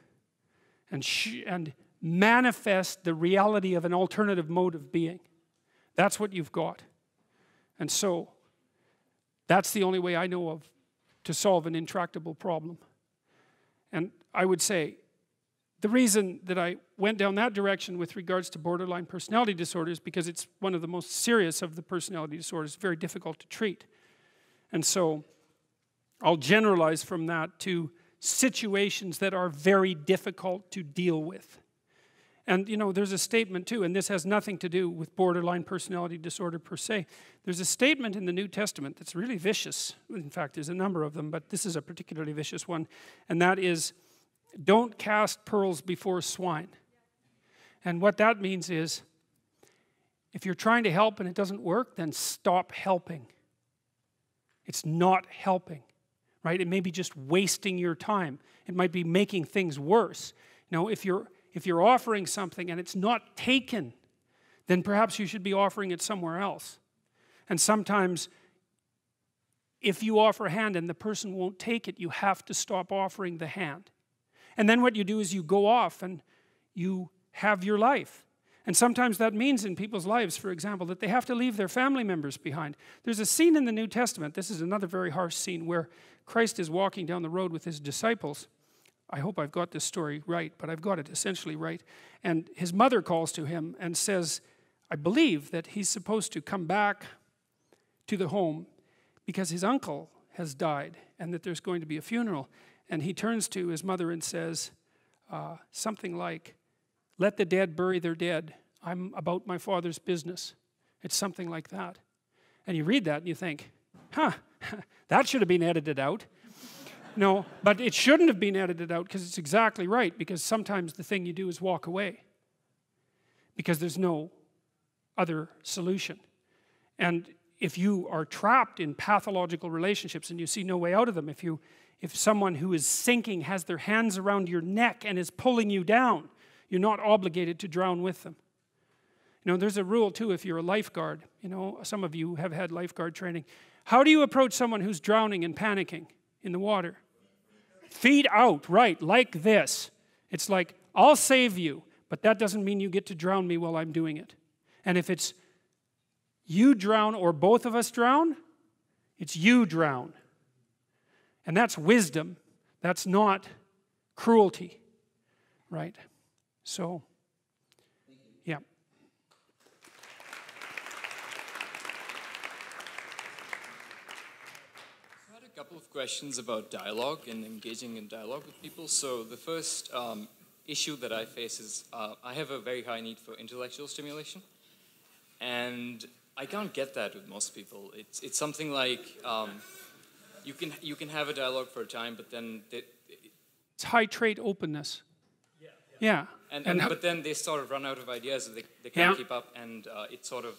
and manifest the reality of an alternative mode of being. That's what you've got. And so that's the only way I know of to solve an intractable problem. And I would say the reason that I went down that direction with regards to borderline personality disorders, because it's one of the most serious of the personality disorders, very difficult to treat. And so I'll generalize from that to situations that are very difficult to deal with. And you know, there's a statement too, and this has nothing to do with borderline personality disorder per se. There's a statement in the New Testament that's really vicious. In fact, there's a number of them, but this is a particularly vicious one. And that is, don't cast pearls before swine. And what that means is, if you're trying to help and it doesn't work, then stop helping. It's not helping, right? It may be just wasting your time. It might be making things worse. You know, if you're offering something and it's not taken, then perhaps you should be offering it somewhere else. And sometimes, if you offer a hand and the person won't take it, you have to stop offering the hand. And then what you do is you go off and you have your life. And sometimes that means in people's lives, for example, that they have to leave their family members behind. There's a scene in the New Testament, this is another very harsh scene, where Christ is walking down the road with his disciples. I hope I've got this story right, but I've got it essentially right. And his mother calls to him and says, I believe that he's supposed to come back to the home because his uncle has died and that there's going to be a funeral. And he turns to his mother and says something like, let the dead bury their dead. I'm about my Father's business. It's something like that. And you read that and you think, huh, that should have been edited out. No, but it shouldn't have been edited out, because it's exactly right, because sometimes the thing you do is walk away because there's no other solution. And if you are trapped in pathological relationships and you see no way out of them, if someone who is sinking has their hands around your neck and is pulling you down, you're not obligated to drown with them. You know, there's a rule too if you're a lifeguard. You know, some of you have had lifeguard training. How do you approach someone who's drowning and panicking in the water? Feet out, right, like this. It's like, I'll save you, but that doesn't mean you get to drown me while I'm doing it. And if it's you drown or both of us drown, it's you drown. And that's wisdom. That's not cruelty, right? So, yeah.
I had a couple of questions about dialogue and engaging in dialogue with people. So the first issue that I face is I have a very high need for intellectual stimulation, and I can't get that with most people. It's something like you can have a dialogue for a time, but then
it's high trait openness. Yeah.
But then they sort of run out of ideas and they can't keep up, and it sort of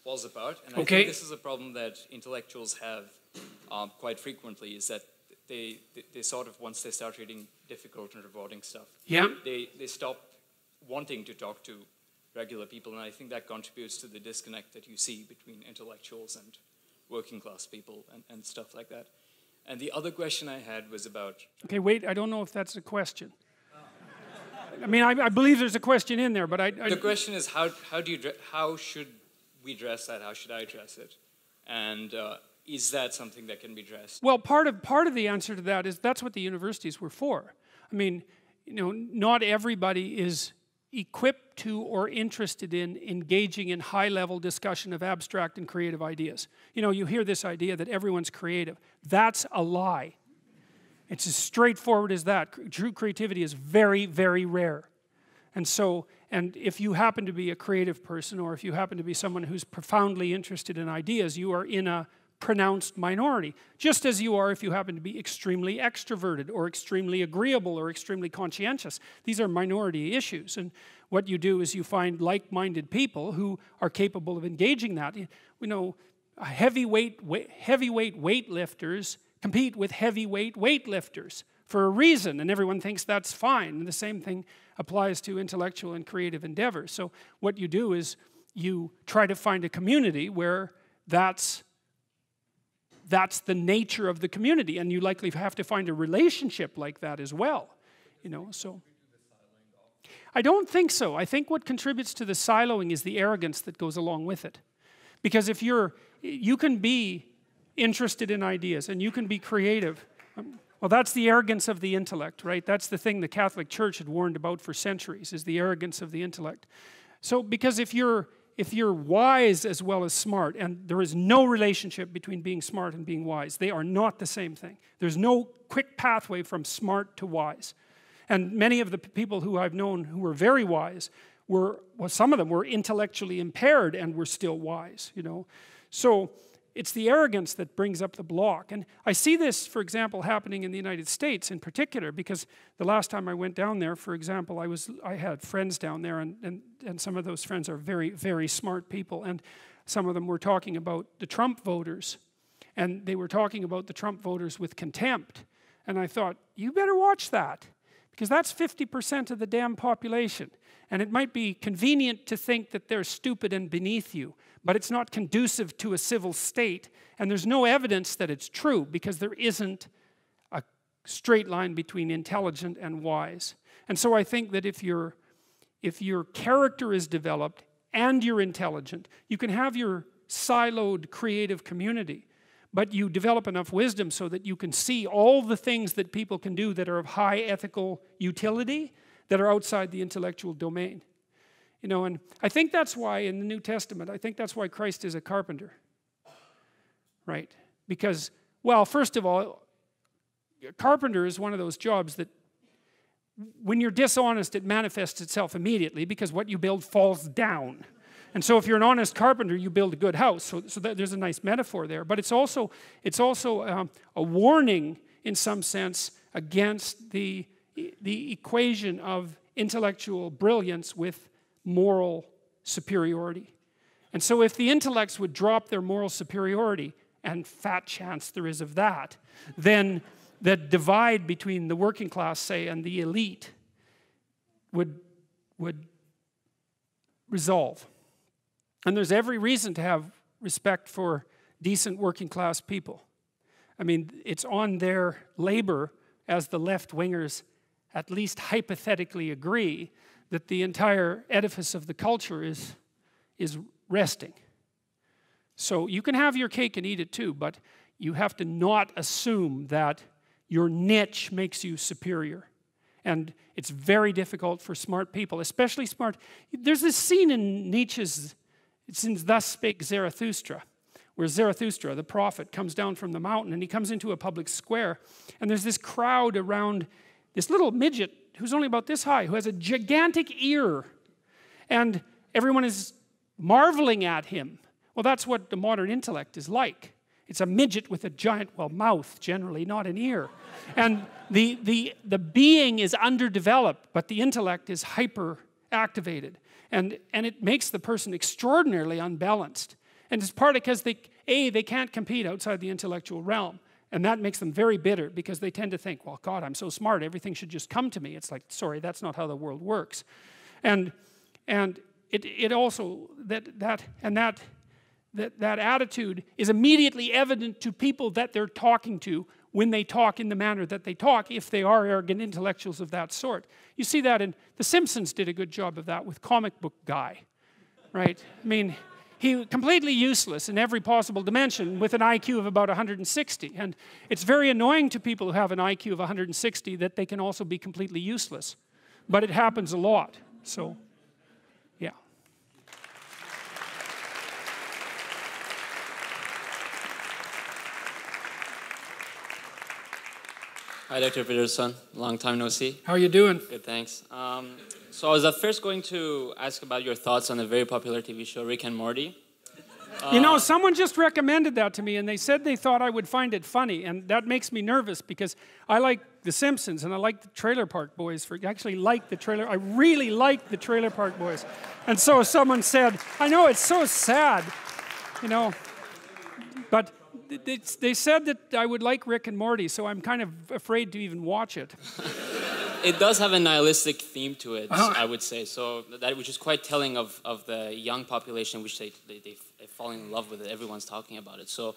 falls apart. And I think this is a problem that intellectuals have quite frequently, is that they sort of, once they start reading difficult and rewarding stuff, they stop wanting to talk to regular people, and I think that contributes to the disconnect that you see between intellectuals and working class people and stuff like that. And the other question I had was about...
Okay, wait, I don't know if that's a question. I mean, I believe there's a question in there, but
the question is, how should we address that? How should I address it? And is that something that can be addressed?
Well, part of the answer to that is that's what the universities were for. I mean, you know, not everybody is equipped to or interested in engaging in high-level discussion of abstract and creative ideas. You know, you hear this idea that everyone's creative. That's a lie. It's as straightforward as that. True creativity is very, very rare. And so, and if you happen to be a creative person, or if you happen to be someone who's profoundly interested in ideas, you are in a pronounced minority. Just as you are if you happen to be extremely extroverted, or extremely agreeable, or extremely conscientious. These are minority issues. And what you do is you find like-minded people who are capable of engaging that. You know, heavyweight weightlifters compete with heavyweight weightlifters for a reason, and everyone thinks that's fine. And the same thing applies to intellectual and creative endeavors. So what you do is you try to find a community where that's the nature of the community, and you likely have to find a relationship like that as well. You know, so I don't think so. I think what contributes to the siloing is the arrogance that goes along with it. Because if you can be interested in ideas and you can be creative. Well, that's the arrogance of the intellect, right? That's the thing the Catholic Church had warned about for centuries, is the arrogance of the intellect. So, because if you're wise as well as smart, and there is no relationship between being smart and being wise, they are not the same thing. There's no quick pathway from smart to wise. And many of the people who I've known who were very wise well, some of them were intellectually impaired and were still wise, you know. So it's the arrogance that brings up the block. And I see this, for example, happening in the United States in particular, because the last time I went down there, for example, I had friends down there, and some of those friends are very, very smart people, and some of them were talking about the Trump voters, and they were talking about the Trump voters with contempt. And I thought, you better watch that, because that's 50% of the damn population. And it might be convenient to think that they're stupid and beneath you, but it's not conducive to a civil state, and there's no evidence that it's true, because there isn't a straight line between intelligent and wise. And so I think that if your character is developed and you're intelligent, you can have your siloed creative community, but you develop enough wisdom so that you can see all the things that people can do that are of high ethical utility that are outside the intellectual domain. You know, and I think that's why in the New Testament, I think that's why Christ is a carpenter. Right? Because, well, first of all, a carpenter is one of those jobs that when you're dishonest, it manifests itself immediately, because what you build falls down. And so if you're an honest carpenter, you build a good house. So there's a nice metaphor there. But it's also a warning, in some sense, against the equation of intellectual brilliance with moral superiority. And so if the intellects would drop their moral superiority, and fat chance there is of that, then the divide between the working class, say, and the elite would resolve. And there's every reason to have respect for decent working class people. I mean, it's on their labor, as the left-wingers at least hypothetically agree, that the entire edifice of the culture is resting. So you can have your cake and eat it too, but you have to not assume that your niche makes you superior. And it's very difficult for smart people, especially smart. There's this scene in Nietzsche's, it's in Thus Spake Zarathustra, where Zarathustra, the prophet, comes down from the mountain, and he comes into a public square, and there's this crowd around this little midget who's only about this high, who has a gigantic ear, and everyone is marveling at him. Well, that's what the modern intellect is like. It's a midget with a giant, well, mouth generally, not an ear. And the being is underdeveloped, but the intellect is hyper-activated. And it makes the person extraordinarily unbalanced. And it's partly because they can't compete outside the intellectual realm. And that makes them very bitter, because they tend to think, well, God, I'm so smart, everything should just come to me. It's like, sorry, that's not how the world works. And it also, that attitude is immediately evident to people that they're talking to when they talk in the manner that they talk, if they are arrogant intellectuals of that sort. You see that in, The Simpsons did a good job of that with Comic Book Guy, right? I mean, he completely useless in every possible dimension with an IQ of about 160. And it's very annoying to people who have an IQ of 160 that they can also be completely useless. But it happens a lot, so, yeah.
Hi, Dr. Peterson. Long time no see.
How are you doing?
Good, thanks. So I was at first going to ask about your thoughts on the very popular TV show Rick and Morty.
You know, someone just recommended that to me, and they said they thought I would find it funny, and that makes me nervous, because I like The Simpsons, and I like the Trailer Park Boys. I really like the Trailer Park Boys. And so someone said, I know it's so sad, you know, but they said that I would like Rick and Morty, so I'm kind of afraid to even watch it.
It does have a nihilistic theme to it, I would say, so that which is quite telling of the young population, which they fall in love with it. Everyone's talking about it. So.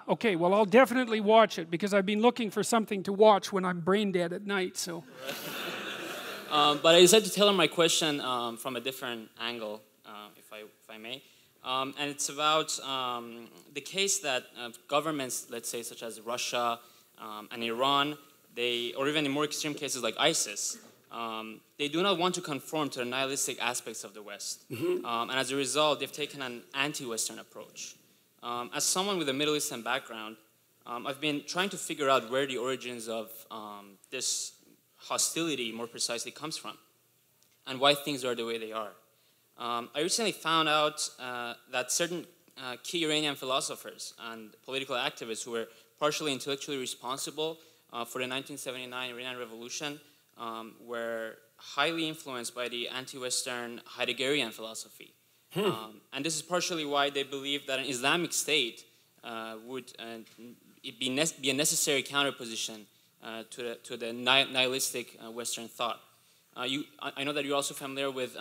Okay. Well, I'll definitely watch it because I've been looking for something to watch when I'm brain dead at night. So.
But I decided to tailor my question from a different angle, if I may, and it's about the case that governments, let's say, such as Russia and Iran. Or even in more extreme cases like ISIS, they do not want to conform to the nihilistic aspects of the West. Mm-hmm. And as a result, they've taken an anti-Western approach. As someone with a Middle Eastern background, I've been trying to figure out where the origins of this hostility, more precisely, comes from, and why things are the way they are. I recently found out that certain key Iranian philosophers and political activists who were partially intellectually responsible for the 1979 Iranian Revolution were highly influenced by the anti-Western Heideggerian philosophy. And this is partially why they believe that an Islamic state would be a necessary counterposition to the nihilistic Western thought. I know that you're also familiar with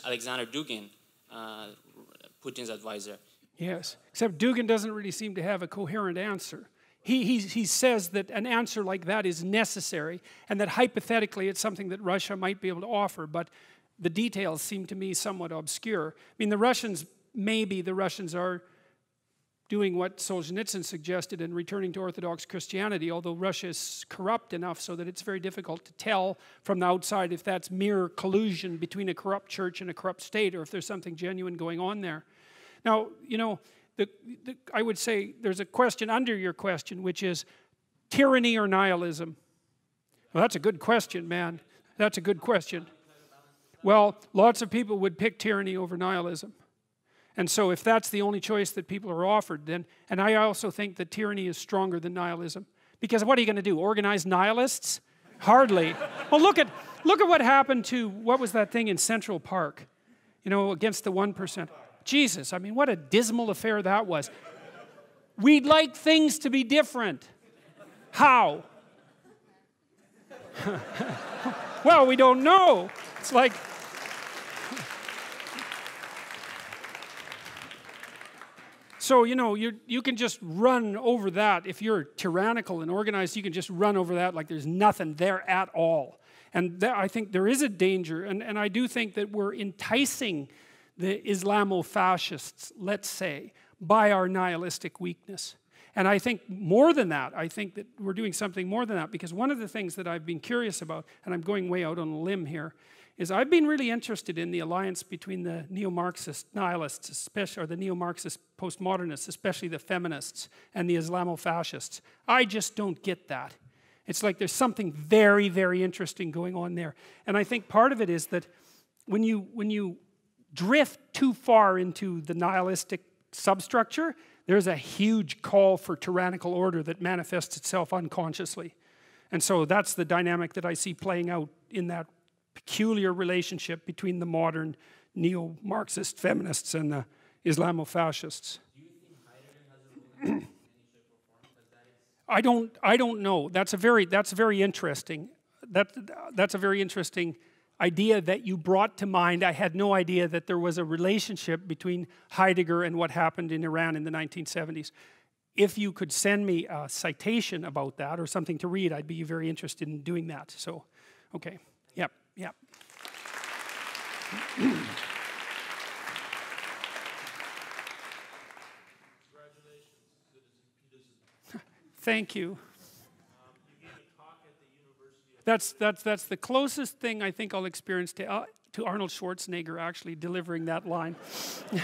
Alexander Dugin, Putin's advisor.
Yes, except Dugin doesn't really seem to have a coherent answer. He says that an answer like that is necessary and that hypothetically it's something that Russia might be able to offer, but the details seem to me somewhat obscure. I mean, the Russians are doing what Solzhenitsyn suggested and returning to Orthodox Christianity, although Russia is corrupt enough so that it's very difficult to tell from the outside if that's mere collusion between a corrupt church and a corrupt state or if there's something genuine going on there. Now, you know, I would say there's a question under your question, which is tyranny or nihilism? Well, that's a good question, man. That's a good question. Well, lots of people would pick tyranny over nihilism. And so if that's the only choice that people are offered, then, and I also think that tyranny is stronger than nihilism. Because what are you going to do, organize nihilists? Hardly. Well, look at what happened to, what was that thing in Central Park? You know, against the 1%. Jesus, I mean, what a dismal affair that was. We'd like things to be different. How? Well, we don't know. It's like... So, you know, you can just run over that. If you're tyrannical and organized, you can just run over that like there's nothing there at all. And I think there is a danger, and I do think that we're enticing the Islamo-fascists, let's say, by our nihilistic weakness. And I think more than that, I think that we're doing something more than that, because one of the things that I've been curious about, and I'm going way out on a limb here, is I've been really interested in the alliance between the neo-Marxist nihilists, especially, or the neo-Marxist postmodernists, especially the feminists, and the Islamo-fascists. I just don't get that. It's like there's something very, very interesting going on there. And I think part of it is that when you drift too far into the nihilistic substructure, there's a huge call for tyrannical order that manifests itself unconsciously. And so that's the dynamic that I see playing out in that peculiar relationship between the modern neo-Marxist feminists and the Islamo-fascists.
Do you think Heidegger has a role in any shape or form?
I don't know. That's very interesting. That's a very interesting idea that you brought to mind. I had no idea that there was a relationship between Heidegger and what happened in Iran in the 1970s. If you could send me a citation about that or something to read, I'd be very interested in doing that. So, okay. Yep.
Congratulations, Citizen Peterson.
Thank you.
You gave a talk at the University of...
That's the closest thing I think I'll experience to Arnold Schwarzenegger actually delivering that line.
I've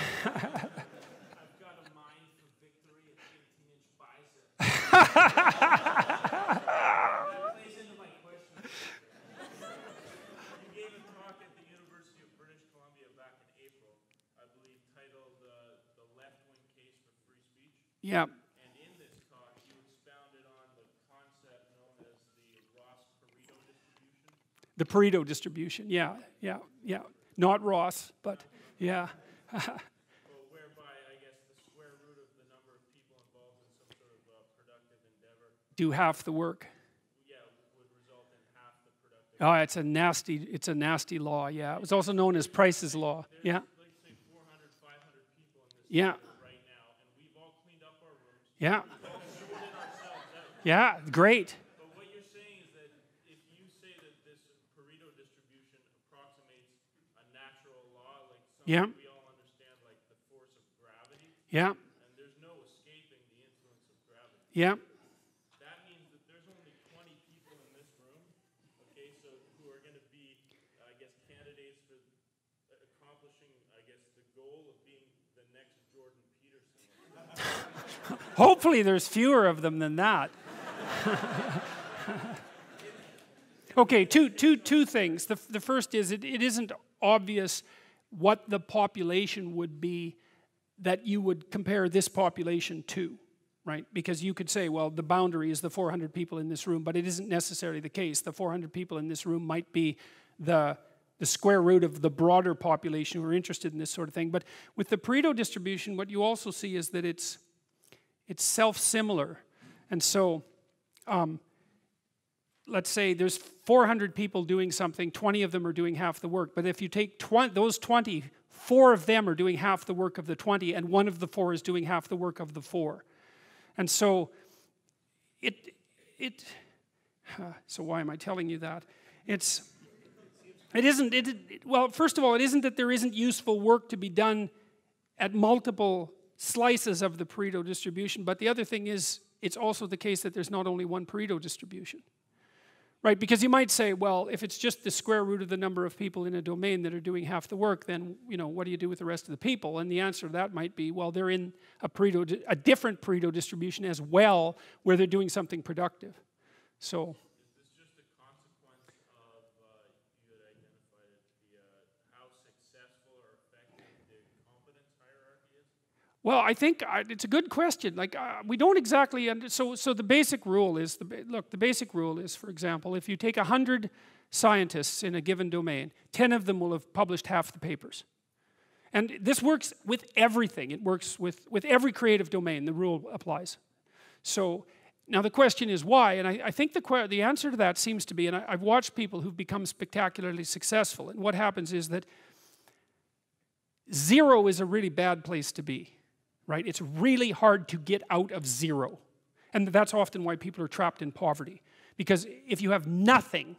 got a mind for victory and 18-inch biceps. That plays into my question. You gave a talk at the University of British Columbia back in April, I believe, titled The Left-Wing Case for Free Speech.
Yeah.
And in this talk, you expounded on the concept known as the
The Pareto distribution, yeah. Not Ross, but yeah.
Well, whereby, I guess, the square root of the number of people involved in some sort of productive endeavor.
Do half the work.
Yeah, would result in half the productive.
Oh, it's a nasty law, yeah. It was also known as Price's law, yeah.
Let's say 400, 500 people in this
Yeah.
room right now, and we've all cleaned up our rooms.
Yeah.
We've all sorted ourselves out.
Yeah, great.
But what you're saying is that if you say that this Pareto distribution approximates a natural law, like something
Yeah.
we all understand, like the force of gravity,
Yeah,
and there's no escaping the influence of gravity.
yeah.
That means that there's only 20 people in this room, okay, so who are going to be, I guess, candidates for accomplishing, I guess, the goal of being the next Jordan Peterson.
Hopefully there's fewer of them than that. Okay, two things. The first is it isn't obvious what the population would be that you would compare this population to, right? Because you could say, well, the boundary is the 400 people in this room, but it isn't necessarily the case. The 400 people in this room might be the square root of the broader population who are interested in this sort of thing. But with the Pareto distribution, what you also see is that it's self-similar. And so, let's say there's 400 people doing something, 20 of them are doing half the work. But if you take those 20, 4 of them are doing half the work of the 20, and 1 of the 4 is doing half the work of the 4. And so, so why am I telling you that? Well, first of all, it isn't that there isn't useful work to be done at multiple slices of the Pareto distribution, but the other thing is, it's also the case that there's not only one Pareto distribution. Right, because you might say, well, if it's just the square root of the number of people in a domain that are doing half the work, then, what do you do with the rest of the people? And the answer to that might be, well, they're in a different Pareto distribution as well, where they're doing something productive. So,
Is this just a consequence of, you had identified it, how successful or effective the competence hierarchy is?
well, I think it's a good question. Like, we don't exactly so the basic rule is, the basic rule is, for example, if you take 100 scientists in a given domain, 10 of them will have published half the papers. And this works with everything. It works with every creative domain. The rule applies. So now the question is why, and I think the answer to that seems to be, and I've watched people who've become spectacularly successful, and what happens is that 0 is a really bad place to be. Right? It's really hard to get out of 0. And that's often why people are trapped in poverty. Because if you have nothing,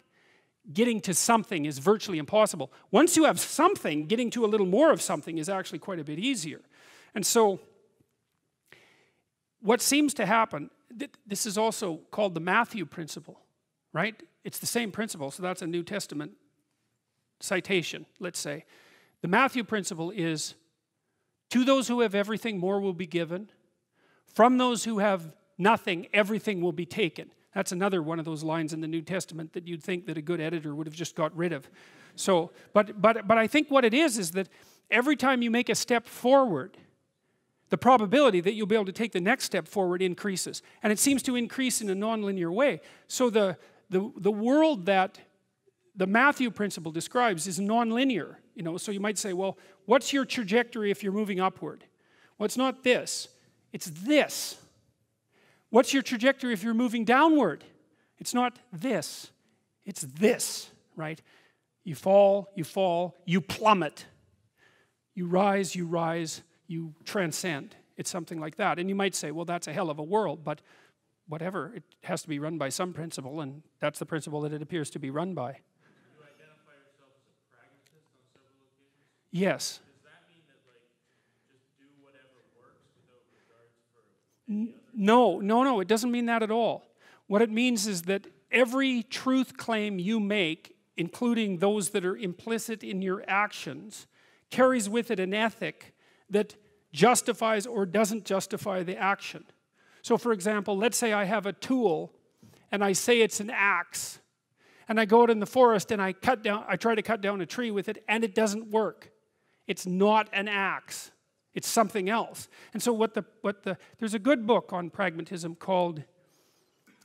getting to something is virtually impossible. Once you have something, getting to a little more of something is actually quite a bit easier. And so, what seems to happen, this is also called the Matthew principle, right? It's the same principle, so that's a New Testament citation, let's say. The Matthew principle is, to those who have everything, more will be given. From those who have nothing, everything will be taken. That's another one of those lines in the New Testament that you'd think that a good editor would have just got rid of. So, but I think what it is that every time you make a step forward, the probability that you'll be able to take the next step forward increases. And it seems to increase in a nonlinear way. So the world that the Matthew principle describes is nonlinear. So you might say, well, what's your trajectory if you're moving upward? Well, it's not this. It's this. What's your trajectory if you're moving downward? It's not this. It's this, right? You fall, you plummet. You rise, you transcend. It's something like that. And you might say, well, that's a hell of a world, but whatever. It has to be run by some principle, and that's the principle that it appears to be run by. Yes.
Does that mean that, just do whatever works without regards for any other?
No, it doesn't mean that at all. What it means is that every truth claim you make, including those that are implicit in your actions, carries with it an ethic that justifies or doesn't justify the action. So, for example, let's say I have a tool and I say it's an axe, and I go out in the forest and I try to cut down a tree with it, and it doesn't work. It's not an axe. It's something else. And so there's a good book on pragmatism called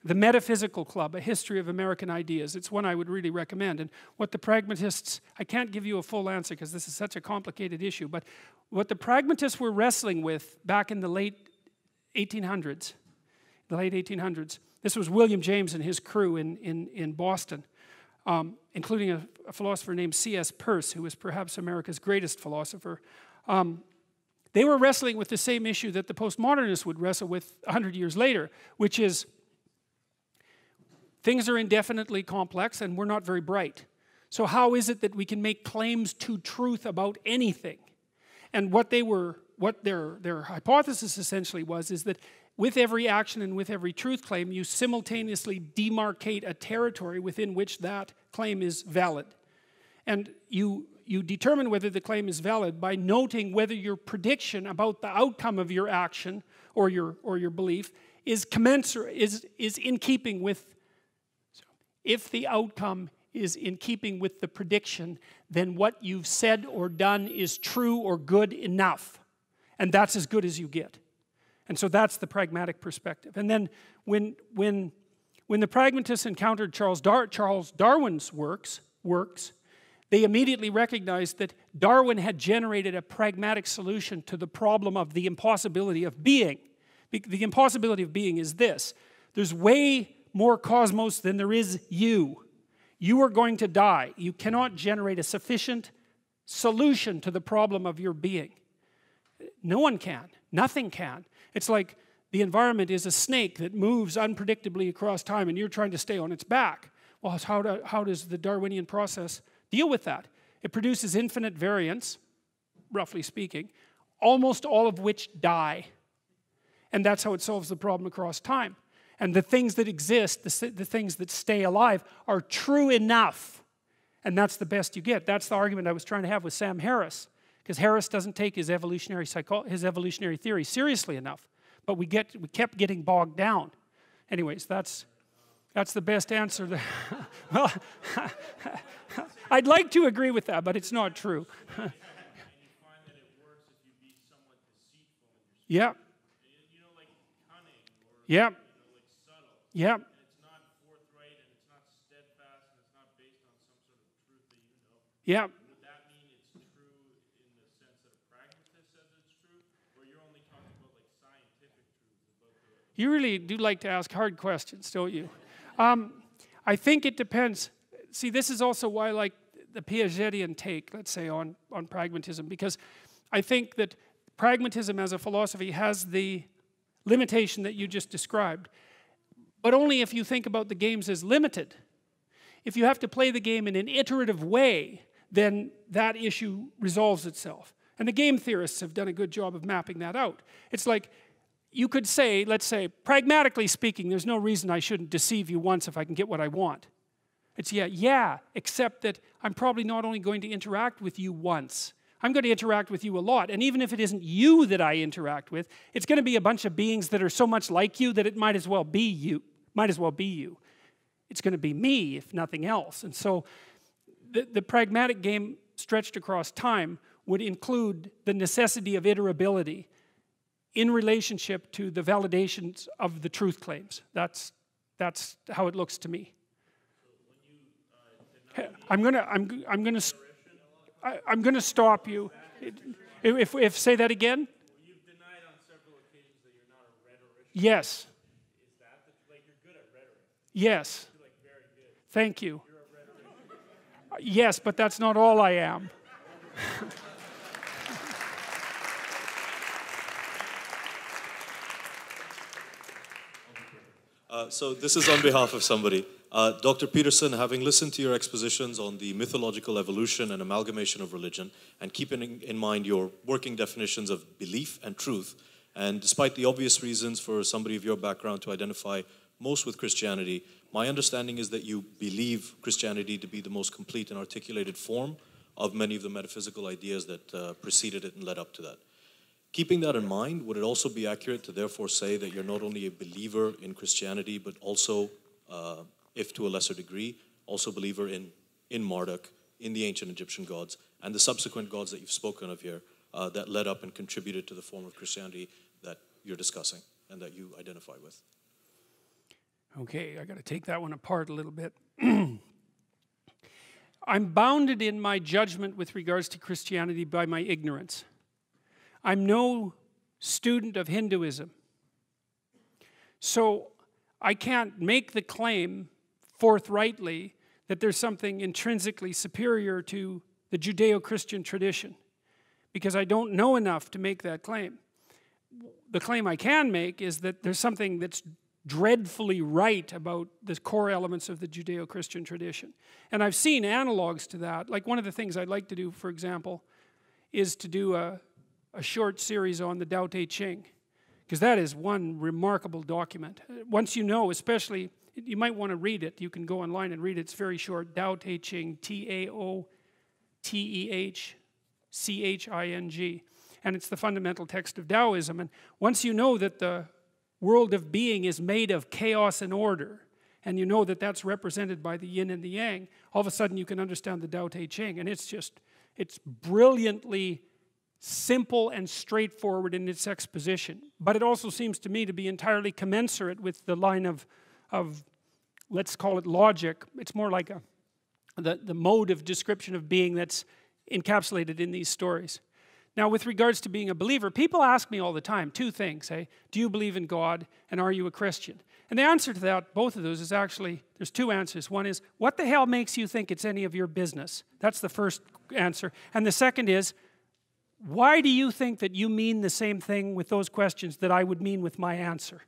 The Metaphysical Club, A History of American Ideas. It's one I would really recommend. And what the pragmatists, I can't give you a full answer because this is such a complicated issue, but what the pragmatists were wrestling with back in the late 1800s, this was William James and his crew in Boston, including a philosopher named C.S. Peirce, who was perhaps America's greatest philosopher. They were wrestling with the same issue that the postmodernists would wrestle with 100 years later, which is things are indefinitely complex and we're not very bright. So how is it that we can make claims to truth about anything? And what their hypothesis essentially is that with every action and with every truth claim, you simultaneously demarcate a territory within which that claim is valid. And you determine whether the claim is valid by noting whether your prediction about the outcome of your action or your belief is commensurate, is in keeping with. If the outcome is in keeping with the prediction, then what you've said or done is true or good enough. And that's as good as you get. And so that's the pragmatic perspective. And then when the pragmatists encountered Charles Darwin's works, they immediately recognized that Darwin had generated a pragmatic solution to the problem of the impossibility of being. The impossibility of being is this: there's way more cosmos than there is you. You are going to die. You cannot generate a sufficient solution to the problem of your being. No one can. Nothing can. It's like the environment is a snake that moves unpredictably across time and you're trying to stay on its back. Well, how does the Darwinian process deal with that? It produces infinite variance, roughly speaking, almost all of which die. And that's how it solves the problem across time. And the things that exist, the things that stay alive, are true enough. And that's the best you get. That's the argument I was trying to have with Sam Harris. Because Harris doesn't take his evolutionary theory seriously enough. But we kept getting bogged down. Anyways, that's the best answer. Well, I'd like to agree with that, but it's not true. Yeah. Yeah. Yeah.
And it's not forthright and it's not steadfast and it's not based on some sort of truth that you know.
Yeah.
Would that mean it's true in the sense that a pragmatist says it's true? Or you're only talking about like scientific truths about the...
You really do like to ask hard questions, don't you? I think it depends. See, this is also why I like the Piagetian take, let's say, on pragmatism, because I think that pragmatism as a philosophy has the limitation that you just described. But only if you think about the games as limited. If you have to play the game in an iterative way, then that issue resolves itself. And the game theorists have done a good job of mapping that out. It's like, you could say, let's say, pragmatically speaking, there's no reason I shouldn't deceive you once if I can get what I want. It's yeah, except that I'm probably not only going to interact with you once, I'm going to interact with you a lot. And even if it isn't you that I interact with, it's going to be a bunch of beings that are so much like you that it might as well be you. It's going to be me, if nothing else. And so the pragmatic game stretched across time would include the necessity of iterability in relationship to the validations of the truth claims. That's how it looks to me. I'm gonna stop you. If say that again.
You've denied on several occasions that you're not a rhetorician.
Yes.
Is that like you're good at rhetoric?
Yes.
You're like very good.
Thank you.
You're a rhetorician.
Yes, but that's not all I am.
So this is on behalf of somebody. Dr. Peterson, having listened to your expositions on the mythological evolution and amalgamation of religion, and keeping in mind your working definitions of belief and truth, and despite the obvious reasons for somebody of your background to identify most with Christianity, my understanding is that you believe Christianity to be the most complete and articulated form of many of the metaphysical ideas that preceded it and led up to that. Keeping that in mind, would it also be accurate to therefore say that you're not only a believer in Christianity, but also, if to a lesser degree, also a believer in Marduk, in the ancient Egyptian gods, and the subsequent gods that you've spoken of here that led up and contributed to the form of Christianity that you're discussing and that you identify with?
Okay, I got to take that one apart a little bit. I'm bounded in my judgment with regards to Christianity by my ignorance. I'm no student of Hinduism. So I can't make the claim forthrightly that there's something intrinsically superior to the Judeo-Christian tradition, because I don't know enough to make that claim. The claim I can make is that there's something that's dreadfully right about the core elements of the Judeo-Christian tradition. And I've seen analogs to that. Like one of the things I'd like to do, for example, is to do a short series on the Tao Te Ching, because that is one remarkable document. Once you know, especially, you might want to read it. You can go online and read it. It's very short. Tao Te Ching, Taoteaching. And it's the fundamental text of Taoism. And once you know that the world of being is made of chaos and order, and you know that that's represented by the yin and the yang, all of a sudden you can understand the Tao Te Ching. And it's brilliantly simple and straightforward in its exposition. But it also seems to me to be entirely commensurate with the line of let's call it logic. It's more like the mode of description of being that's encapsulated in these stories. Now, with regards to being a believer, people ask me all the time two things, hey? Do you believe in God, and are you a Christian? And the answer to that, both of those, is actually, there's two answers. One is, what the hell makes you think it's any of your business? That's the first answer. And the second is, why do you think that you mean the same thing with those questions that I would mean with my answer?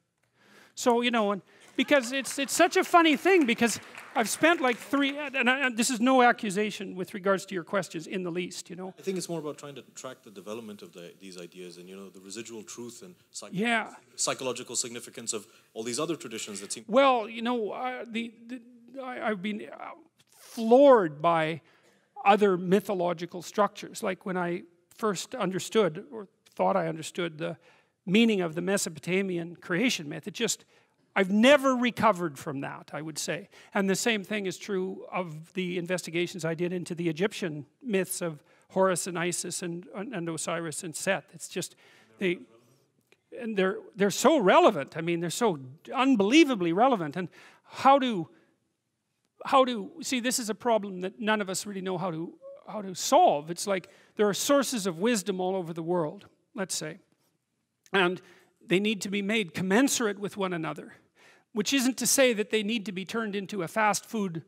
So, you know, because it's such a funny thing, because I've spent like and this is no accusation with regards to your questions in the least, you know.
I think it's more about trying to track the development of these ideas and, you know, the residual truth and psychological significance of all these other traditions that seem...
Well, you know, I've been floored by other mythological structures. Like when I first understood, or thought I understood, the meaning of the Mesopotamian creation myth, I've never recovered from that, I would say. And the same thing is true of the investigations I did into the Egyptian myths of Horus and Isis and Osiris and Set. It's just, they're so relevant. I mean, they're so unbelievably relevant. And how to see, this is a problem that none of us really know how to solve. It's like there are sources of wisdom all over the world, let's say. And they need to be made commensurate with one another, which isn't to say that they need to be turned into a fast food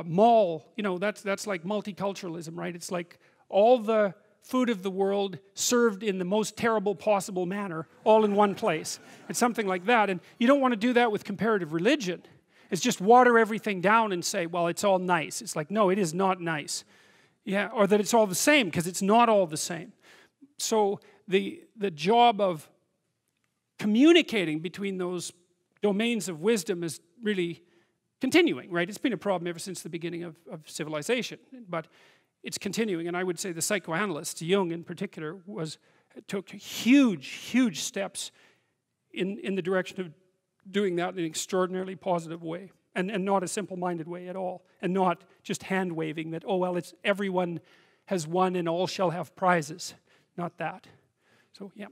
mall. You know, that's like multiculturalism, right? It's like all the food of the world served in the most terrible possible manner, all in one place. It's something like that. And you don't want to do that with comparative religion. It's just water everything down and say, well, it's all nice. It's like, no, it is not nice. Yeah, or that it's all the same, because it's not all the same. So the job of communicating between those domains of wisdom is really continuing, right? It's been a problem ever since the beginning of civilization, but it's continuing. And I would say the psychoanalyst, Jung in particular, took huge steps in the direction of doing that in an extraordinarily positive way, and not a simple-minded way at all, and not just hand-waving that, oh, well, it's everyone has won and all shall have prizes. Not that. So, yeah.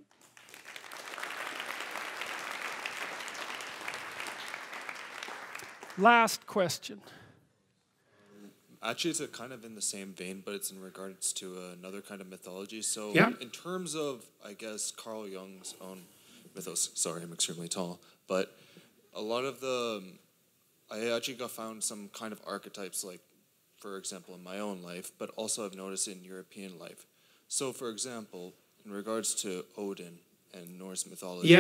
Last question.
Actually, it's kind of in the same vein, but it's in regards to another kind of mythology. So, in terms of, I guess, Carl Jung's own mythos, sorry, I'm extremely tall, but a lot of I actually found some kind of archetypes, like, for example, in my own life, but also I've noticed in European life. So, for example, in regards to Odin and Norse mythology,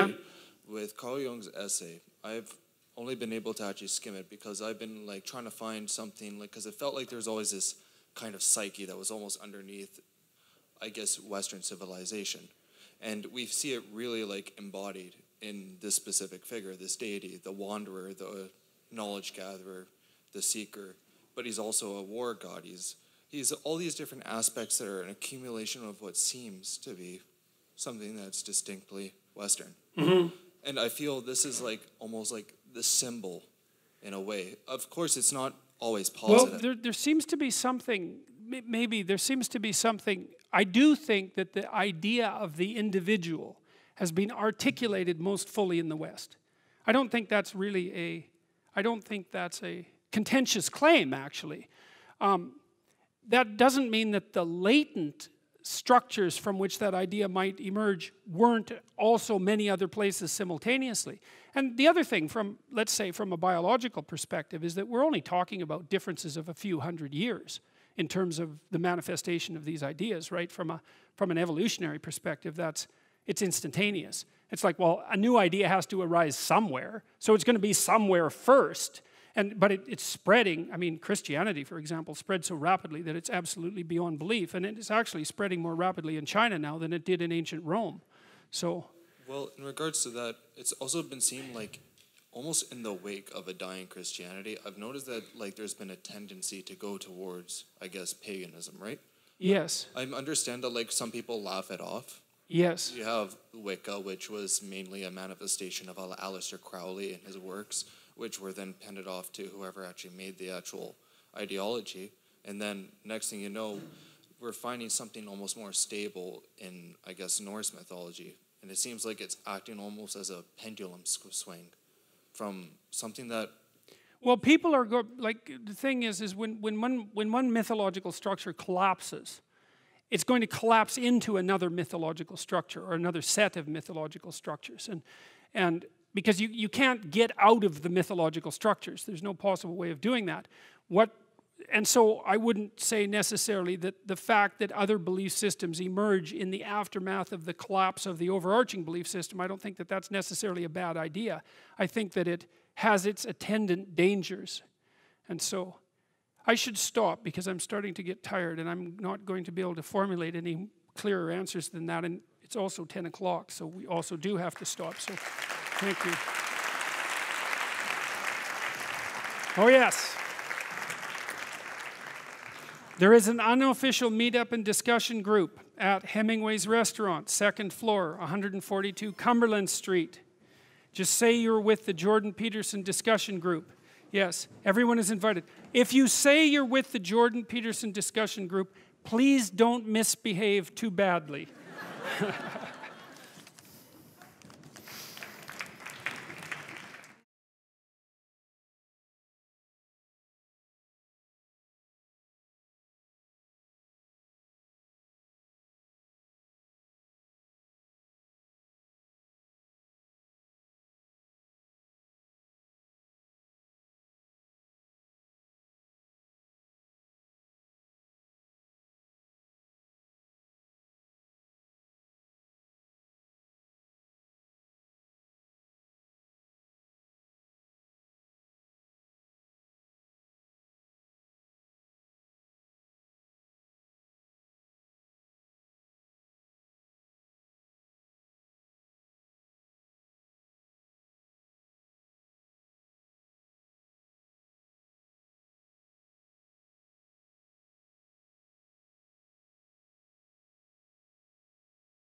with Carl Jung's essay, I've only been able to actually skim it because I've been like trying to find something, like, because it felt like there's always this kind of psyche that was almost underneath, I guess, Western civilization. And we see it really like embodied in this specific figure, this deity, the wanderer, the knowledge gatherer, the seeker, but he's also a war god. He's all these different aspects that are an accumulation of what seems to be something that's distinctly Western. Mm-hmm. And I feel this is like almost like the symbol in a way. Of course, it's not always positive.
Well, there seems to be something, maybe there seems to be something. I do think that the idea of the individual has been articulated most fully in the West. I don't think that's really I don't think that's a contentious claim, actually. That doesn't mean that the latent structures from which that idea might emerge weren't also many other places simultaneously. And the other thing, from, let's say, from a biological perspective, is that we're only talking about differences of a few hundred years in terms of the manifestation of these ideas, right? From an evolutionary perspective, it's instantaneous. It's like, well, a new idea has to arise somewhere, so it's going to be somewhere first. But it's spreading. I mean, Christianity, for example, spread so rapidly that it's absolutely beyond belief. And it's actually spreading more rapidly in China now than it did in ancient Rome. So,
well, in regards to that, it's also been seen like almost in the wake of a dying Christianity, I've noticed that like there's been a tendency to go towards, I guess, paganism, right?
Yes.
I understand that like some people laugh it off.
Yes.
You have Wicca, which was mainly a manifestation of Aleister Crowley and his works, which were then pended off to whoever actually made the actual ideology. And then next thing you know, we're finding something almost more stable in, I guess, Norse mythology. And it seems like it's acting almost as a pendulum swing from something that...
Well, people are, like, the thing is when one mythological structure collapses, it's going to collapse into another mythological structure or another set of mythological structures. And because you can't get out of the mythological structures. There's no possible way of doing that. And so I wouldn't say necessarily that the fact that other belief systems emerge in the aftermath of the collapse of the overarching belief system, I don't think that that's necessarily a bad idea. I think that it has its attendant dangers. And so I should stop because I'm starting to get tired and I'm not going to be able to formulate any clearer answers than that. And it's also 10 o'clock, so we also do have to stop. So thank you. Oh, yes. There is an unofficial meetup and discussion group at Hemingway's Restaurant, 2nd floor, 142 Cumberland Street. Just say you're with the Jordan Peterson discussion group. Yes, everyone is invited. If you say you're with the Jordan Peterson discussion group, please don't misbehave too badly.